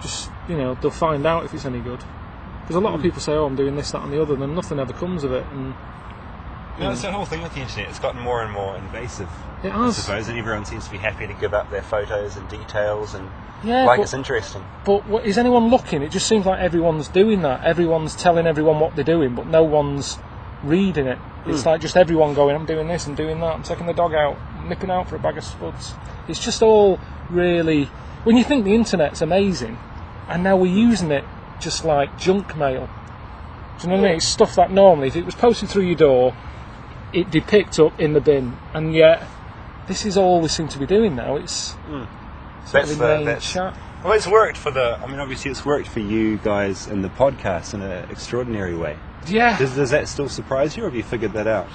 S1: they'll find out if it's any good. Because a lot of people say, oh, I'm doing this, that and the other, and then nothing ever comes of it. And
S10: That's the whole thing with the internet. It's gotten more and more invasive.
S1: It has.
S10: I suppose, and everyone seems to be happy to give up their photos and details and it's interesting.
S1: But is anyone looking? It just seems like everyone's doing that. Everyone's telling everyone what they're doing, but no one's reading it. It's like just everyone going, I'm doing this and doing that, I'm taking the dog out, nipping out for a bag of spuds. It's just all really... When you think the internet's amazing, and now we're using it just like junk mail. Do you know what I mean? It's stuff that normally, if it was posted through your door, it'd be picked up in the bin, and yet this is all we seem to be doing now. It's chat.
S10: Well, it's worked obviously it's worked for you guys in the podcast in an extraordinary way.
S1: Yeah.
S10: Does that still surprise you, or have you figured that out?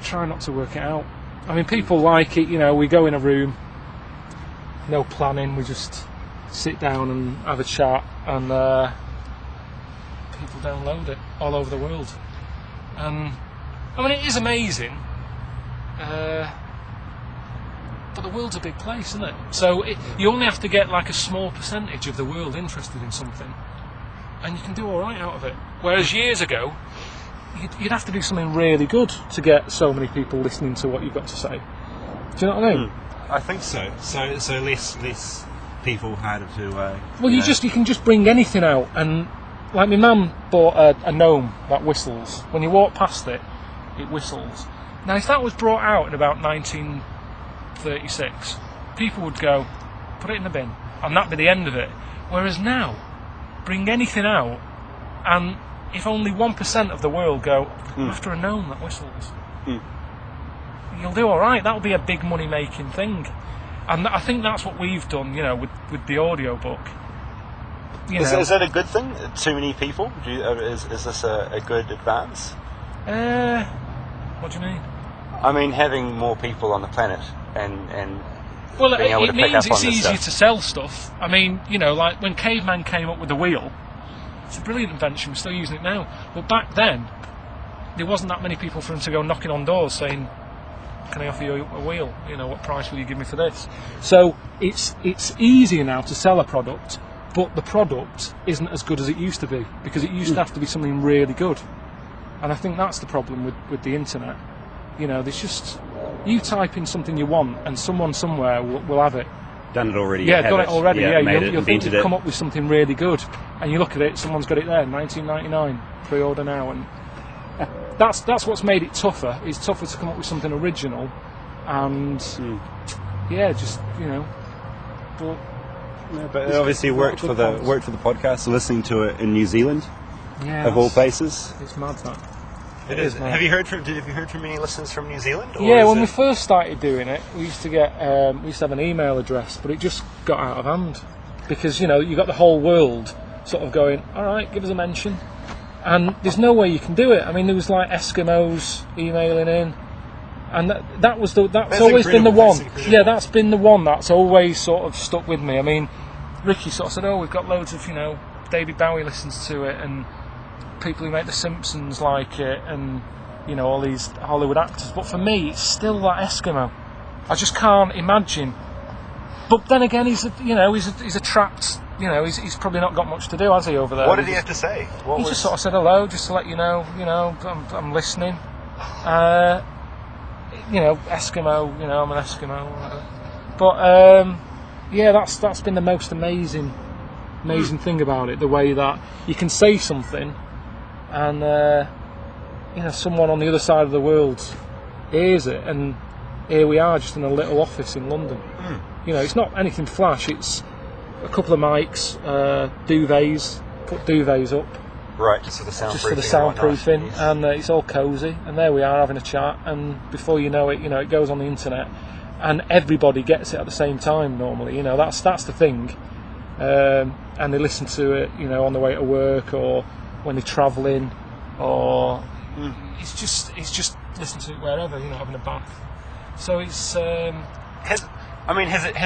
S1: Try not to work it out. I mean, people like it, we go in a room, no planning, we just sit down and have a chat, and people download it all over the world. And I mean, it is amazing, but the world's a big place, isn't it? So you only have to get like a small percentage of the world interested in something, and you can do all right out of it. Whereas years ago, you'd have to do something really good to get so many people listening to what you've got to say. Do you know what I mean?
S10: I think so. So less people had to.
S1: Well, you can just bring anything out, and like my mum bought a gnome that whistles. When you walk past it, it whistles. Now, if that was brought out in about 1936, people would go, put it in the bin, and that'd be the end of it. Whereas now, bring anything out, and if only 1% of the world go after a gnome that whistles, you'll do all right. That'll be a big money-making thing, and I think that's what we've done. With the audiobook.
S10: Is that a good thing? Too many people? Is this a good advance?
S1: What do you mean?
S10: I mean, having more people on the planet and
S1: well,
S10: being able
S1: it
S10: to pick
S1: means
S10: up on
S1: it's
S10: this
S1: easier
S10: stuff.
S1: to sell stuff. I mean, like when caveman came up with the wheel, it's a brilliant invention. We're still using it now. But back then, there wasn't that many people for him to go knocking on doors saying,
S4: can I offer you a wheel? You know, what price will you give me for this? So it's easier now to sell a product, but the product isn't as good as it used to be, because it used to have to be something really good. And I think that's the problem with the internet. You know, there's just, you type in something you want and someone somewhere will have it.
S10: Done it already.
S4: Yeah, got it already. Yeah, you'll think
S10: invented
S4: you've come up with something really good, and you look at it, someone's got it there, 19.99, pre-order now, and that's what's made it tougher. It's tougher to come up with something original, and just But
S10: yeah, but it obviously worked for the podcast. Listening to it in New Zealand, of all places.
S4: It's mad that.
S10: It is. Have you heard from any listeners from New Zealand? Or
S4: yeah, when we first started doing it, we used to have an email address, but it just got out of hand because you got the whole world sort of going, all right, give us a mention, and there's no way you can do it. I mean, there was like Eskimos emailing in, and that's always been the one. Yeah, that's been the one that's always sort of stuck with me. I mean, Ricky sort of said, oh, we've got loads of David Bowie listens to it, and people who make The Simpsons like it, and all these Hollywood actors. But for me, it's still that Eskimo. I just can't imagine. But then again, he's a trapped. He's probably not got much to do, has he, over there?
S10: What did he have to say?
S4: He just sort of said hello, just to let you know. I'm listening. Eskimo. I'm an Eskimo. But that's been the most amazing thing about it. The way that you can say something, and someone on the other side of the world hears it, and here we are just in a little office in London. It's not anything flash, it's a couple of mics, duvets, put duvets up,
S10: right, just for the soundproofing,
S4: and it's all cosy, and there we are having a chat, and before you know it, it goes on the internet, and everybody gets it at the same time normally. That's the thing, and they listen to it on the way to work, or when they're travelling, or it's just listen to it wherever, having a bath. So it's
S10: has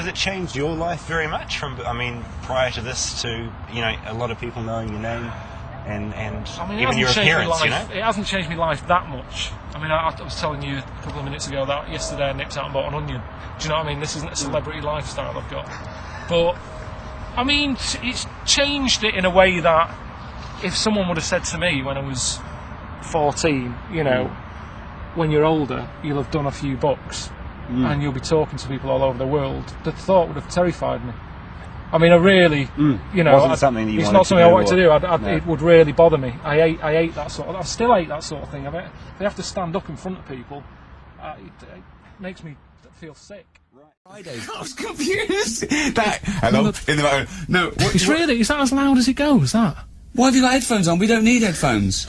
S10: it changed your life very much from prior to this to a lot of people knowing your name and even your appearance?
S4: It hasn't changed my life that much. I was telling you a couple of minutes ago that yesterday I nipped out and bought an onion. Do you know what I mean? This isn't a celebrity lifestyle I've got, but it's changed it in a way that if someone would have said to me when I was 14, when you're older, you'll have done a few books and you'll be talking to people all over the world, the thought would have terrified me. I really,
S10: wasn't something that you
S4: it's
S10: wanted
S4: not something
S10: to do,
S4: I wanted to do.
S10: No.
S4: It would really bother me. I hate that sort of. I still hate that sort of thing. They have to stand up in front of people. It makes me feel sick.
S9: I was confused. Hello, in the moment. No,
S4: is that as loud as it goes? That.
S9: Why have you got headphones on? We don't need headphones.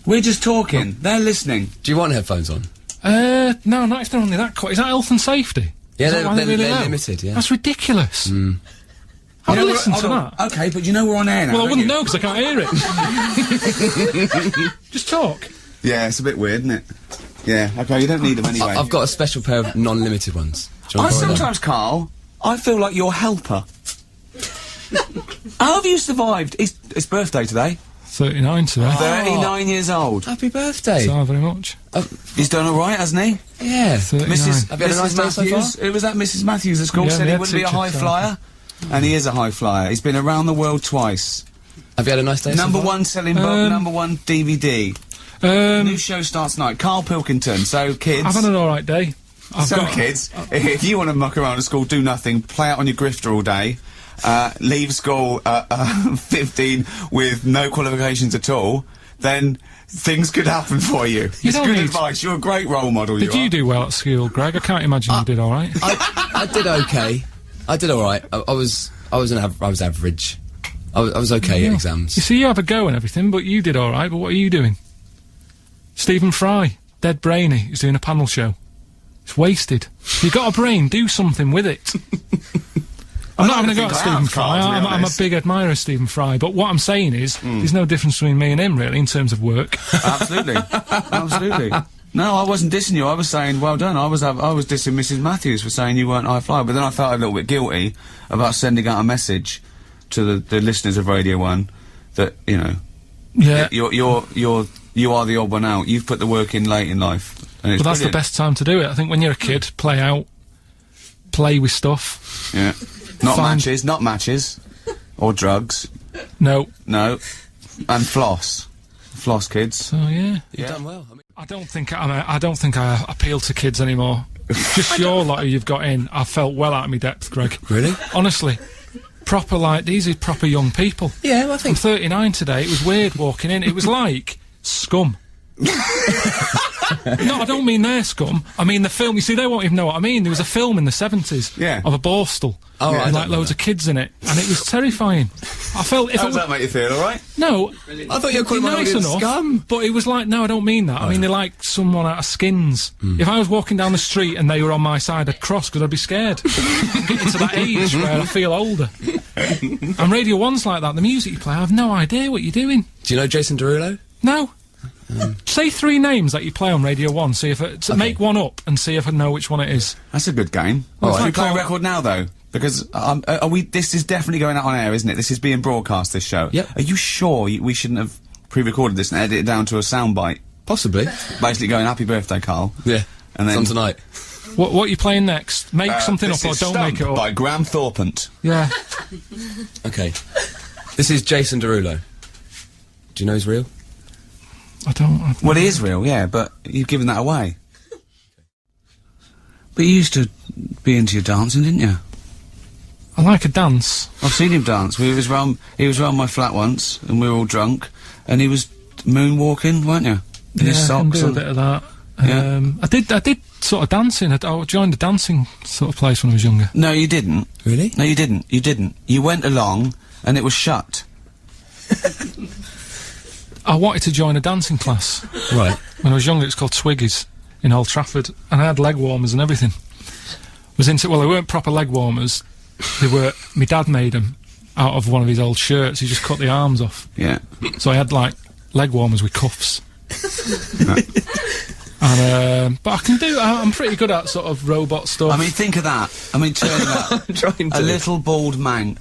S9: We're just talking. They're listening.
S8: Do you want headphones on?
S4: No, not if they're only that quiet. Is that health and safety?
S8: Yeah,
S4: they're
S8: limited, yeah.
S4: That's ridiculous. Have you listened to that?
S9: Okay, but we're on air now.
S4: Well, I wouldn't know because I can't hear it. Just talk.
S9: Yeah, it's a bit weird, isn't it? Yeah, okay, you don't need them anyway.
S8: I've got a special pair of non-limited ones.
S9: Sometimes, Carl, I feel like your helper. How have you survived? It's birthday today.
S4: 39 today.
S9: 39 years old.
S8: Happy birthday.
S4: Thank you very much.
S9: He's done all right, hasn't he?
S8: Yeah.
S4: 39.
S8: Have you had a nice day so far?
S9: It was that Mrs. Matthews at school said he wouldn't be a high flyer. And he is a high flyer. He's been around the world twice.
S8: Have you had a nice day
S9: Number
S8: so far?
S9: one selling book, number one DVD. New show starts tonight. Karl Pilkington. So, kids...
S4: I've had an alright day.
S9: Kids, if you want to muck around at school, do nothing, play out on your grifter all day, leave school at 15 with no qualifications at all, then things could happen for you. It's good advice. You're a great role model.
S4: Did you do well at school, Greg? I can't imagine you did all right.
S8: I did okay. I did all right. I was average. I was okay at exams.
S4: You see, you have a go and everything, but you did all right. But what are you doing? Stephen Fry, dead brainy, is doing a panel show. It's wasted. You've got a brain, do something with it. I'm not having a go at Stephen Fry. I'm a big admirer of Stephen Fry, but what I'm saying is there's no difference between me and him, really, in terms of work.
S9: Absolutely. Absolutely. No, I wasn't dissing you. I was saying, well done. I was dissing Mrs. Matthews for saying you weren't high flyer, but then I felt a little bit guilty about sending out a message to the listeners of Radio 1 that,
S4: Yeah.
S9: You are the odd one out. You've put the work in late in life. And it's
S4: But that's the
S9: brilliant.
S4: best time to do it. I think when you're a kid, play out, play with stuff.
S9: Yeah. Not
S4: Find-
S9: matches. Or drugs.
S4: No.
S9: No. And floss. Floss, kids.
S4: So yeah,
S8: You've done well.
S4: I don't think I appeal to kids anymore. Just your lot who you've got in, I felt well out of my depth, Greg.
S8: Really?
S4: Honestly. Proper, like, these are proper young people.
S8: Yeah, I
S4: I'm
S8: think.
S4: 39 today. It was weird walking in. It was like scum. No, I don't mean their scum. I mean the film. You see, they won't even know what I mean. There was a film in the 70s
S9: Yeah.
S4: of a borstal.
S8: Oh, I
S4: with,
S8: don't
S4: like
S8: know
S4: loads
S8: that.
S4: of kids in it, and it was terrifying. I felt if
S9: How
S4: it
S9: does
S4: was,
S9: that make you feel, alright?
S4: no,
S8: I thought you were calling my
S4: nice
S8: audience
S4: enough,
S8: scum.
S4: but it was like, no, I don't mean that. I mean they're like someone out of Skins. If I was walking down the street and they were on my side, I'd cross because I'd be scared. I'm getting to that age where I feel older. And Radio 1's like that. The music you play, I have no idea what you're doing.
S8: Do you know Jason Derulo?
S4: No. Say 3 names that you play on Radio 1. See if make one up and see if I know which one it is.
S9: That's a good game.
S4: Well,
S9: Should we
S4: it's
S9: play a
S4: like-
S9: record now, though? Because this is definitely going out on air, isn't it? This is being broadcast, this show.
S8: Yep.
S9: Are you sure we shouldn't have pre-recorded this and edited it down to a soundbite?
S8: Possibly.
S9: Basically going, happy birthday, Carl.
S8: Yeah.
S9: And then
S8: It's on tonight.
S4: What are you playing next? Make something up
S9: this
S4: or
S9: is
S4: don't
S9: Stump
S4: make it up.
S9: by Graham Thorpant.
S4: Yeah.
S8: Okay. This is Jason Derulo. Do you know he's real?
S4: I don't.
S9: Well, he is real, yeah, but you've given that away. But you used to be into your dancing, didn't you?
S4: I like a dance.
S9: I've seen him dance. He was round my flat once, and we were all drunk, and he was moonwalking, weren't you? In his
S4: I can
S9: socks
S4: do a
S9: and...
S4: bit of that.
S9: Yeah.
S4: I did sort of dancing. I joined a dancing sort of place when I was younger.
S9: No, you didn't.
S8: Really?
S9: No, you didn't. You didn't. You went along, and it was shut.
S4: I wanted to join a dancing class.
S8: Right.
S4: When I was younger, it's called Twiggies in Old Trafford, and I had leg warmers and everything. Was into they weren't proper leg warmers. They were. My dad made them out of one of his old shirts. He just cut the arms off.
S9: Yeah.
S4: So I had like leg warmers with cuffs. And but I can do. I'm pretty good at sort of robot stuff.
S9: I mean, think of that. I mean, turning up
S8: I'm trying to.
S9: a little bald mank,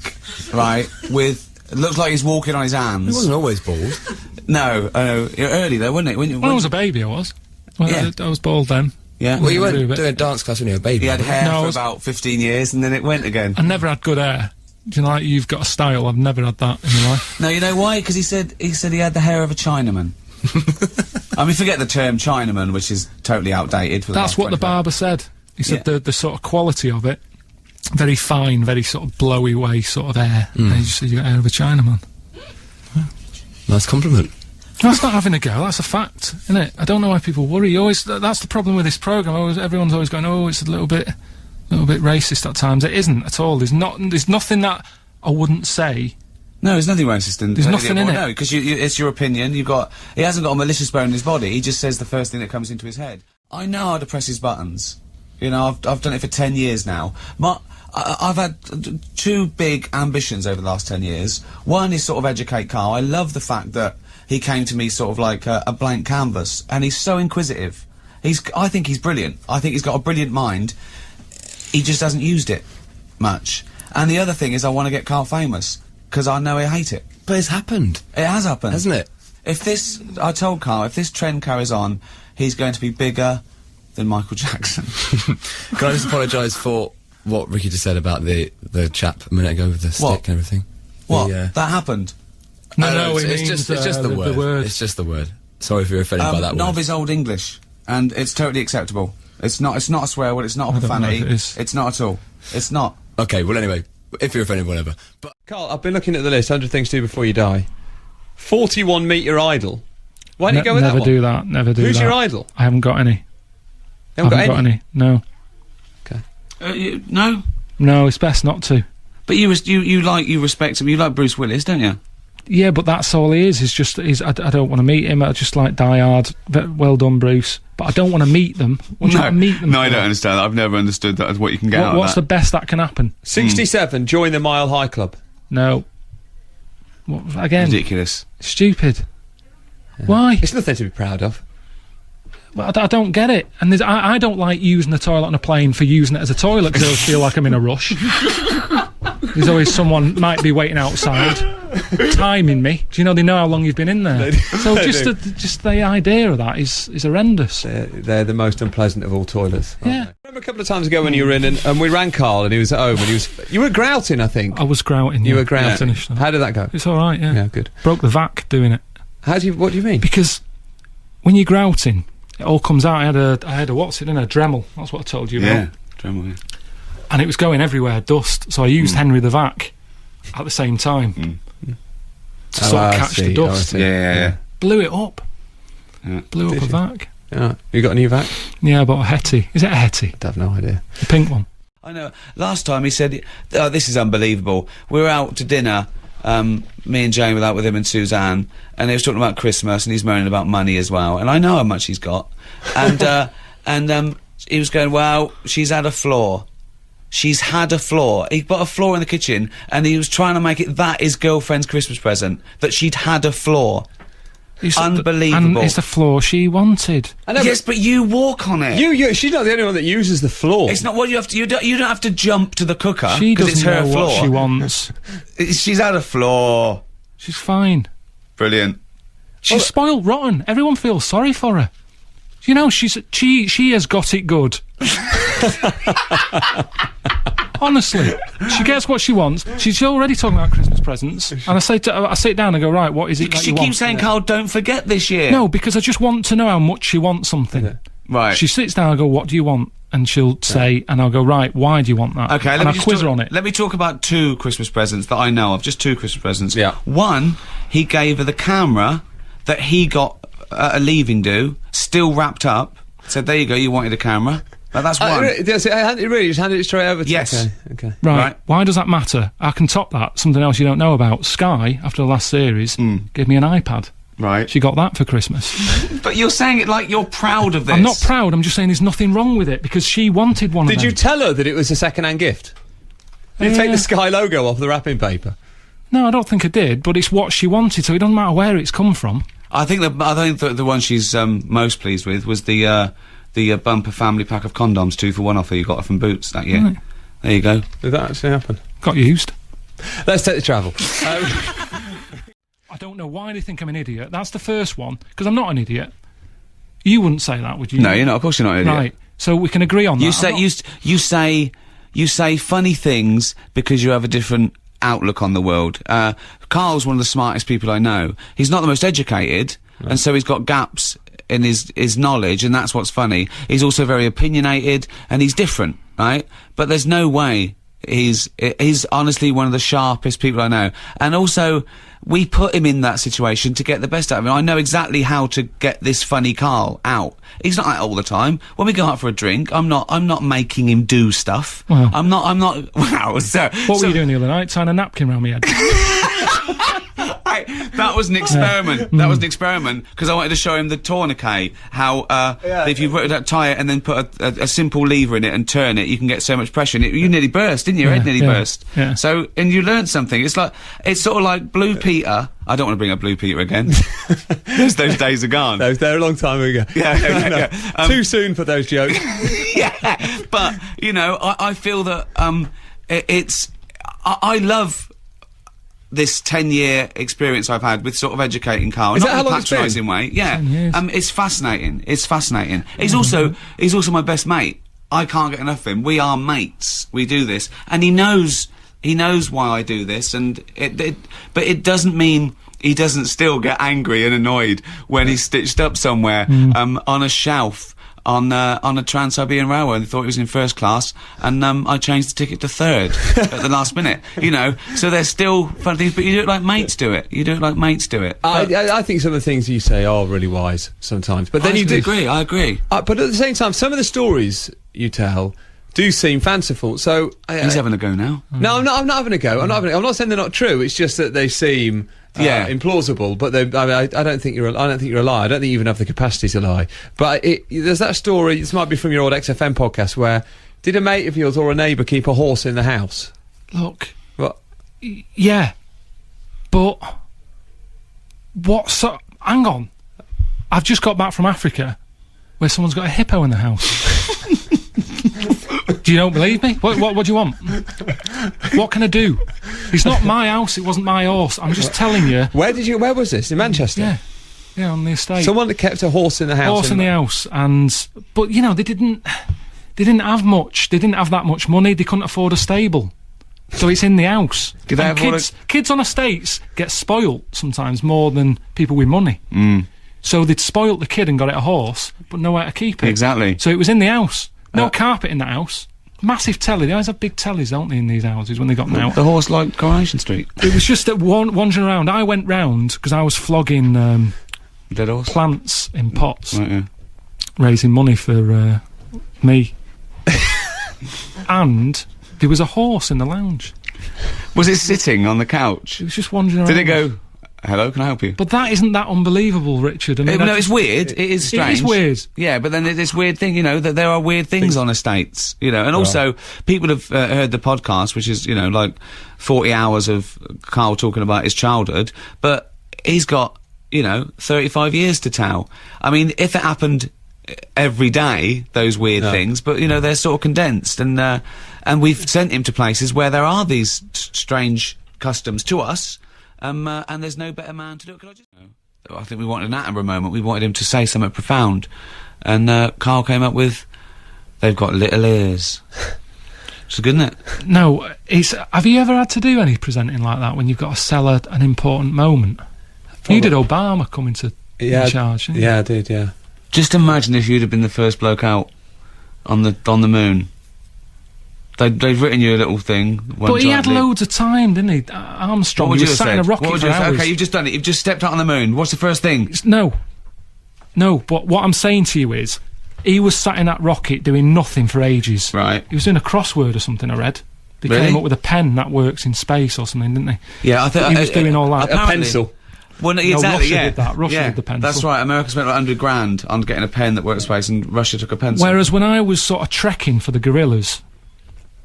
S9: right? With it looks like he's walking on his
S8: He
S9: hands.
S8: wasn't always bald.
S9: No, early though, wasn't it?
S4: when I was a baby, I was. Well,
S9: Yeah.
S4: I was bald then.
S9: yeah.
S8: Well, you
S4: do a
S8: weren't
S4: bit.
S8: doing a dance class when you were a baby.
S9: He had
S8: were you?
S9: hair
S4: No, I
S9: for
S4: was-
S9: about 15 years, and then it went again.
S4: I never had good hair. Do you know, like you've got a style? I've never had that in my life.
S9: No, you know why? Because he said he had the hair of a Chinaman. I mean, forget the term Chinaman, which is totally outdated. For the
S4: That's
S9: last
S4: what the
S9: 25
S4: barber said. He said
S9: Yeah.
S4: the sort of quality of it, very fine, very sort of blowy way sort of hair. And he just said you got hair of a Chinaman.
S8: Nice compliment.
S4: That's not having a go. That's a fact, isn't it? I don't know why people worry. That's the problem with this program. Everyone's always going, "Oh, it's a little bit racist at times." It isn't at all. There's nothing that I wouldn't say.
S9: No, there's nothing racist in
S4: There's nothing in it.
S9: No, because it's your opinion. He hasn't got a malicious bone in his body. He just says the first thing that comes into his head. I know how to press his buttons. You know, I've done it for 10 years now. I've had 2 big ambitions over the last 10 years. One is sort of educate Carl. I love the fact that he came to me sort of like a blank canvas, and he's so inquisitive. I think he's brilliant. I think he's got a brilliant mind. He just hasn't used it much. And the other thing is I want to get Carl famous, because I know he'll hate it.
S8: But it's happened.
S9: It has happened.
S8: Hasn't it?
S9: I told Carl, if this trend carries on, he's going to be bigger than Michael Jackson.
S8: Can I just apologise for what Ricky just said about the chap a minute ago with the stick
S9: What?
S8: and everything?
S9: What?
S8: The,
S9: That happened?
S4: No,
S8: it's,
S4: it
S8: it's
S4: means,
S8: just the word.
S4: word.
S8: It's just the word. Sorry if you're offended by that
S9: Knob
S8: word.
S9: is Old English, and it's totally acceptable. It's not a swear word, it's not a
S4: I don't know
S9: profanity.
S4: if it is.
S9: It's not at all. It's not.
S8: Okay, well anyway, if you're offended, whatever. But
S11: Carl, I've been looking at the list, 100 things to do before you die. 41 Meet Your Idol. Why don't you go with
S4: never
S11: that one?
S4: do that. Never do
S11: Who's
S4: that.
S11: your idol?
S4: I haven't got any.
S11: You haven't got any?
S4: No.
S9: No?
S4: No, it's best not to.
S9: But you respect him, you like Bruce Willis, don't you?
S4: Yeah, but that's all he is. I don't want to meet him. I just like Die Hard. Well done, Bruce. But I don't want to meet them. What do you want to meet them
S9: No, I
S4: for?
S9: don't understand that. I've never understood that as what you can get out of
S4: What's
S9: that.
S4: the best that can happen?
S11: 67, join the Mile High Club.
S4: No. What, again?
S9: Ridiculous.
S4: Stupid. Why?
S11: It's nothing to be proud of.
S4: Well, I don't get it. And I don't like using the toilet on a plane for using it as a toilet because I always feel like I'm in a rush. There's always someone might be waiting outside. timing me. Do you know they know how long you've been in there? So just the idea of that is horrendous.
S11: They're the most unpleasant of all toilets.
S4: Yeah.
S11: I remember a couple of times ago when you were in and we rang Carl and he was at home and you were grouting, I think.
S4: I was grouting.
S11: You
S4: yeah.
S11: were grouting.
S4: Yeah, finished that.
S11: How did that go?
S4: It's all right. Yeah.
S11: Yeah, good.
S4: Broke the vac doing it.
S11: What do you mean?
S4: Because when you're grouting, it all comes out. I had a what's it in a Dremel. That's what I told you about.
S9: Yeah, Dremel. Yeah.
S4: And it was going everywhere, dust. So I used Henry the Vac at the same time to sort of catch the dust.
S9: Yeah.
S4: Blew it up.
S9: Yeah.
S4: Blew up
S11: Did
S4: a
S11: you?
S4: vac.
S11: Yeah. You got a new vac?
S4: Yeah, I bought a Hetty. Is it a Hetty?
S11: I have no idea.
S4: The pink one.
S9: I know. Last time he said, oh, this is unbelievable. We were out to dinner, me and Jane were out with him and Suzanne, and he was talking about Christmas, and he's moaning about money as well, and I know how much he's got. And, he was going, well, she's had a flaw. She's had a flaw. He put a flaw in the kitchen, and he was trying to make it that his girlfriend's Christmas present, that she'd had a flaw.
S4: It's
S9: Unbelievable.
S4: And it's the floor she wanted.
S9: Yes, but you walk on it.
S11: She's not the only one that uses the floor.
S9: It's not what you have to. You don't have to jump to the cooker.
S4: She
S9: because
S4: doesn't
S9: it's her
S4: know
S9: floor.
S4: what she wants.
S9: She's had a flaw.
S4: She's fine.
S9: Brilliant.
S4: She's spoiled rotten. Everyone feels sorry for her. You know, she has got it good. Honestly, she gets what she wants. She's already talking about Christmas presents, and I sit down and go, right, what is it that
S9: She
S4: you
S9: keeps
S4: want?
S9: saying, Carl, don't forget this year.
S4: No, because I just want to know how much she wants something.
S11: Yeah.
S9: Right.
S4: She sits down and go, what do you want? And she'll say, and I'll go, right, why do you want that?
S9: Okay,
S4: and I'll quiz her on it.
S9: Let me talk about 2 Christmas presents that I know of. Just 2 Christmas presents.
S11: Yeah.
S9: One, he gave her the camera that he got at a leaving do, still wrapped up. Said, there you go, you wanted a camera. That's one.
S11: He just handed it straight over to
S9: Yes.
S11: Okay.
S4: Right. Why does that matter? I can top that. Something else you don't know about. Sky, after the last series, gave me an iPad.
S9: Right.
S4: She got that for Christmas.
S9: But you're saying it like you're proud of this.
S4: I'm not proud. I'm just saying there's nothing wrong with it because she wanted one of them.
S11: Did you tell her that it was a second-hand gift? Did you take the Sky logo off the wrapping paper?
S4: No, I don't think I did, but it's what she wanted, so it doesn't matter where it's come from.
S9: I think the one she's most pleased with was the bumper family pack of condoms 2 for 1 offer you got her from Boots that year.
S4: Right.
S9: There you go.
S11: Did that actually happen?
S4: Got used.
S11: Let's take the travel.
S4: I don't know why they think I'm an idiot. That's the first one, because I'm not an idiot. You wouldn't say that, would you?
S9: No, you're not. Of course you're not an idiot.
S4: Right. So we can agree on that.
S9: You say funny things because you have a different outlook on the world. Carl's one of the smartest people I know. He's not the most educated, and so he's got gaps in his knowledge, and that's what's funny. He's also very opinionated, and he's different, right? But there's no way he's honestly one of the sharpest people I know. And also, we put him in that situation to get the best out of him. I know exactly how to get this funny Carl out. He's not like all the time. When we go out for a drink, I'm not making him do stuff.
S4: Wow.
S9: I'm not. Wow.
S4: What were you doing the other night? Tying a napkin around my head.
S9: That was an experiment. That was an experiment because I wanted to show him the tourniquet. How if you put that tie it and then put a simple lever in it and turn it, you can get so much pressure. And you nearly burst, didn't you? Your head nearly burst.
S4: Yeah.
S9: So and you learned something. It's sort of like Blue Peter. I don't want to bring up Blue Peter again. Those days are gone.
S11: They're a long time ago.
S9: Yeah.
S11: Too soon for those jokes.
S9: Yeah, but you know, I feel that I love this 10-year experience I've had with sort of educating Carl.
S11: Is
S9: not
S11: that
S9: in a
S11: how long it's been?
S9: patronising way. Yeah.
S4: 10 years.
S9: It's fascinating. It's fascinating. He's also my best mate. I can't get enough of him. We are mates. We do this, and he knows why I do this, and but it doesn't mean he doesn't still get angry and annoyed when he's stitched up somewhere on a shelf on a Trans-Siberian Railway and thought he was in first class, and I changed the ticket to third at the last minute. You know, so there's still fun things, but you do it like mates do it. You do it like mates do it.
S11: I think some of the things you say are really wise sometimes, but then you do
S9: agree. I agree.
S11: But at the same time, some of the stories you tell do seem fanciful. So
S9: he's having a go now.
S11: No, I'm not having a go. I'm not saying they're not true. It's just that they seem implausible. But I don't think you're a liar. I don't think you even have the capacity to lie. But there's that story. This might be from your old XFM podcast where did a mate of yours or a neighbour keep a horse in the house?
S4: Look.
S11: What?
S4: Yeah. But hang on. I've just got back from Africa where someone's got a hippo in the house. Do you don't believe me? What do you want? What can I do? It's not my house. It wasn't my horse. I'm just telling you.
S11: Where was this? In Manchester?
S4: Yeah, on the estate.
S11: Someone that kept a horse in the house.
S4: Horse in the house, but you know they didn't have much. They didn't have that much money. They couldn't afford a stable, so it's in the house.
S9: Did they have
S4: kids on estates get spoilt sometimes more than people with money. So they'd spoilt the kid and got it a horse, but nowhere to keep it.
S9: Exactly.
S4: So it was in the house. No carpet in the house. Massive telly. They always have big tellies, don't they, in these houses when they got them out.
S9: The horse like Coronation Street.
S4: It was just that wandering around. I went round because I was flogging
S9: dead horse
S4: plants in pots,
S9: right,
S4: raising money for me. And there was a horse in the lounge.
S9: Was it sitting on the couch?
S4: It was just wandering around.
S9: Did it go, hello, can I help you?
S4: But that isn't that unbelievable, Richard. I mean,
S9: no, it's weird. It is strange.
S4: It is weird.
S9: Yeah, but then there's this weird thing, you know, that there are weird things on estates, you know, and also people have heard the podcast, which is, you know, like 40 hours of Karl talking about his childhood, but he's got, you know, 35 years to tell. I mean, if it happened every day, those weird things, but, you know, they're sort of condensed, and we've sent him to places where there are these strange customs to us, and there's no better man to do it. Could I just... I think we wanted an Attenborough moment. We wanted him to say something profound, and Karl came up with, they've got little ears. It's good, isn't it?
S4: No, have you ever had to do any presenting like that when you've got to sell an important moment? You did Obama coming to in charge, didn't you?
S11: Yeah, I did, yeah.
S9: Just imagine if you'd have been the first bloke out on the moon. They've written you a little thing.
S4: But he had loads of time, didn't he? Armstrong,
S9: What would
S4: he
S9: you
S4: was
S9: have
S4: sat in a
S9: said?
S4: rocket
S9: What would
S4: for
S9: you have said?
S4: hours.
S9: Okay, you've just done it. You've just stepped out on the moon. What's the first thing?
S4: No, but what I'm saying to you is, he was sat in that rocket doing nothing for ages.
S9: Right.
S4: He was doing a crossword or something, I read. They
S9: Really?
S4: came up with a pen that works in space or something, didn't they?
S9: Yeah, I think
S4: he was doing all that.
S11: A pencil.
S9: Well,
S4: No,
S9: exactly,
S4: Russia
S9: yeah.
S4: did that. Russia
S9: yeah,
S4: did the pencil.
S9: That's right. America spent like $100,000 on getting a pen that works space, and Russia took a pencil.
S4: Whereas when I was sort of trekking for the gorillas,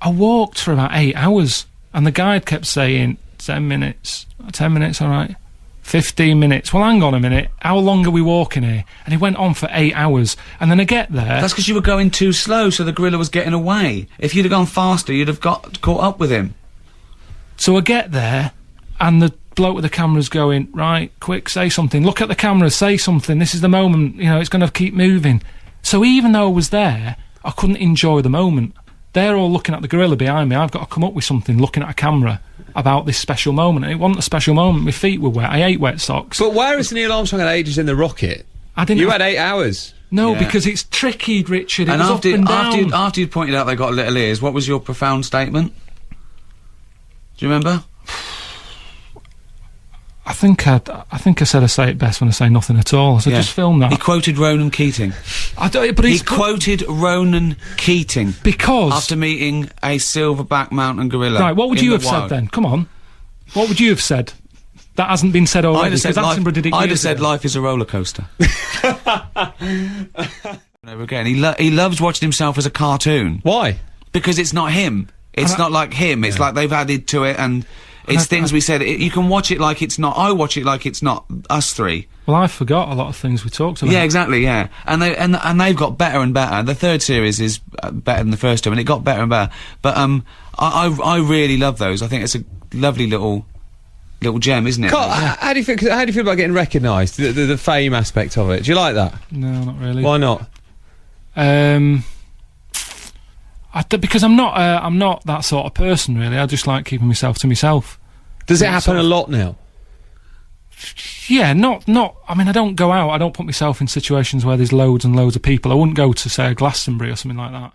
S4: I walked for about 8 hours, and the guide kept saying, 10 minutes, 10 minutes, all right, 15 minutes. Well, hang on a minute, how long are we walking here? And he went on for 8 hours, and then I get there...
S9: That's because you were going too slow, so the gorilla was getting away. If you'd have gone faster, you'd have got caught up with him.
S4: So I get there, and the bloke with the camera's going, right, quick, say something. Look at the camera, say something. This is the moment, you know, it's going to keep moving. So even though I was there, I couldn't enjoy the moment. They're all looking at the gorilla behind me. I've got to come up with something, looking at a camera, about this special moment. And it wasn't a special moment. My feet were wet. I ate wet socks.
S11: But where is Neil Armstrong had ages in the rocket?
S4: I didn't.
S11: You had 8 hours.
S4: No,
S9: Yeah.
S4: because it's tricky, Richard. It
S9: And
S4: was up and down.
S9: after you'd pointed out they got little ears, what was your profound statement? Do you remember?
S4: I think I said I say it best when I say nothing at all. So just film that.
S9: He quoted Ronan Keating. He quoted Ronan Keating
S4: because
S9: after meeting a silverback mountain gorilla.
S4: Right, what would you have said then? Come on. What would you have said? That hasn't been said already.
S9: I'd have said,
S4: Attenborough did it
S9: I'd have
S4: years
S9: said
S4: ago.
S9: life is a roller coaster. Never again. He loves watching himself as a cartoon.
S11: Why?
S9: Because it's not him. It's not like him. It's like they've added to it, and it's things we said. You can watch it like it's not. I watch it like it's not us three.
S4: Well, I forgot a lot of things we talked about.
S9: Yeah, exactly. Yeah, and they've got better and better. The third series is better than the first two, and it got better and better. But I really love those. I think it's a lovely little gem, isn't it?
S11: Carl, how do you feel? How do you feel about getting recognised? The fame aspect of it. Do you like that?
S4: No, not really.
S11: Why not?
S4: Because I'm not that sort of person, really. I just like keeping myself to myself.
S11: Does it happen a lot now?
S4: Yeah, not. I mean, I don't go out. I don't put myself in situations where there's loads and loads of people. I wouldn't go to, say, a Glastonbury or something like that.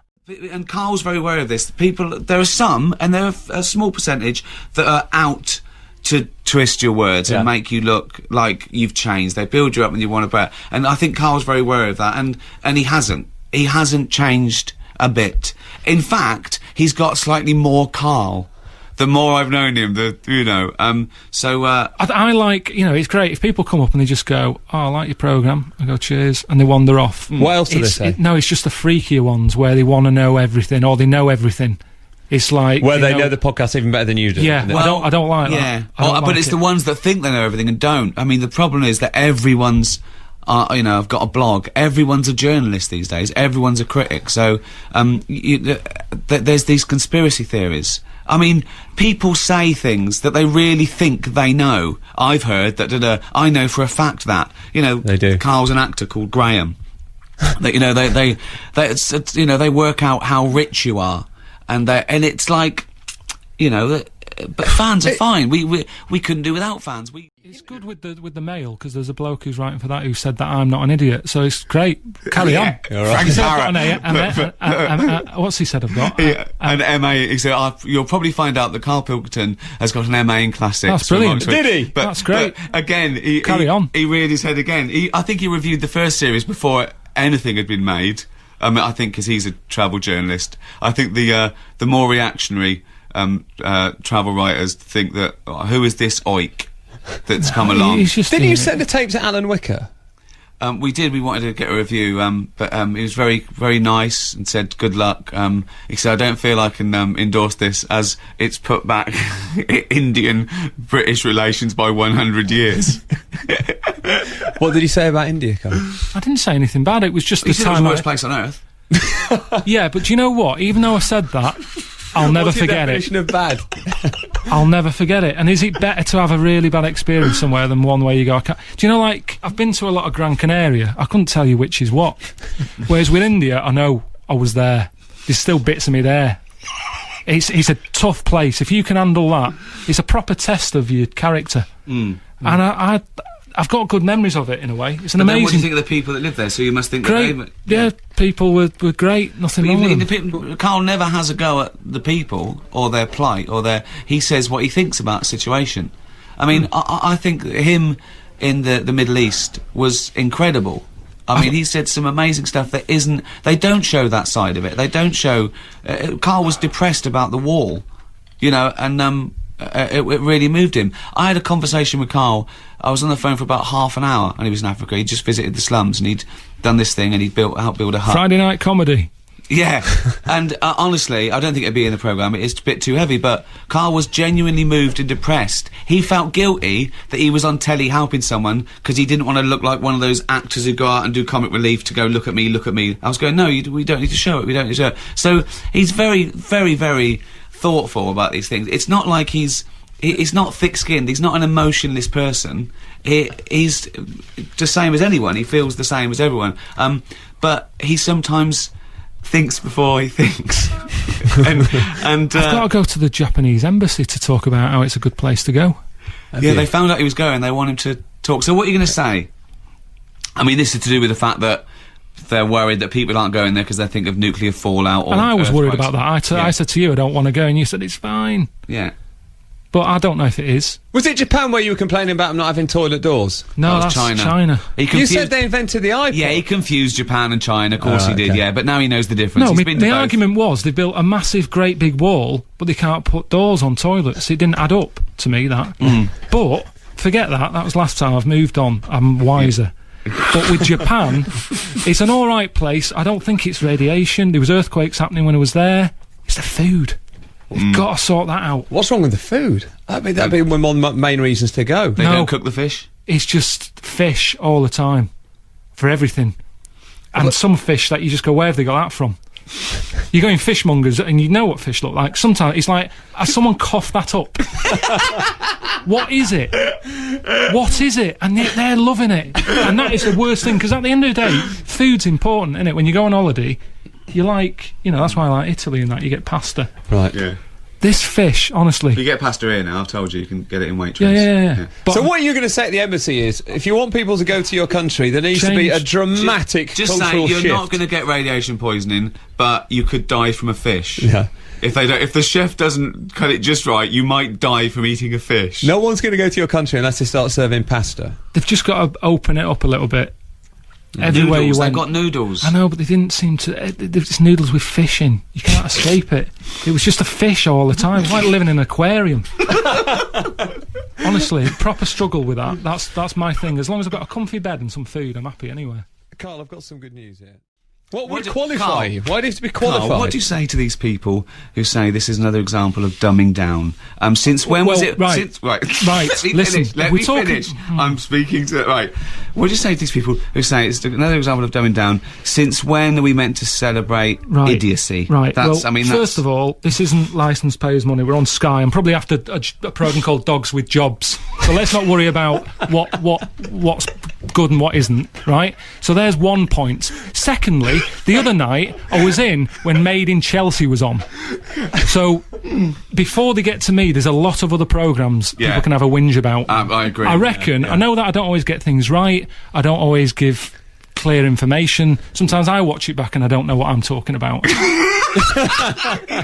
S9: And Karl's very aware of this. There are some, and there are a small percentage that are out to twist your words and make you look like you've changed. They build you up when you want to bet. And I think Karl's very aware of that, and he hasn't. He hasn't changed a bit. In fact, he's got slightly more Karl. The more I've known him,
S4: I like, it's great if people come up and they just go, "Oh, I like your programme." I go, "Cheers," and they wander off.
S11: What else do they say?
S4: No, it's just the freakier ones where they want to know everything or they know everything. It's like
S11: where they know the podcast even better than you do.
S4: Yeah, I don't like that.
S9: But it's the ones that think they know everything and don't. I mean, the problem is that everyone's
S5: I've got a blog. Everyone's a journalist these days. Everyone's a critic. So there's these conspiracy theories. I mean, people say things that they really think they know. I've heard that. I know for a fact that.
S11: They do.
S5: Carl's an actor called Graham. They work out how rich you are, and it's like, but fans are fine. We couldn't do without fans.
S4: It's good with the mail, because there's a bloke who's writing for that who said that I'm not an idiot, so it's great. Carry on.
S5: Frank
S4: He said I've got an what's he said I've got?
S5: An MA. He said, you'll probably find out that Karl Pilkington has got an MA in classics.
S4: That's brilliant.
S11: Did he?
S4: That's great.
S5: But again,
S4: Carry on.
S5: He reared his head again. I think he reviewed the first series before anything had been made. I think because he's a travel journalist. I think the more reactionary travel writers think that, who is this oik that's come along?
S11: Didn't you send the tape to Alan Wicker?
S5: We did. We wanted to get a review, but he was very, very nice and said good luck. He said, I don't feel I can endorse this, as it's put back Indian-British relations by 100 years.
S11: What did he say about India, Carl?
S4: I didn't say anything bad. It was just
S5: He
S4: the
S5: said it was
S4: time.
S5: the worst place on earth.
S4: Yeah, but do you know what? Even though I said that, I'll never
S11: What's your
S4: forget it.
S11: definition of bad?
S4: I'll never forget it. And is it better to have a really bad experience somewhere than one where you go, do you know, like, I've been to a lot of Gran Canaria. I couldn't tell you which is what. Whereas with India, I know I was there. There's still bits of me there. It's a tough place. If you can handle that, it's a proper test of your character. And I've got good memories of it, in a way. It's an amazing...
S5: What do you think of the people that live there? So you must think
S4: great.
S5: that
S4: Yeah, people were great. Nothing wrong with them.
S5: Carl never has a go at the people or their plight or he says what he thinks about a situation. I mean, I think him in the Middle East was incredible. I mean, he said some amazing stuff that they don't show that side of it. They don't show... Carl was depressed about the wall, and it really moved him. I had a conversation with Carl. I was on the phone for about half an hour, and he was in Africa. He just visited the slums, and he'd done this thing, and he'd helped build a hut.
S4: Friday night comedy.
S5: Yeah, and honestly, I don't think it'd be in the programme. It's a bit too heavy, but Carl was genuinely moved and depressed. He felt guilty that he was on telly helping someone because he didn't want to look like one of those actors who go out and do comic relief to go, look at me, look at me. I was going, no, we don't need to show it, we don't need to show it. So he's very, very, very thoughtful about these things. It's not like he's not thick-skinned. He's not an emotionless person. He's the same as anyone. He feels the same as everyone. But he sometimes thinks before he thinks. and
S4: I've got to go to the Japanese embassy to talk about how it's a good place to go.
S5: They found out he was going. They want him to talk. So what are you going to say? I mean, this is to do with the fact that they're worried that people aren't going there because they think of nuclear fallout.
S4: And I was worried about that. I said to you, I don't want to go, and you said it's fine.
S5: Yeah.
S4: But I don't know if it is.
S11: Was it Japan where you were complaining about them not having toilet doors?
S4: No,
S5: that was
S4: that's
S5: China.
S11: You said they invented the iPod.
S5: Yeah, he confused Japan and China. Of course he did, yeah. But now he knows the difference.
S4: No,
S5: He's been to
S4: the
S5: both.
S4: argument was they built a massive, great big wall, but they can't put doors on toilets. It didn't add up to me, that. But, forget that. That was last time. I've moved on. I'm wiser. But with Japan, it's an alright place. I don't think it's radiation. There was earthquakes happening when I was there. It's the food. We've got to sort that out.
S11: What's wrong with the food? That'd be one of the main reasons to go.
S5: They don't cook the fish?
S4: It's just fish all the time. For everything. And some fish that you just go, where have they got that from? You go in fishmongers and you know what fish look like. Sometimes it's like, has someone coughed that up? What is it? What is it? And they're loving it. And that is the worst thing, because at the end of the day, food's important, isn't it? When you go on holiday, you like, that's why I like Italy and that, you get pasta.
S11: Right.
S5: Yeah.
S4: This fish, honestly.
S5: You get pasta here now, I've told you can get it in Waitrose.
S4: Yeah.
S11: So what you're going to say at the embassy is, if you want people to go to your country, there needs to be a dramatic
S5: just
S11: cultural
S5: say
S11: shift.
S5: you're not going to get radiation poisoning, but you could die from a fish.
S11: Yeah.
S5: If the chef doesn't cut it just right, you might die from eating a fish.
S11: No one's going to go to your country unless they start serving pasta.
S4: They've just got to open it up a little bit. Everywhere
S5: noodles,
S4: you went.
S5: they've got noodles.
S4: I know, but they didn't seem to... It's noodles with fish in. You can't escape it. It was just a fish all the time. It's like living in an aquarium. Honestly, proper struggle with that. That's my thing. As long as I've got a comfy bed and some food, I'm happy anyway.
S11: Carl, I've got some good news here. What would qualify you? Why do you have to be qualified?
S9: Carl, what do you say to these people who say this is another example of dumbing down? Since when was it?
S4: Right.
S9: Since, right.
S4: Right.
S9: Let me finish. I'm speaking to... Right. What do you say to these people who say it's another example of dumbing down? Since when are we meant to celebrate idiocy?
S4: Right.
S9: That's,
S4: well, first of all, this isn't licensed payers' money. We're on Sky. I'm probably after a programme called Dogs with Jobs. So let's not worry about what's good and what isn't, right? So there's one point. Secondly, the other night I was in when Made in Chelsea was on. So before they get to me, there's a lot of other programmes people can have a whinge about.
S9: I agree.
S4: I reckon. I know that I don't always get things right. I don't always give clear information. Sometimes I watch it back and I don't know what I'm talking about.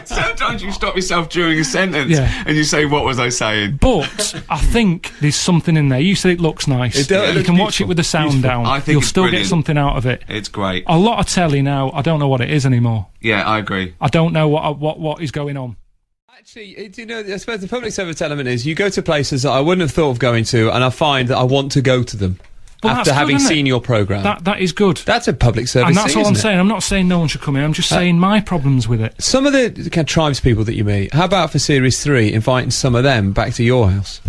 S9: Sometimes you stop yourself during a sentence and you say, what was I saying?
S4: But I think there's something in there. You said it looks nice. You can watch it with the sound down.
S9: I think
S4: you'll
S9: it's
S4: still
S9: brilliant.
S4: get something out of it.
S9: It's great.
S4: A lot of telly now, I don't know what it is anymore.
S9: Yeah, I agree.
S4: I don't know what is going on.
S11: Actually, you know, I suppose the public service element is you go to places that I wouldn't have thought of going to, and I find that I want to go to them.
S4: Well,
S11: after having seen your programme.
S4: That is good.
S11: That's a public service
S4: and that's
S11: thing,
S4: all I'm
S11: isn't it?
S4: saying. I'm not saying no one should come in. I'm just saying my problems with it.
S11: Some of the kind of tribes people that you meet, how about for Series 3, inviting some of them back to your house?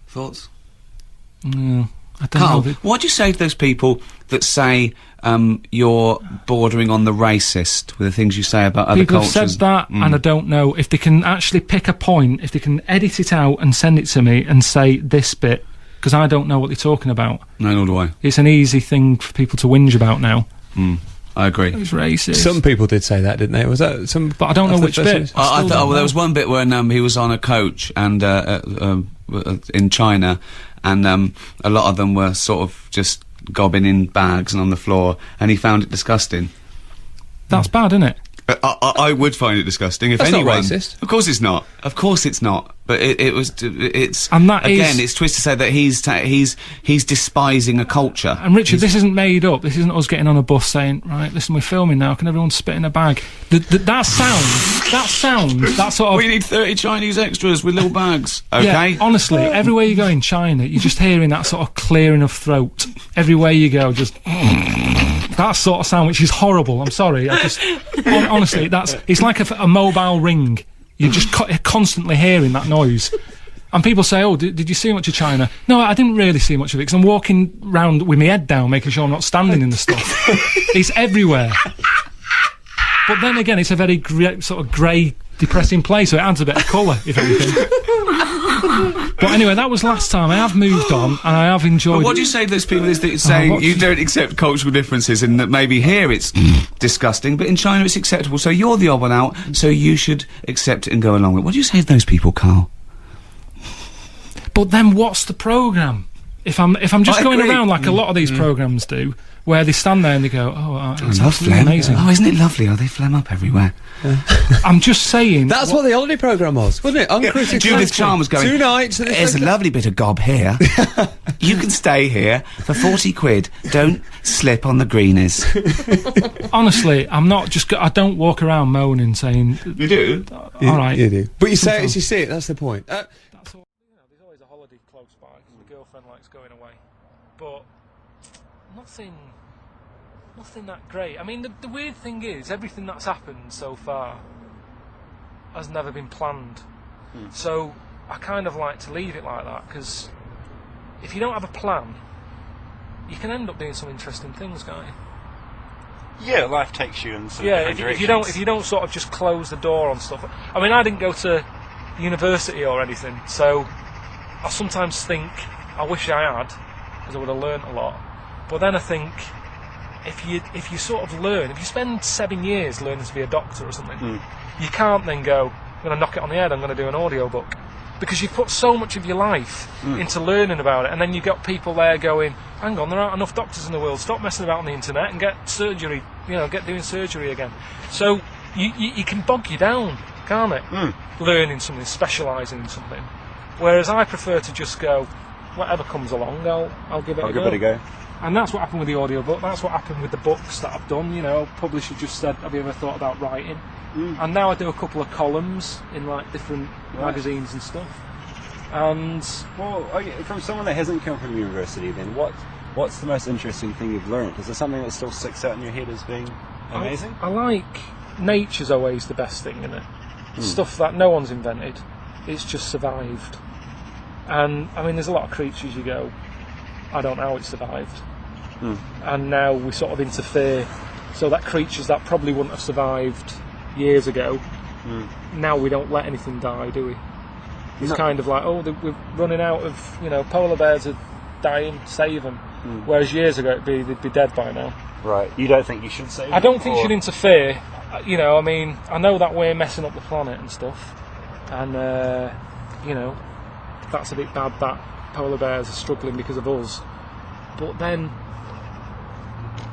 S9: Thoughts?
S4: No, I don't
S9: Carl,
S4: know.
S9: what do you say to those people that say you're bordering on the racist with the things you say about other
S4: People
S9: cultures?
S4: have said that, and I don't know if they can actually pick a point, if they can edit it out and send it to me and say this bit, because I don't know what they're talking about.
S9: No, nor do I.
S4: It's an easy thing for people to whinge about now.
S9: I agree.
S4: It's racist.
S11: Some people did say that, didn't they? Was that some?
S4: But I don't know which bit.
S9: I thought there was one bit when he was on a coach and in China, and a lot of them were sort of just gobbing in bags and on the floor, and he found it disgusting.
S4: That's bad, isn't it?
S9: I would find it disgusting if
S11: That's
S9: anyone.
S11: not racist.
S9: Of course it's not. Of course it's not. But it's
S4: and that
S9: again, it's twisted to say that he's despising a culture.
S4: And Richard, this isn't made up. This isn't us getting on a bus saying, right, listen, we're filming now. Can everyone spit in a bag? That sound, that sort of.
S9: We need 30 Chinese extras with little bags. Okay.
S4: Yeah, honestly, everywhere you go in China, you're just hearing that sort of clearing of throat. Everywhere you go, just. That sort of sound, which is horrible. I'm sorry. Honestly, it's like a mobile ring. You're just constantly hearing that noise. And people say, oh, did you see much of China? No, I didn't really see much of it, because I'm walking round with my head down, making sure I'm not standing in the stuff. It's everywhere. But then again, it's a very sort of grey, depressing place, so it adds a bit of colour, if anything. But anyway, that was last time. I have moved on, and I have enjoyed.
S9: What do you say to those people that saying you don't accept cultural differences, and that maybe here it's disgusting, but in China it's acceptable? So you're the odd one out, so you should accept it and go along with it. What do you say to those people, Carl?
S4: But then, what's the programme? If I'm just going around like a lot of these programmes do, where they stand there and they go, "Oh, it's absolutely amazing."
S9: Oh, isn't it lovely? Oh, they phlegm up everywhere.
S4: I'm just saying.
S11: That's what the holiday programme was, wasn't it? Uncritically.
S9: Judith Chalmers going,
S11: 2 nights.
S9: There's a lovely bit of gob here. You can stay here for 40 quid. Don't slip on the greenies.
S4: Honestly, I'm not just. I don't walk around moaning saying.
S9: You do.
S4: All right.
S11: You do. But you say it as you see it. That's the point.
S4: That's all. There's always a holiday close by because the girlfriend likes going away, but nothing that great. I mean, the weird thing is, everything that's happened so far has never been planned. So I kind of like to leave it like that, because if you don't have a plan, you can end up doing some interesting things, can't you?
S10: Yeah, life takes you in some different
S4: if you don't sort of just close the door on stuff. I mean, I didn't go to university or anything, so I sometimes think I wish I had, because I would have learnt a lot. But then I think, if you sort of learn, if you spend 7 years learning to be a doctor or something, you can't then go, I'm going to knock it on the head, I'm going to do an audio book, because you've put so much of your life into learning about it, and then you've got people there going, hang on, there aren't enough doctors in the world, stop messing about on the internet and get surgery, get doing surgery again. So you can bog you down, can't it? Learning something, specialising in something. Whereas I prefer to just go, whatever comes along, I'll give it a go. And that's what happened with the audiobook, that's what happened with the books that I've done. Publisher just said, have you ever thought about writing? And now I do a couple of columns in like different magazines and stuff. And
S10: well, from someone that hasn't come from university, then what What's the most interesting thing you've learned? Is there something that still sticks out in your head as being amazing?
S4: I like nature's always the best thing, isn't it? Stuff that no one's invented, it's just survived. And I mean, there's a lot of creatures you go, I don't know how it survived. And now we sort of interfere, so that creatures that probably wouldn't have survived years ago, now we don't let anything die, do we? It's kind of like, we're running out of, polar bears are dying, save them. Whereas years ago they'd be dead by now.
S10: Right. You don't think you should save them?
S4: I don't think you should interfere. I mean, I know that we're messing up the planet and stuff, and that's a bit bad that polar bears are struggling because of us. But then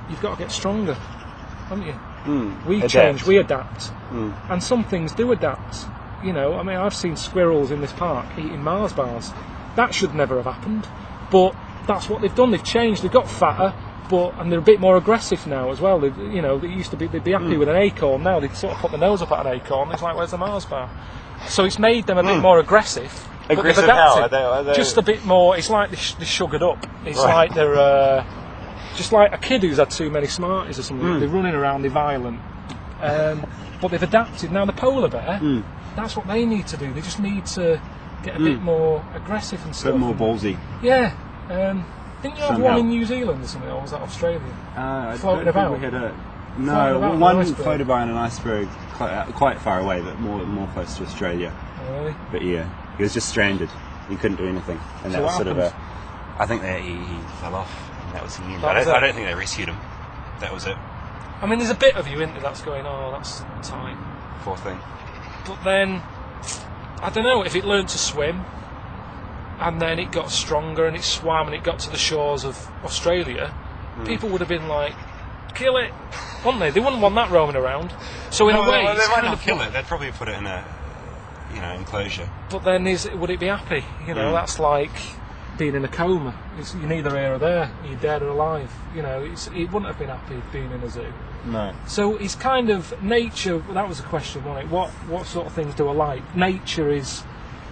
S4: you've got to get stronger, haven't you? We change, we adapt, and some things do adapt. I mean, I've seen squirrels in this park eating Mars bars. That should never have happened, but that's what they've done. They've changed. They've got fatter, and they're a bit more aggressive now as well. They used to be, they'd be happy with an acorn. Now they sort of put the nose up at an acorn. It's like, where's the Mars bar? So it's made them a bit more aggressive.
S10: Aggressive
S4: but
S10: how?
S4: Are they... Just a bit more. It's like they're sugared up. It's
S10: right.
S4: like they're just like a kid who's had too many Smarties or something. They're running around, they're violent, but they've adapted. Now the polar bear, that's what they need to do. They just need to get a bit more aggressive and stuff.
S10: A bit more ballsy.
S4: Yeah. Didn't you have one in New Zealand or something, or was that Australia? Floating about?
S10: One floated by on an iceberg quite far away, but more close to Australia.
S4: Oh, really?
S10: But yeah, he was just stranded. He couldn't do anything, and that was sort of I think that he fell off, and that was the end. I don't think they rescued him. That was it.
S4: I mean, there's a bit of you in there that's going, that's tight.
S10: Poor thing.
S4: But then, I don't know, if it learned to swim, and then it got stronger and it swam and it got to the shores of Australia, people would have been like, kill it, wouldn't they? They wouldn't want that roaming around. So in a way,
S10: they might not kill it. They'd probably put it in a, enclosure.
S4: But then, would it be happy? That's like being in a coma. You're neither here or there. You're dead or alive. It wouldn't have been happy being in a zoo.
S10: No.
S4: So it's kind of nature. That was the question, wasn't it? What sort of things do I like? Nature is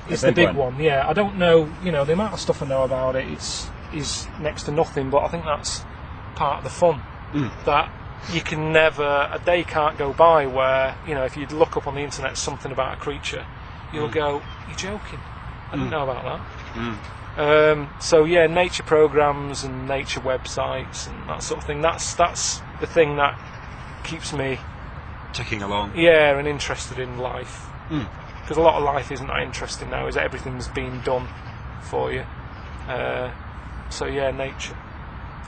S4: the big one. Yeah, I don't know. The amount of stuff I know about it is next to nothing. But I think that's part of the fun. That you can never, a day can't go by where if you look up on the internet something about a creature, you'll go, "You're joking? I didn't know about that." So yeah, nature programs and nature websites and that sort of thing. That's the thing that keeps me
S10: ticking along.
S4: Yeah, and interested in life. Because a lot of life isn't that interesting now. Is everything's been done for you? So yeah, nature.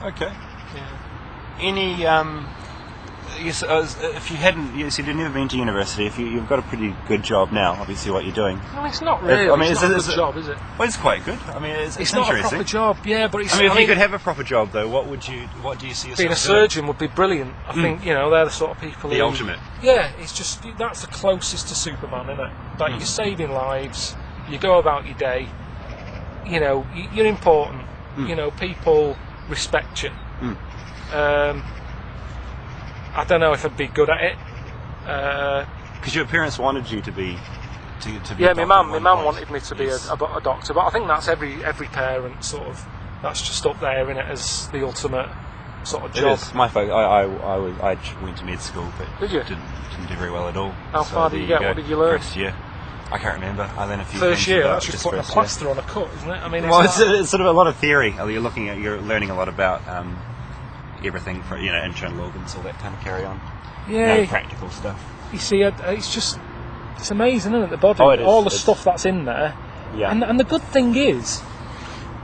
S10: Okay.
S4: Yeah.
S10: Any if you hadn't, you said you've never been to university. If you've got a pretty good job now, obviously what you're doing.
S4: Well, it's not really. It's not a good job, is it?
S10: Well, it's quite good. I mean, it's
S4: not
S10: interesting.
S4: a proper job, yeah. But it's.
S10: If you could have a proper job, though, what do you see yourself
S4: being a surgeon would be brilliant. I think they're the sort of people.
S10: The ultimate.
S4: Yeah, it's just that's the closest to Superman, isn't it? Like you're saving lives. You go about your day. You're important. People respect you. I don't know if I'd be good at it.
S10: Because your parents wanted you to be.
S4: Yeah, my mum wanted me to be a doctor, but I think that's every parent sort of. That's just up there in it as the ultimate sort of job.
S10: It is. My folk, I went to med school, but
S4: did you?
S10: Didn't do very well at all.
S4: How far did you get? What did you learn?
S10: First year. I can't remember. I learned a few
S4: First
S10: things.
S4: Year, that's just putting a plaster on a cut, isn't it? I mean,
S10: it's sort of a lot of theory. You're learning a lot about everything for internal organs, all that kind of carry on.
S4: Yeah.
S10: Practical stuff.
S4: You see, it's amazing, isn't it? The body, all the stuff that's in there.
S10: Yeah.
S4: And the good thing is,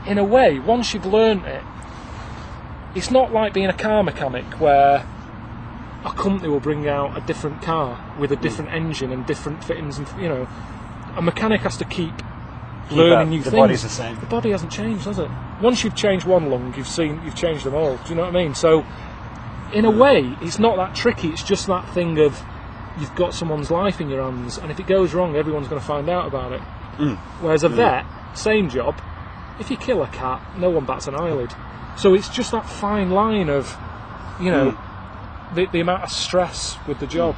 S4: in a way, once you've learnt it, it's not like being a car mechanic where a company will bring out a different car with a different engine and different fittings, and a mechanic has to keep learning new things.
S10: The body's the same.
S4: The body hasn't changed, has it? Once you've changed one lung, you've changed them all. Do you know what I mean? So, in a way, it's not that tricky. It's just that thing of you've got someone's life in your hands, and if it goes wrong, everyone's going to find out about it. Whereas a vet, same job. If you kill a cat, no one bats an eyelid. So it's just that fine line of, the amount of stress with the job.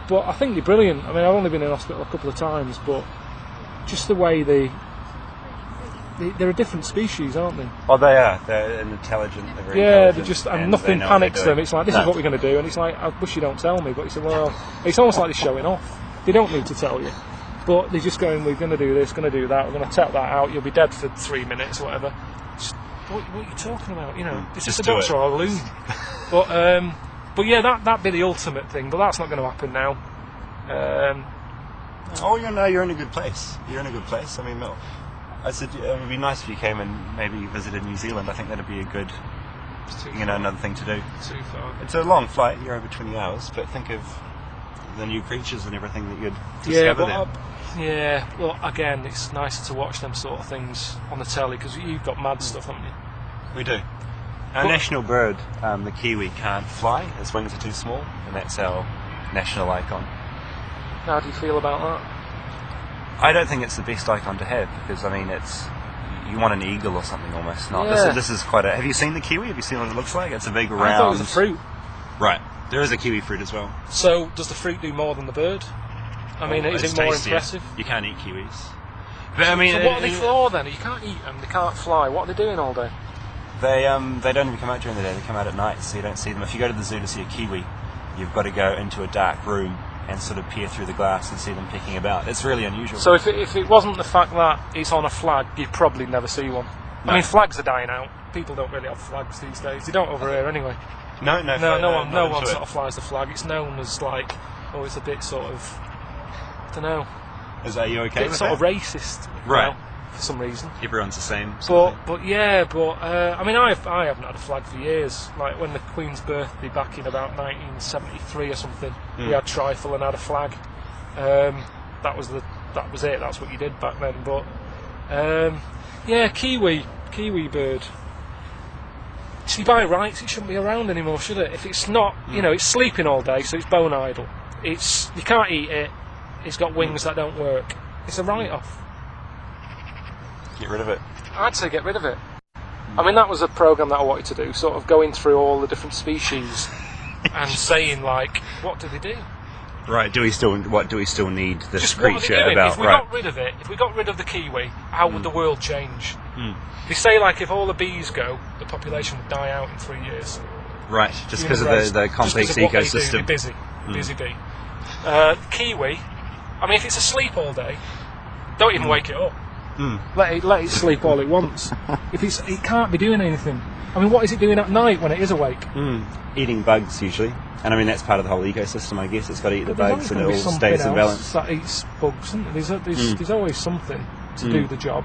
S4: But I think they're brilliant. I mean, I've only been in hospital a couple of times, but just the way they're a different species, aren't they?
S10: Oh, they are. They're intelligent. They're very
S4: Yeah,
S10: intelligent,
S4: they just
S10: and
S4: nothing
S10: they know what
S4: panics
S10: they're
S4: them. It's like, this
S10: doing.
S4: is what we're going to do, and it's like, I wish you don't tell me. But he said, well, it's almost like they're showing off. They don't need to tell you, but they're just going, we're going to do this, going to do that, we're going to tap that out. You'll be dead for 3 minutes or whatever. Just, what are you talking about? You know, it's just a
S10: do
S4: doctor
S10: it.
S4: or a loon. But yeah, that'd be the ultimate thing. But that's not going to happen now.
S10: You're in a good place. You're in a good place. I mean, I said it would be nice if you came and maybe visited New Zealand. I think that'd be a good, another thing to do.
S4: Too far.
S10: It's a long flight. You're over 20 hours, but think of the new creatures and everything that you'd discover there.
S4: Well, again, it's nicer to watch them sort of things on the telly because you've got mad stuff, haven't you?
S10: We do. Our national bird, the kiwi, can't fly. His wings are too small, and that's our national icon.
S4: How do you feel about that?
S10: I don't think it's the best icon to have because, I mean, you want an eagle or something almost. Not
S4: Yeah.
S10: this is quite a. Have you seen the kiwi? Have you seen what it looks like? It's a big round.
S4: I thought it was a fruit.
S10: Right. There is a kiwi fruit as well.
S4: So does the fruit do more than the bird? I mean, is
S10: It's
S4: it more
S10: tastier.
S4: impressive?
S10: You can't eat kiwis. But I mean,
S4: So what are they for then? You can't eat them. They can't fly. What are they doing all day?
S10: They don't even come out during the day. They come out at night, so you don't see them. If you go to the zoo to see a kiwi, you've got to go into a dark room and sort of peer through the glass and see them picking about. It's really unusual.
S4: So if it wasn't the fact that it's on a flag, you'd probably never see one.
S10: No.
S4: I mean, flags are dying out. People don't really have flags these days. They don't over here anyway.
S10: No
S4: one sort of flies the flag. It's known as like, it's a bit sort of, I don't know.
S10: Are you okay
S4: It's
S10: with
S4: sort
S10: that?
S4: of racist,
S10: Right.
S4: for some reason.
S10: Everyone's the same.
S4: But I mean, I haven't had a flag for years. Like when the Queen's birthday back in about 1973 or something, we had trifle and had a flag. That was it. That's what you did back then. But kiwi bird. See, by rights, it shouldn't be around anymore, should it? If it's not, it's sleeping all day, so it's bone idle. You can't eat it. It's got wings that don't work. It's a write-off.
S10: Get rid of it.
S4: I'd say get rid of it. I mean, that was a programme that I wanted to do, sort of going through all the different species and saying, like, what do they do?
S10: Right. Do we still need this
S4: Just what are they
S10: creature
S4: doing?
S10: about?
S4: If we got rid of it, if we got rid of the kiwi, how would the world change? They say, like, if all the bees go, the population would die out in 3 years.
S10: Right. Just because of
S4: Human
S10: the
S4: race.
S10: complex
S4: Just 'cause of what they do,
S10: ecosystem.
S4: they're busy bee. Kiwi, I mean, if it's asleep all day, don't even wake it up. Let it sleep all it wants. It can't be doing anything. I mean, what is it doing at night when it is awake?
S10: Eating bugs usually, and I mean that's part of the whole ecosystem. I guess it's got to eat the
S4: There's
S10: bugs, and it
S4: always
S10: all
S4: gonna be
S10: stays in
S4: something
S10: balance.
S4: else that eats bugs, isn't there? There's always something to do the job.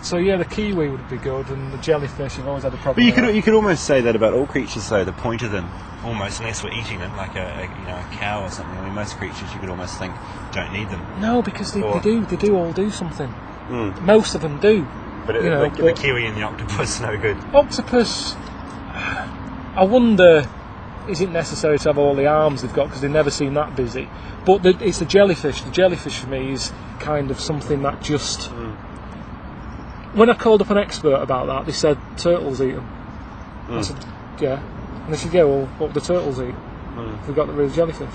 S4: So yeah, the kiwi would be good, and the jellyfish. You've always had a problem.
S10: But you could almost say that about all creatures, though. The point of them, almost, unless we're eating them, like a cow or something. I mean, most creatures you could almost think don't need them.
S4: No, because they do all do something. Most of them do.
S10: But the kiwi and the octopus no good.
S4: Octopus. I wonder, is it necessary to have all the arms they've got because they never seem that busy? But it's the jellyfish. The jellyfish for me is kind of something that just. When I called up an expert about that, they said turtles eat them. I said, yeah. And they said, yeah, well, what would the turtles eat? They've got rid of jellyfish.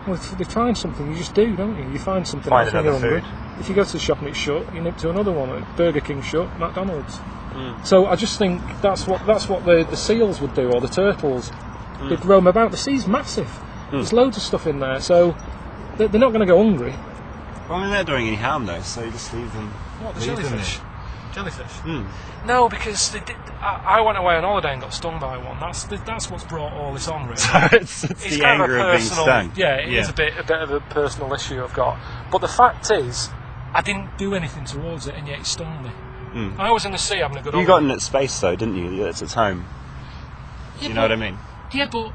S4: Well, if they find something, you just do, don't you? You find something
S10: Find
S4: else when you're
S10: another
S4: hungry.
S10: food.
S4: If you go to the shop and it's shut, you nip to another one. Like Burger King shut, McDonald's. So I just think that's what the seals would do, or the turtles. They'd roam about. The sea's massive. There's loads of stuff in there, so they're not going to go hungry.
S10: Well, I mean, they're not doing any harm though, so you just leave them.
S4: What, the
S10: leave them
S4: jellyfish? Jellyfish? No, because I went away on holiday and got stung by one. That's what's brought all this on, really.
S10: So it's the
S4: kind
S10: anger of being
S4: personal,
S10: stung.
S4: Yeah, it is a bit of a personal issue I've got. But the fact is, I didn't do anything towards it, and yet it stung me. I was in the sea having a good
S10: You
S4: holiday.
S10: got in its space though, didn't you? It's its home.
S4: Yeah,
S10: You know what I mean?
S4: Yeah, but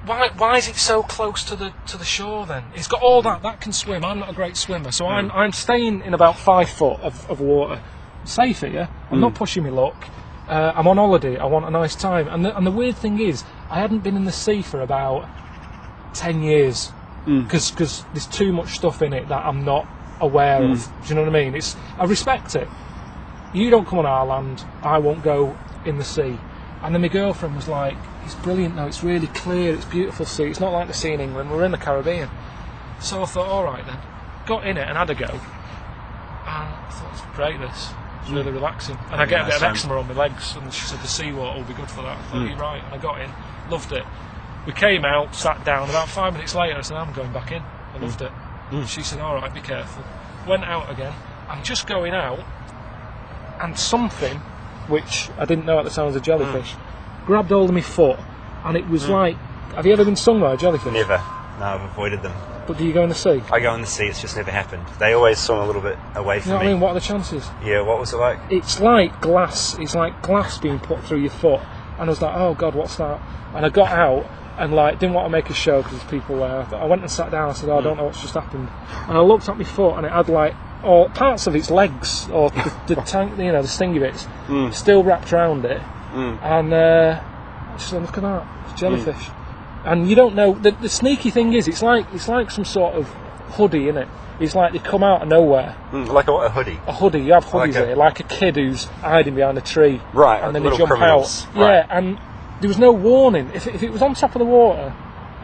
S4: why is it so close to the shore then? It's got all that can swim. I'm not a great swimmer, so I'm staying in about 5 foot of water. Safe here. I'm not pushing my luck. I'm on holiday. I want a nice time. And the weird thing is, I hadn't been in the sea for about 10 years because there's too much stuff in it that I'm not aware of. Do you know what I mean? I respect it. You don't come on our land, I won't go in the sea. And then my girlfriend was like, it's brilliant though, it's really clear, it's beautiful sea, it's not like the sea in England, we're in the Caribbean. So I thought, alright then, got in it and had a go. And I thought, it's great this. It's really relaxing. And I get a bit of eczema on my legs, and she said the seawater will be good for that. I thought, you're right. And I got in, loved it. We came out, sat down. About 5 minutes later, I said, I'm going back in. I loved it. She said, all right, be careful. Went out again. I'm just going out, and something, which I didn't know at the time was a jellyfish, grabbed hold of my foot, and it was like, have you ever been stung by a jellyfish?
S10: Never. No, I've avoided them.
S4: But do you go in the sea?
S10: I go in the sea, it's just never happened. They always swim a little bit away from
S4: You know what
S10: me.
S4: I mean? What are the chances?
S10: Yeah, what was it like?
S4: It's like glass. It's like glass being put through your foot. And I was like, oh God, what's that? And I got out and like didn't want to make a show because there's people there. I went and sat down. I said, I don't know what's just happened. And I looked at my foot and it had like all parts of its legs or the tank, the stingy bits, still wrapped around it. And I just said, look at that, it's jellyfish. And you don't know. The sneaky thing is, it's like some sort of hoodie, innit? It's like they come out of nowhere.
S10: Like a hoodie?
S4: A hoodie. You have hoodies here, like a kid who's hiding behind a tree.
S10: Right,
S4: and then
S10: little
S4: they jump
S10: criminals.
S4: out.
S10: Right.
S4: Yeah, and there was no warning. If it was on top of the water,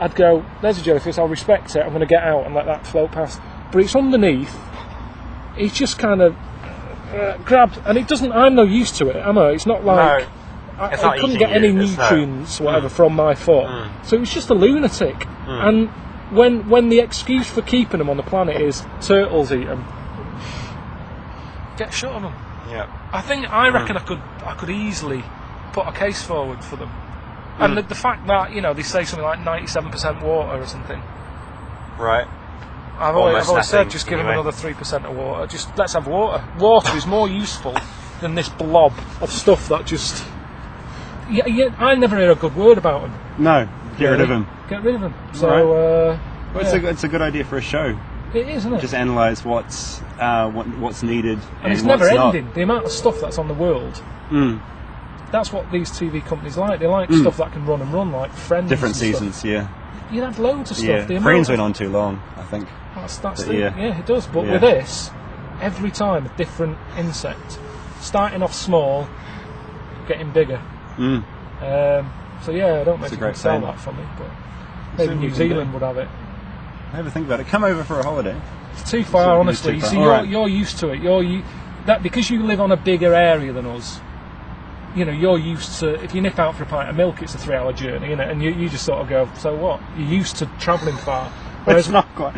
S4: I'd go, there's a jellyfish, I'll respect it, I'm going to get out and let that float past. But it's underneath, it's just kind of grabbed, and it doesn't, I'm no used to it, am I? It's not like...
S10: No.
S4: I couldn't get any nutrients, whatever, from my foot. So it was just a lunatic. And when the excuse for keeping them on the planet is turtles eat them, get shut of them.
S10: Yeah.
S4: I reckon I could easily put a case forward for them. And the fact that they say something like 97% water or something.
S10: Right.
S4: I've always said just give them another 3% of water. Just let's have water. Water is more useful than this blob of stuff that just. Yeah, I never hear a good word about them.
S12: No, get rid of them.
S4: Get rid of them. So,
S12: it's a good idea for a show.
S4: It is, isn't it?
S12: Just analyse what's needed
S4: and it's never ending. The amount of stuff that's on the world. That's what these TV companies like. They like stuff that can run and run, like Friends.
S12: Different seasons, yeah.
S4: You'd have loads of stuff.
S12: Yeah, Friends went on too long, I think.
S4: Yeah, it does. But with this, every time a different insect, starting off small, getting bigger. So yeah, I don't know if you can sell that for me, but maybe New Zealand would have it.
S12: Have a think about it. Come over for a holiday.
S4: It's too far, honestly. See, you're used to it. That because you live on a bigger area than us. You're used to, if you nip out for a pint of milk, it's a 3-hour journey, and you just sort of go, so what? You're used to travelling far.
S12: Whereas it's not quite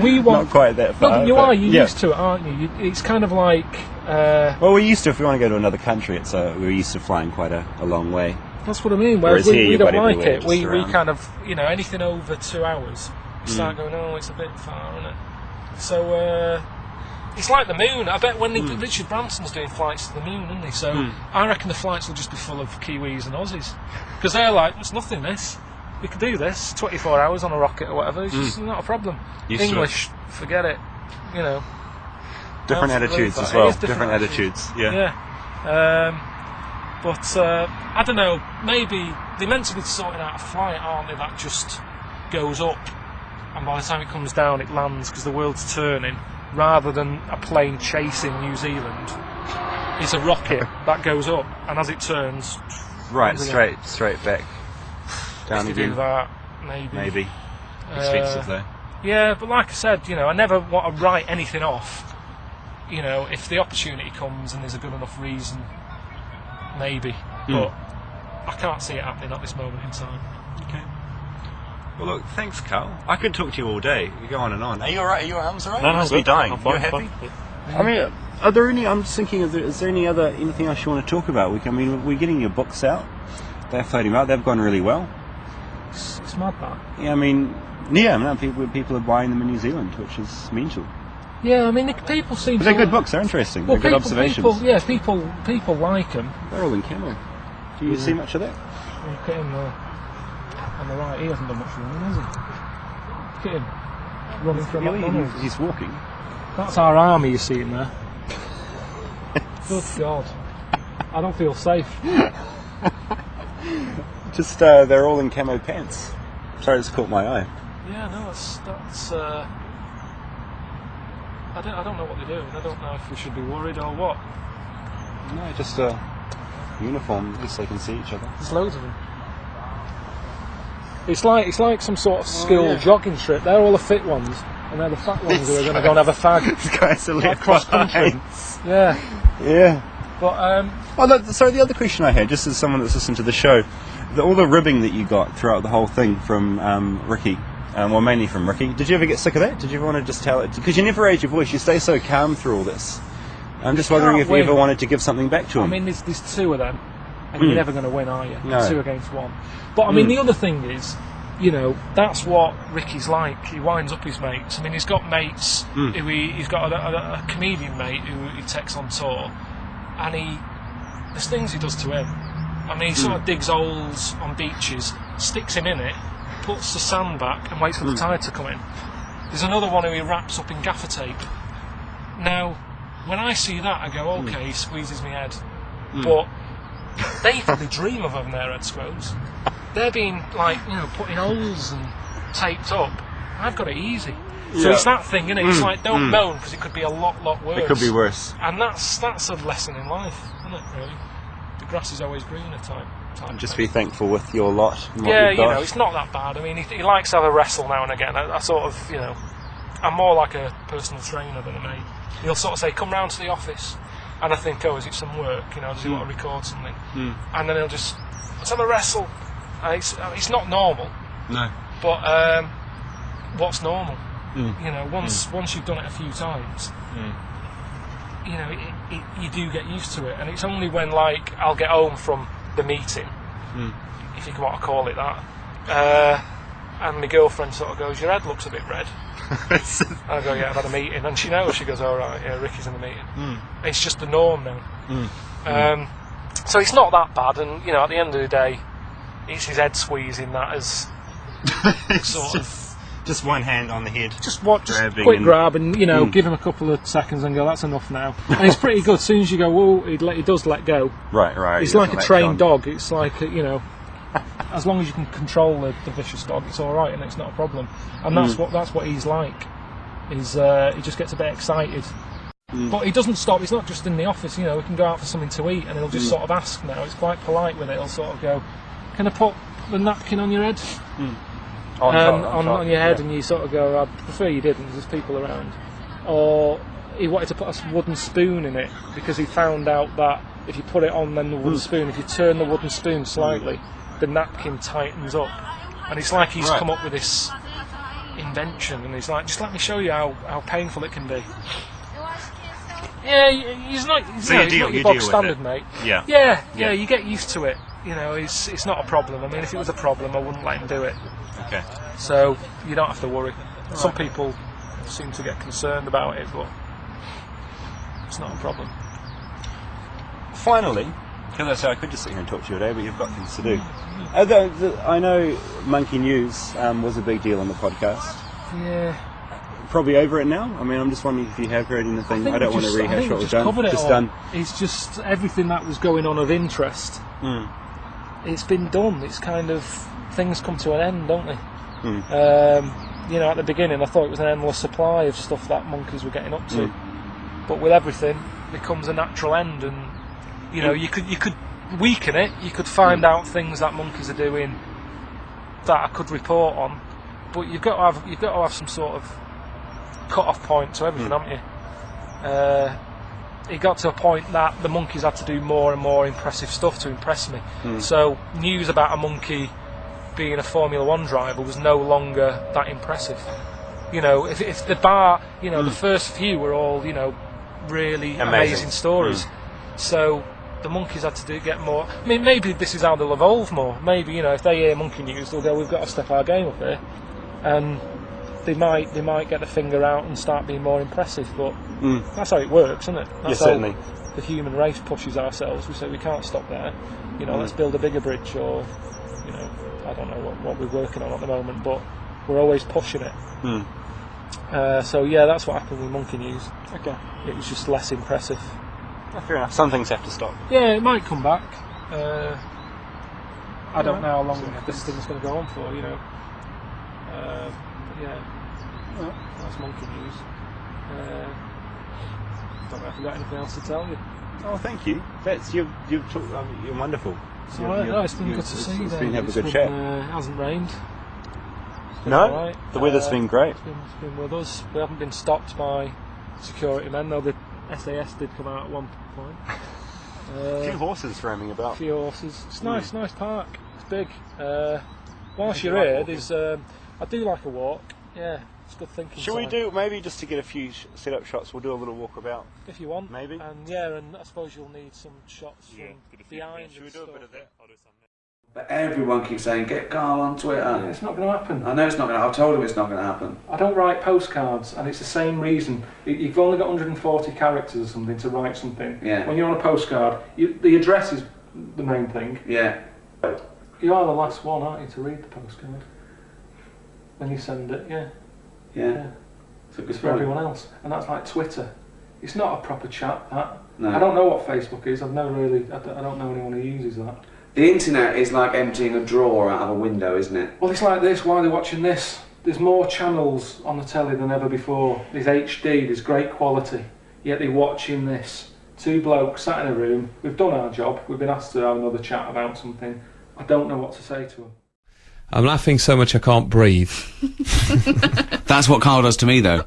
S12: that far.
S4: No, you're used to it, aren't you? It's kind of like...
S12: well, we're used to, if we want to go to another country, we're used to flying quite a long way.
S4: That's what I mean, whereas we don't like it. We kind of, anything over 2 hours, we start going, oh, it's a bit far, isn't it? So... it's like the moon. I bet when Richard Branson's doing flights to the moon, isn't he? So I reckon the flights will just be full of Kiwis and Aussies. Because they're like, it's nothing, this. We could do this, 24 hours on a rocket or whatever. It's just not a problem. English, forget it.
S12: Different attitudes as well. Different attitudes, yeah.
S4: But I don't know, maybe they're meant to be sorting out a flight, aren't they, that just goes up. And by the time it comes down, it lands because the world's turning. Rather than a plane chasing New Zealand, it's a rocket that goes up, and as it turns,
S12: right, straight back down again.
S4: Do that, maybe.
S12: Expensive though.
S4: Yeah, but like I said, I never want to write anything off. If the opportunity comes and there's a good enough reason, maybe. But I can't see it happening at this moment in time.
S12: Okay.
S10: Well, look, thanks, Karl. I could talk to you all day. You go on and on. Are you alright? Are your arms alright?
S12: No,
S10: you must be dying. You're happy?
S12: I mean, are there any? I'm just thinking, is there anything else you want to talk about? We're getting your books out. They're floating out. They've gone really well.
S4: It's mad, that.
S12: Yeah, people are buying them in New Zealand, which is mental.
S4: Yeah, people seem.
S12: But they're good books. They're interesting. They're good observations.
S4: People like them.
S12: They're all in camo. Do you see much of that?
S4: Look at him there. On the right, he hasn't done much running, has he? Look at him. Running from McDonald's.
S12: He's walking.
S4: That's our army you see in there. Good God. I don't feel safe.
S12: Just, they're all in camo pants. Sorry, it's caught my eye.
S4: Yeah, no, that's I don't know what they're doing. I don't know if we should be worried or what.
S12: No, just uniform, just so they can see each other.
S4: There's loads of them. It's like some sort of skill jogging trip. They're all the fit ones, and they're the fat ones who are going to go and have a fag.
S12: These guys are
S4: like cross country. Yeah. But
S12: sorry, the other question I had, just as someone that's listened to the show, all the ribbing that you got throughout the whole thing from Ricky, well, mainly from Ricky, did you ever get sick of that? Did you ever want to just tell it? Because you never raise your voice, you stay so calm through all this. I'm just wondering if you ever wanted to give something back to him.
S4: I mean, there's two of them, and you're never going to win, are you?
S12: No.
S4: 2 against 1. But I mean, the other thing is, you know, that's what Ricky's like. He winds up his mates. I mean, he's got mates who he's got a comedian mate who he takes on tour, and there's things he does to him. I mean, he sort of digs holes on beaches, sticks him in it, puts the sand back, and waits for the tide to come in. There's another one who he wraps up in gaffer tape. Now, when I see that, I go, okay, he squeezes my head. But they probably dream of having their head squeezed. They're being, like, you know, put in holes and taped up. I've got it easy. So it's that thing, isn't it? It's like, don't moan, because it could be a lot worse.
S12: It could be worse.
S4: And that's a lesson in life, isn't it, really? The grass is always greener type
S12: And just be thankful with your lot. And what
S4: yeah,
S12: you've
S4: you
S12: got.
S4: know, it's not that bad. I mean, he likes to have a wrestle now and again. I sort of, you know, I'm more like a personal trainer than a mate. He'll sort of say, come round to the office. And I think, oh, is it some work? You know, does he want to record something? And then he'll just, let's have a wrestle. And it's not normal.
S12: No.
S4: But what's normal? You know, once you've done it a few times, you know, you do get used to it. And it's only when, like, I'll get home from the meeting, if you want to call it that, and my girlfriend sort of goes, your head looks a bit red. I go, yeah, I've had a meeting. And she knows, she goes, all right, yeah, Ricky's in the meeting. It's just the norm now. So it's not that bad, and, you know, at the end of the day, it's his head squeezing that as sort of...
S12: Just one hand on the head.
S4: Just quick grab and, you know, give him a couple of seconds and go, that's enough now. And it's pretty good. As soon as you go, whoa, he does let go.
S12: Right.
S4: It's like a trained dog. It's like, you know, as long as you can control the vicious dog, it's all right and it's not a problem. And that's what he's like. He just gets a bit excited. But he doesn't stop. He's not just in the office, you know, he can go out for something to eat and he'll just sort of ask now. It's quite polite with it. He'll sort of go, can I put the napkin on your head? On your head, and you sort of go, I'd prefer you didn't, there's people around. Or he wanted to put a wooden spoon in it because he found out that if you put it on then the wooden spoon, if you turn the wooden spoon slightly, the napkin tightens up. And it's like he's come up with this invention, and he's like, just let me show you how painful it can be. Yeah, he's not your bog standard, mate. Yeah, you get used to it. You know, it's not a problem. I mean, if it was a problem, I wouldn't let him do it.
S12: Okay.
S4: So you don't have to worry. Right. Some people seem to get concerned about it, but it's not a problem.
S12: Finally, because I say I could just sit here and talk to you today, but you've got things to do. I know Monkey News was a big deal on the podcast.
S4: Yeah.
S12: Probably over it now. I mean, I'm just wondering if you have heard anything. I don't want to rehash what was done.
S4: Just done. It's just everything that was going on of interest. It's been done. It's kind of things come to an end, don't they? You know, at the beginning, I thought it was an endless supply of stuff that monkeys were getting up to. But with everything, it becomes a natural end, and you know, you could weaken it. You could find out things that monkeys are doing that I could report on. But you've got to have some sort of cut-off point to everything, haven't you? It got to a point that the monkeys had to do more and more impressive stuff to impress me. So news about a monkey being a Formula 1 driver was no longer that impressive. You know, if the bar, you know, the first few were all, you know, really amazing stories. So the monkeys had to get more. I mean, maybe this is how they'll evolve more. Maybe, you know, if they hear monkey news, they'll go, we've got to step our game up here. And they might get the finger out and start being more impressive, but that's how it works, isn't it? That's
S12: certainly.
S4: How the human race pushes ourselves. We say we can't stop there. You know, let's build a bigger bridge, or, you know, I don't know what we're working on at the moment, but we're always pushing it. So yeah, that's what happened with Monkey News.
S12: Okay.
S4: It was just less impressive.
S12: Fair enough. Some things have to stop.
S4: Yeah, it might come back. I don't know how long this thing's going to go on for, you know. Yeah. That's Monkey News. Don't know if I've got anything else to tell you.
S12: Oh, thank you. That's you're wonderful.
S4: It's been good to see you.
S12: It's been have a good chat.
S4: It hasn't rained.
S12: No,
S4: right.
S12: The weather's been great.
S4: It's been with us. We haven't been stopped by security men, though the SAS did come out at one point.
S12: A few horses roaming
S4: A
S12: about.
S4: few horses. It's nice park. It's big. Whilst you're here, there's. I do like a walk. Yeah, it's good thinking.
S12: Should we do, maybe just to get a few set-up shots, we'll do a little walk about?
S4: If you want.
S12: Maybe.
S4: And I suppose you'll need some shots from behind.
S12: Should we do a bit of that? I'll do something.
S9: But everyone keeps saying, get Karl on Twitter.
S4: Yeah, it's not going to happen.
S9: I know it's not going to. I've told him it's not going to happen.
S4: I don't write postcards, and it's the same reason. You've only got 140 characters or something to write something.
S9: Yeah.
S4: When you're on a postcard, the address is the main thing.
S9: Yeah.
S4: You are the last one, aren't you, to read the postcard? When you send it, yeah.
S9: It's a good
S4: It's for
S9: point.
S4: everyone else. And that's like Twitter. It's not a proper chat, that.
S9: No.
S4: I don't know what Facebook is. I don't know anyone who uses that.
S9: The internet is like emptying a drawer out of a window, isn't it?
S4: Well, it's like this. Why are they watching this? There's more channels on the telly than ever before. There's HD, there's great quality. Yet they're watching this. Two blokes sat in a room. We've done our job. We've been asked to have another chat about something. I don't know what to say to them.
S11: I'm laughing so much I can't breathe.
S9: That's what Karl does to me, though.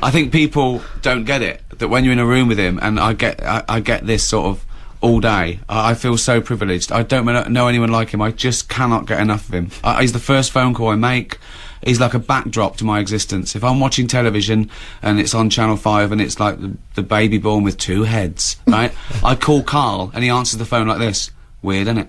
S9: I think people don't get it, that when you're in a room with him, and I get this sort of all day, I feel so privileged. I don't know anyone like him. I just cannot get enough of him. He's the first phone call I make. He's like a backdrop to my existence. If I'm watching television and it's on Channel 5 and it's like the baby born with two heads, right? I call Karl and he answers the phone like this. Weird, isn't it?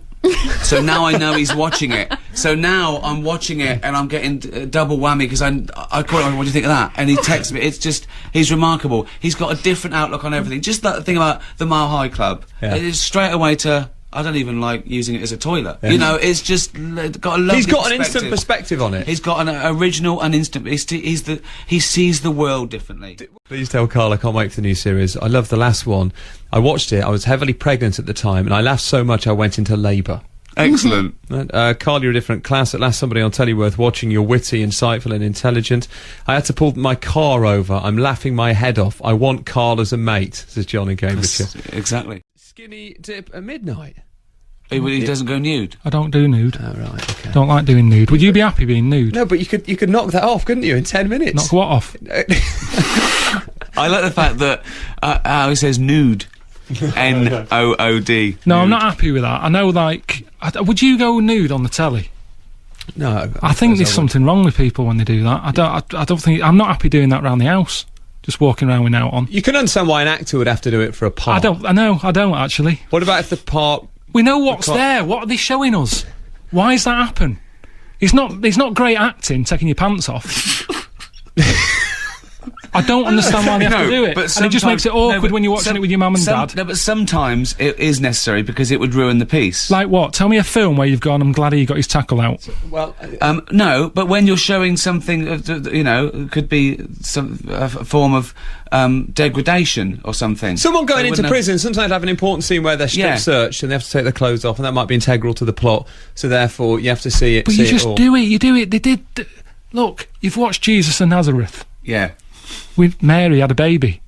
S9: So now I know he's watching it. So now I'm watching it and I'm getting double whammy because I call him, what do you think of that? And he texts me. It's just, he's remarkable. He's got a different outlook on everything. Just that thing about the Mile High Club. Yeah. It is straight away to, I don't even like using it as a toilet. Yeah. You know, it's just got a lovely
S11: He's got an instant perspective on it.
S9: He's got an original and instant, he sees the world differently.
S11: Please tell Karl I can't wait for the new series. I love the last one. I watched it, I was heavily pregnant at the time, and I laughed so much I went into labour.
S9: Excellent.
S11: Karl, you're a different class. At last, somebody on telly worth watching. You're witty, insightful and intelligent. I had to pull my car over. I'm laughing my head off. I want Karl as a mate, says John in Cambridgeshire.
S9: Exactly.
S11: Skinny dip at midnight.
S9: He doesn't go nude.
S4: I don't do nude.
S11: Oh, right, okay.
S4: Don't like doing nude. Would you be happy being nude?
S11: No, but you could knock that off, couldn't you, in 10 minutes?
S4: Knock what off?
S9: I like the fact that how he says nude. N-O-O-D.
S4: No, I'm not happy with that. I know, like, would you go nude on the telly?
S11: No.
S4: I think there's something wrong with people when they do that. I don't think. I'm not happy doing that around the house. Just walking around with out on.
S11: You can understand why an actor would have to do it for a part.
S4: I don't actually.
S11: What about if the part?
S4: We know what's there. What are they showing us? Why does that happen? It's not great acting taking your pants off. I don't understand why they have to do it. And it just makes it awkward when you're watching it with your mum and dad.
S9: No, but sometimes it is necessary because it would ruin the piece.
S4: Like what? Tell me a film where you've gone, I'm glad he got his tackle out.
S11: Well,
S9: no, but when you're showing something, it could be a form of degradation or something.
S11: Someone going into prison sometimes have an important scene where they're strip searched and they have to take their clothes off, and that might be integral to the plot. So therefore, you have to see it.
S4: But you just do it. You do it. They did. Look, you've watched Jesus of Nazareth.
S9: Yeah.
S4: With Mary had a baby.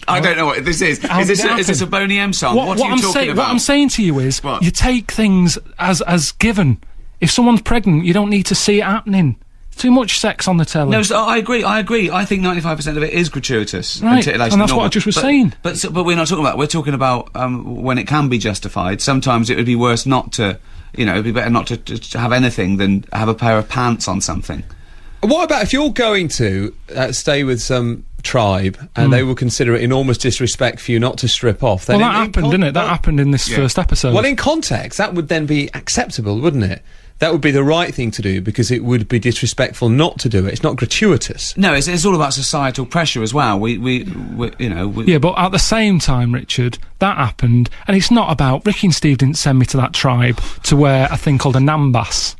S9: I don't know what this is. Is this a Boney M song? What are you talking about?
S4: What I'm saying to you is,
S9: what?
S4: You take things as given. If someone's pregnant, you don't need to see it happening. Too much sex on the telly.
S9: No, so I agree. I think 95% of it is gratuitous.
S4: Right, and that's what I just was saying.
S9: But we're not talking about. We're talking about when it can be justified. Sometimes it would be worse not to. It'd be better not to have anything than have a pair of pants on something.
S11: What about if you're going to stay with some tribe and they will consider it enormous disrespect for you not to strip off? Then
S4: well, that happened, didn't it? That happened in this first episode.
S11: Well, in context, that would then be acceptable, wouldn't it? That would be the right thing to do because it would be disrespectful not to do it. It's not gratuitous.
S9: No, it's all about societal pressure as well.
S4: Yeah, but at the same time, Richard, that happened, and it's not about Ricky and Steve didn't send me to that tribe to wear a thing called a nambas.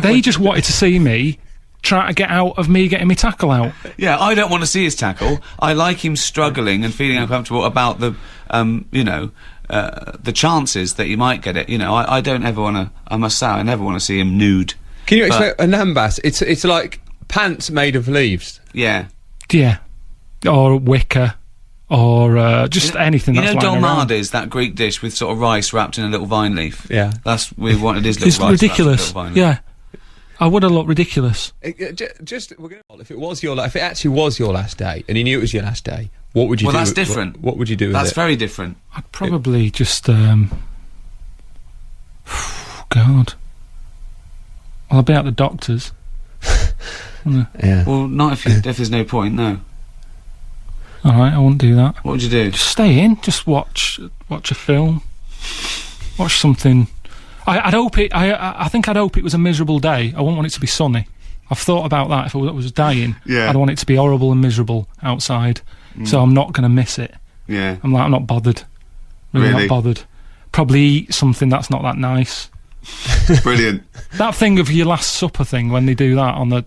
S4: They just wanted to see me try to get out of me getting my tackle out.
S9: Yeah, I don't want to see his tackle. I like him struggling and feeling uncomfortable about the chances that he might get it. I don't ever want to. I must say, I never want to see him nude.
S11: Can you explain a nambas? It's like pants made of leaves.
S9: Yeah.
S4: Yeah. Or wicker. Or just anything that's lying around.
S9: Dolmades, that Greek dish with sort of rice wrapped in a little vine leaf.
S11: Yeah.
S9: We wanted his little
S4: it's
S9: rice
S4: ridiculous.
S9: Wrapped in a little vine leaf.
S4: Yeah. I would have looked ridiculous.
S11: If it actually was your last day and you knew it was your last day, What would you do?
S8: Well, that's different.
S11: What would you do with
S8: That's
S11: it?
S8: very different.
S4: I'd probably just. God. Well, I'll be at the doctor's.
S11: Yeah.
S8: Well, not if there's no point, no.
S4: All right, I won't do that.
S8: What would you do?
S4: Just stay in. Just watch a film. Watch something. I'd hope it. I think I'd hope it was a miserable day. I wouldn't want it to be sunny. I've thought about that. If I was dying,
S8: Yeah.
S4: I'd want it to be horrible and miserable outside. So I'm not going to miss it.
S8: Yeah.
S4: I'm not bothered. Really not bothered. Probably eat something that's not that nice.
S8: Brilliant.
S4: That thing of your Last Supper thing when they do that on the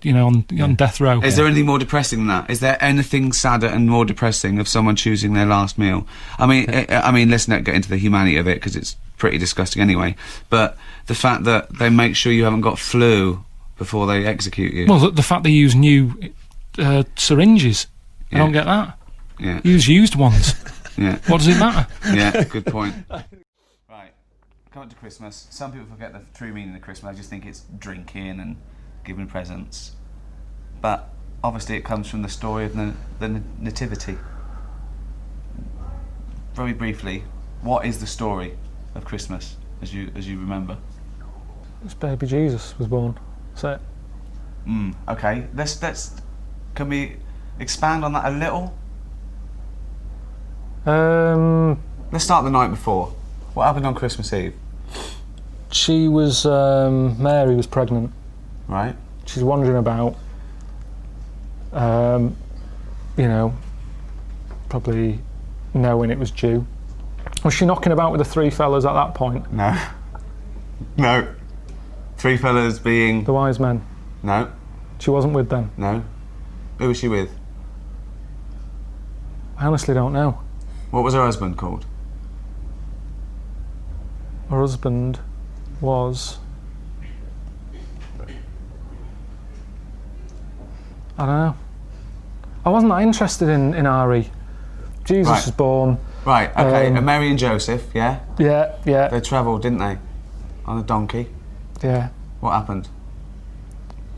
S4: on death row.
S8: Is there anything more depressing than that? Is there anything sadder and more depressing of someone choosing their last meal? I mean, let's not get into the humanity of it because it's pretty disgusting anyway. But the fact that they make sure you haven't got flu before they execute you.
S4: Well, the fact they use new syringes. I don't get that.
S8: Yeah.
S4: Use used ones.
S8: Yeah.
S4: What does it matter?
S8: Yeah, good point. Right, coming to Christmas. Some people forget the true meaning of Christmas. I just think it's drinking and giving presents. But obviously it comes from the story of the Nativity. Very briefly, what is the story of Christmas as you remember?
S4: It's baby Jesus was born. That's it.
S8: Okay, let's can we expand on that a little? Let's start the night before. What happened on Christmas Eve?
S4: She was Mary was pregnant.
S8: Right.
S4: She's wandering about. Probably knowing it was due. Was she knocking about with the three fellas at that point?
S8: No. No. Three fellas being...
S4: The wise men?
S8: No.
S4: She wasn't with them?
S8: No. Who was she with?
S4: I honestly don't know.
S8: What was her husband called?
S4: Her husband was... I don't know. I wasn't that interested in Ari. Jesus was born.
S8: Right, okay. And Mary and Joseph, yeah?
S4: Yeah, yeah.
S8: They travelled, didn't they? On a donkey.
S4: Yeah.
S8: What happened?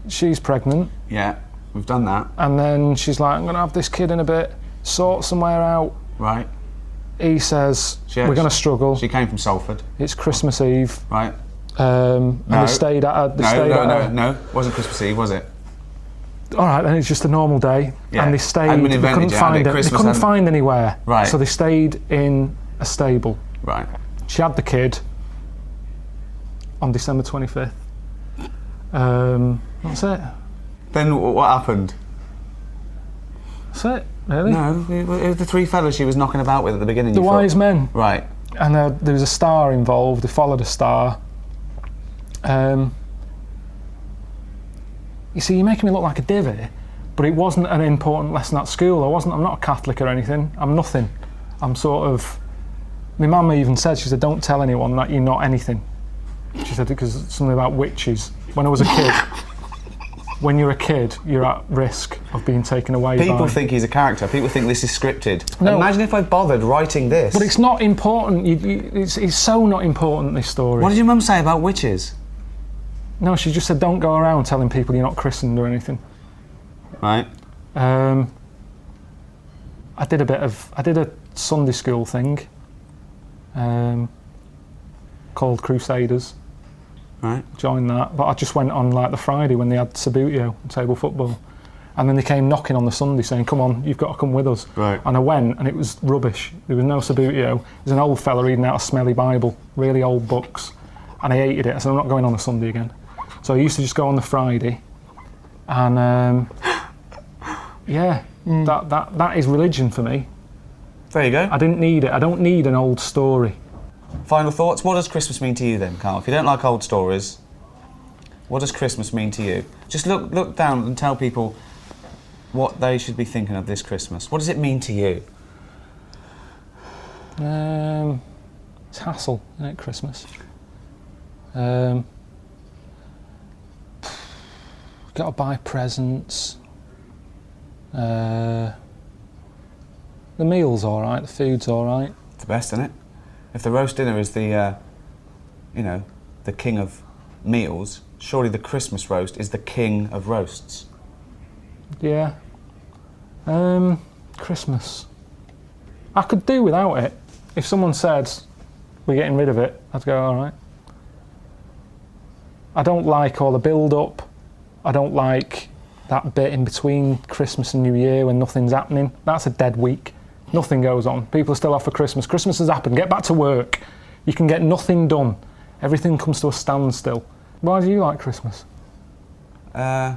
S4: She's pregnant.
S8: Yeah, we've done that.
S4: And then she's like, I'm going to have this kid in a bit, sort somewhere out.
S8: Right.
S4: He says, we're going to struggle.
S8: She came from Salford.
S4: It's Christmas Eve.
S8: Right.
S4: And they stayed at her.
S8: No, it wasn't Christmas Eve, was it?
S4: All right, then it's just a normal day.
S8: Yeah.
S4: And they stayed,
S8: Hadn't been
S4: they couldn't
S8: invented yet,
S4: find it. They couldn't find anywhere.
S8: Right.
S4: So they stayed in a stable.
S8: Right.
S4: She had the kid on December 25th. That's it.
S8: Then what happened?
S4: That's it, really.
S8: No, it was the three fellas she was knocking about with at the beginning.
S4: The wise men.
S8: Right.
S4: And there was a star involved. They followed a star. You see, you're making me look like a divvy, but it wasn't an important lesson at school. I'm not a Catholic or anything. I'm nothing. I'm sort of... My mum even said, she said, don't tell anyone that you're not anything. She said, because something about witches. When I was a kid, when you're a kid, you're at risk of being taken away by...
S8: People think he's a character. People think this is scripted.
S4: No.
S8: Imagine if I bothered writing this.
S4: But it's not important. It's so not important, this story.
S8: What did your mum say about witches?
S4: No, she just said don't go around telling people you're not christened or anything.
S8: Right.
S4: I did a Sunday school thing called Crusaders.
S8: Right.
S4: Joined that, but I just went on like the Friday when they had Sabutio table football, and then they came knocking on the Sunday saying, "Come on, you've got to come with us."
S8: Right.
S4: And I went, and it was rubbish. There was no Sabutio. There's an old fella reading out a smelly Bible, really old books, and I hated it. I said, "I'm not going on a Sunday again." So I used to just go on the Friday, and that is religion for me.
S8: There you go.
S4: I didn't need it. I don't need an old story.
S8: Final thoughts? What does Christmas mean to you then, Karl? If you don't like old stories, what does Christmas mean to you? Just look down and tell people what they should be thinking of this Christmas. What does it mean to you?
S4: It's hassle, isn't it, Christmas? Got to buy presents. The meal's all right. The food's all right.
S8: It's the best, isn't it? If the roast dinner is the king of meals, surely the Christmas roast is the king of roasts.
S4: Yeah. Christmas. I could do without it. If someone said, we're getting rid of it, I'd go, all right. I don't like all the build-up. I don't like that bit in between Christmas and New Year when nothing's happening. That's a dead week. Nothing goes on. People are still off for Christmas. Christmas has happened. Get back to work. You can get nothing done. Everything comes to a standstill. Why do you like Christmas?
S9: I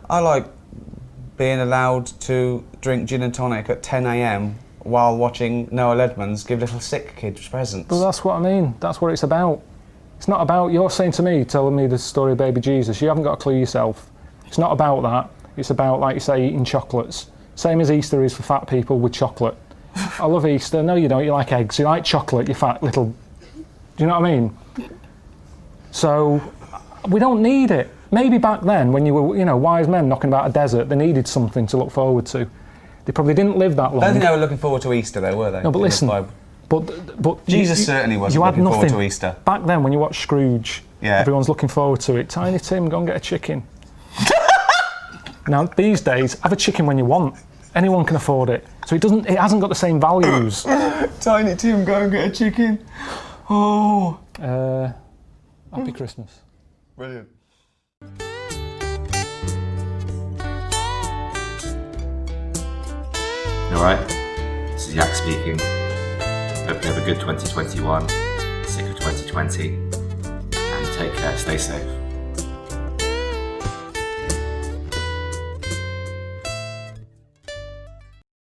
S9: like being allowed to drink gin and tonic at 10 a.m. while watching Noah Ledman's give little sick kids presents.
S4: But that's what I mean. That's what it's about. It's not about, you're saying to me, telling me the story of baby Jesus, you haven't got a clue yourself. It's not about that. It's about, like you say, eating chocolates. Same as Easter is for fat people with chocolate. I love Easter. No, you don't. You like eggs. You like chocolate, you fat little... Do you know what I mean? So, we don't need it. Maybe back then, when you were, wise men knocking about a desert, they needed something to look forward to. They probably didn't live that long.
S9: I don't think they were looking forward to Easter, though, were they?
S4: No, but listen... But
S9: Jesus certainly wasn't looking forward to Easter.
S4: Back then, when you watch Scrooge, everyone's looking forward to it. Tiny Tim, go and get a chicken. Now, these days, have a chicken when you want. Anyone can afford it. So it hasn't got the same values.
S9: Tiny Tim, go and get a chicken. Oh.
S4: Happy Christmas.
S6: Brilliant.
S7: All right, this is Yak speaking. Hope you have a good 2021, sick of 2020, and take care, stay safe.